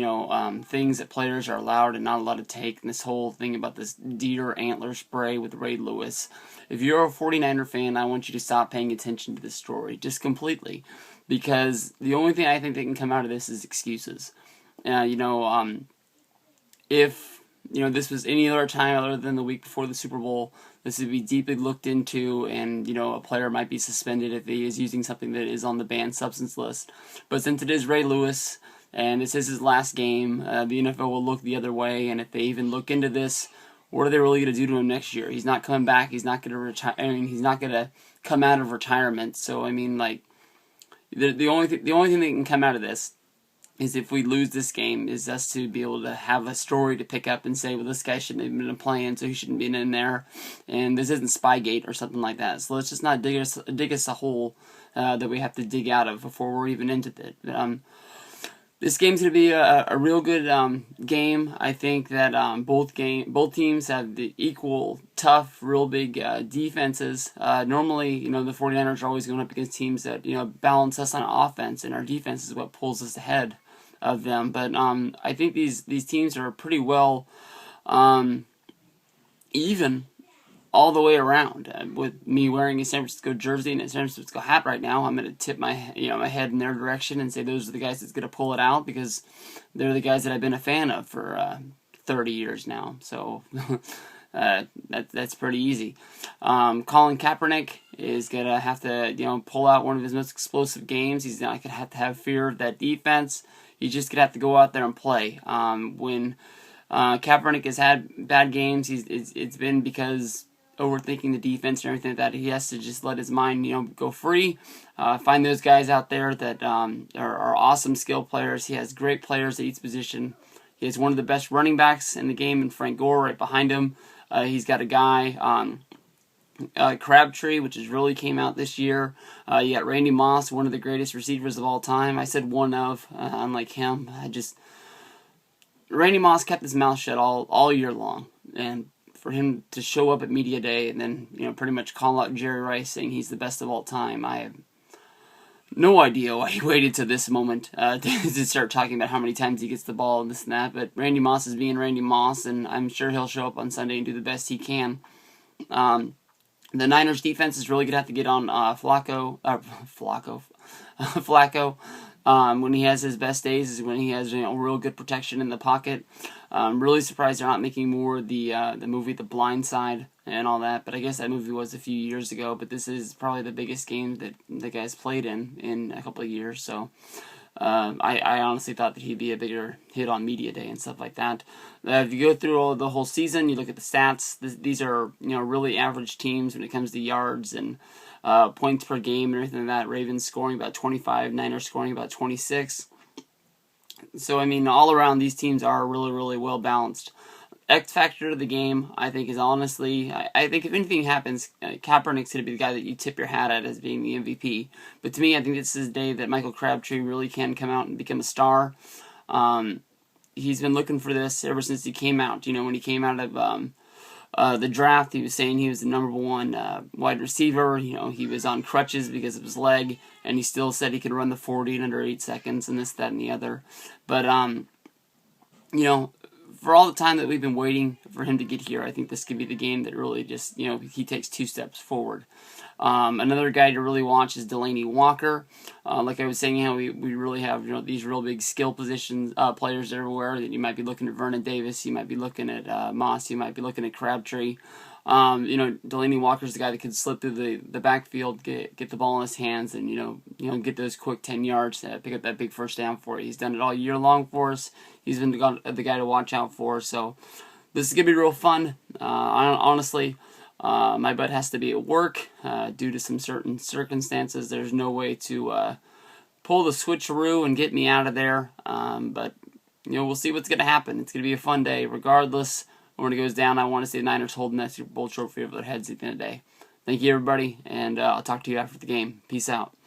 things that players are allowed and not allowed to take. And this whole thing about this deer antler spray with Ray Lewis. If you're a 49er fan, I want you to stop paying attention to this story, just completely. Because the only thing I think that can come out of this is excuses. If, this was any other time other than the week before the Super Bowl, this would be deeply looked into, and, a player might be suspended if he is using something that is on the banned substance list. But since it is Ray Lewis, and this is his last game, the NFL will look the other way, and if they even look into this, what are they really going to do to him next year? He's not coming back, he's not going to retire, he's not going to come out of retirement, so, the only thing that can come out of this is if we lose this game, is us to be able to have a story to pick up and say, well, this guy shouldn't have been playing, so he shouldn't be in there, and this isn't Spygate or something like that. So let's just not dig us a hole that we have to dig out of before we're even into it. This game's going to be a real good game. I think that both teams have the equal tough, real big defenses. Normally, the 49ers are always going up against teams that, balance us on offense, and our defense is what pulls us ahead of them. But I think these teams are pretty well even all the way around. With me wearing a San Francisco jersey and a San Francisco hat right now, I'm going to tip my head in their direction and say those are the guys that's going to pull it out, because they're the guys that I've been a fan of for 30 years now. So that's pretty easy. Colin Kaepernick is going to have to pull out one of his most explosive games. He's not going to have fear of that defense. He's just going to have to go out there and play. When Kaepernick has had bad games, it's been because overthinking the defense and everything like that. He has to just let his mind, go free. Find those guys out there that are awesome skill players. He has great players at each position. He has one of the best running backs in the game in Frank Gore right behind him. He's got a guy, Crabtree, which has really came out this year. You got Randy Moss, one of the greatest receivers of all time. I said one of, unlike him. Randy Moss kept his mouth shut all year long, and for him to show up at media day and then pretty much call out Jerry Rice saying he's the best of all time, I have no idea why he waited to this moment to start talking about how many times he gets the ball and this and that. But Randy Moss is being Randy Moss, and I'm sure he'll show up on Sunday and do the best he can. The Niners defense is really going to have to get on Flacco. When he has his best days is when he has real good protection in the pocket. I'm really surprised they're not making more of the movie The Blind Side and all that, but I guess that movie was a few years ago. But this is probably the biggest game that the guy's played in a couple of years, so I honestly thought that he'd be a bigger hit on media day and stuff like that. If you go through the whole season, you look at the stats. These are really average teams when it comes to yards and points per game and everything like that. Ravens scoring about 25, Niners scoring about 26. So all around these teams are really, really well balanced. X factor of the game, I think, is honestly, I think if anything happens, Kaepernick's going to be the guy that you tip your hat at as being the MVP. But to me, I think this is the day that Michael Crabtree really can come out and become a star. He's been looking for this ever since he came out. When he came out of the draft, he was saying he was the number one wide receiver. He was on crutches because of his leg, and he still said he could run the 40 in under 8 seconds and this, that, and the other. But, for all the time that we've been waiting for him to get here, I think this could be the game that really just, he takes 2 steps forward. Another guy to really watch is Delanie Walker. Like I was saying, we really have these real big skill positions players everywhere. That you might be looking at Vernon Davis, you might be looking at Moss, you might be looking at Crabtree. Delanie Walker's the guy that could slip through the backfield, get the ball in his hands, and get those quick 10 yards, pick up that big first down for you. He's done it all year long for us. He's been the guy to watch out for. So this is gonna be real fun. Honestly, my butt has to be at work due to some certain circumstances. There's no way to pull the switcheroo and get me out of there. But we'll see what's gonna happen. It's gonna be a fun day, regardless. When it goes down, I want to see the Niners holding that Super Bowl trophy over their heads at the end of the day. Thank you, everybody, and I'll talk to you after the game. Peace out.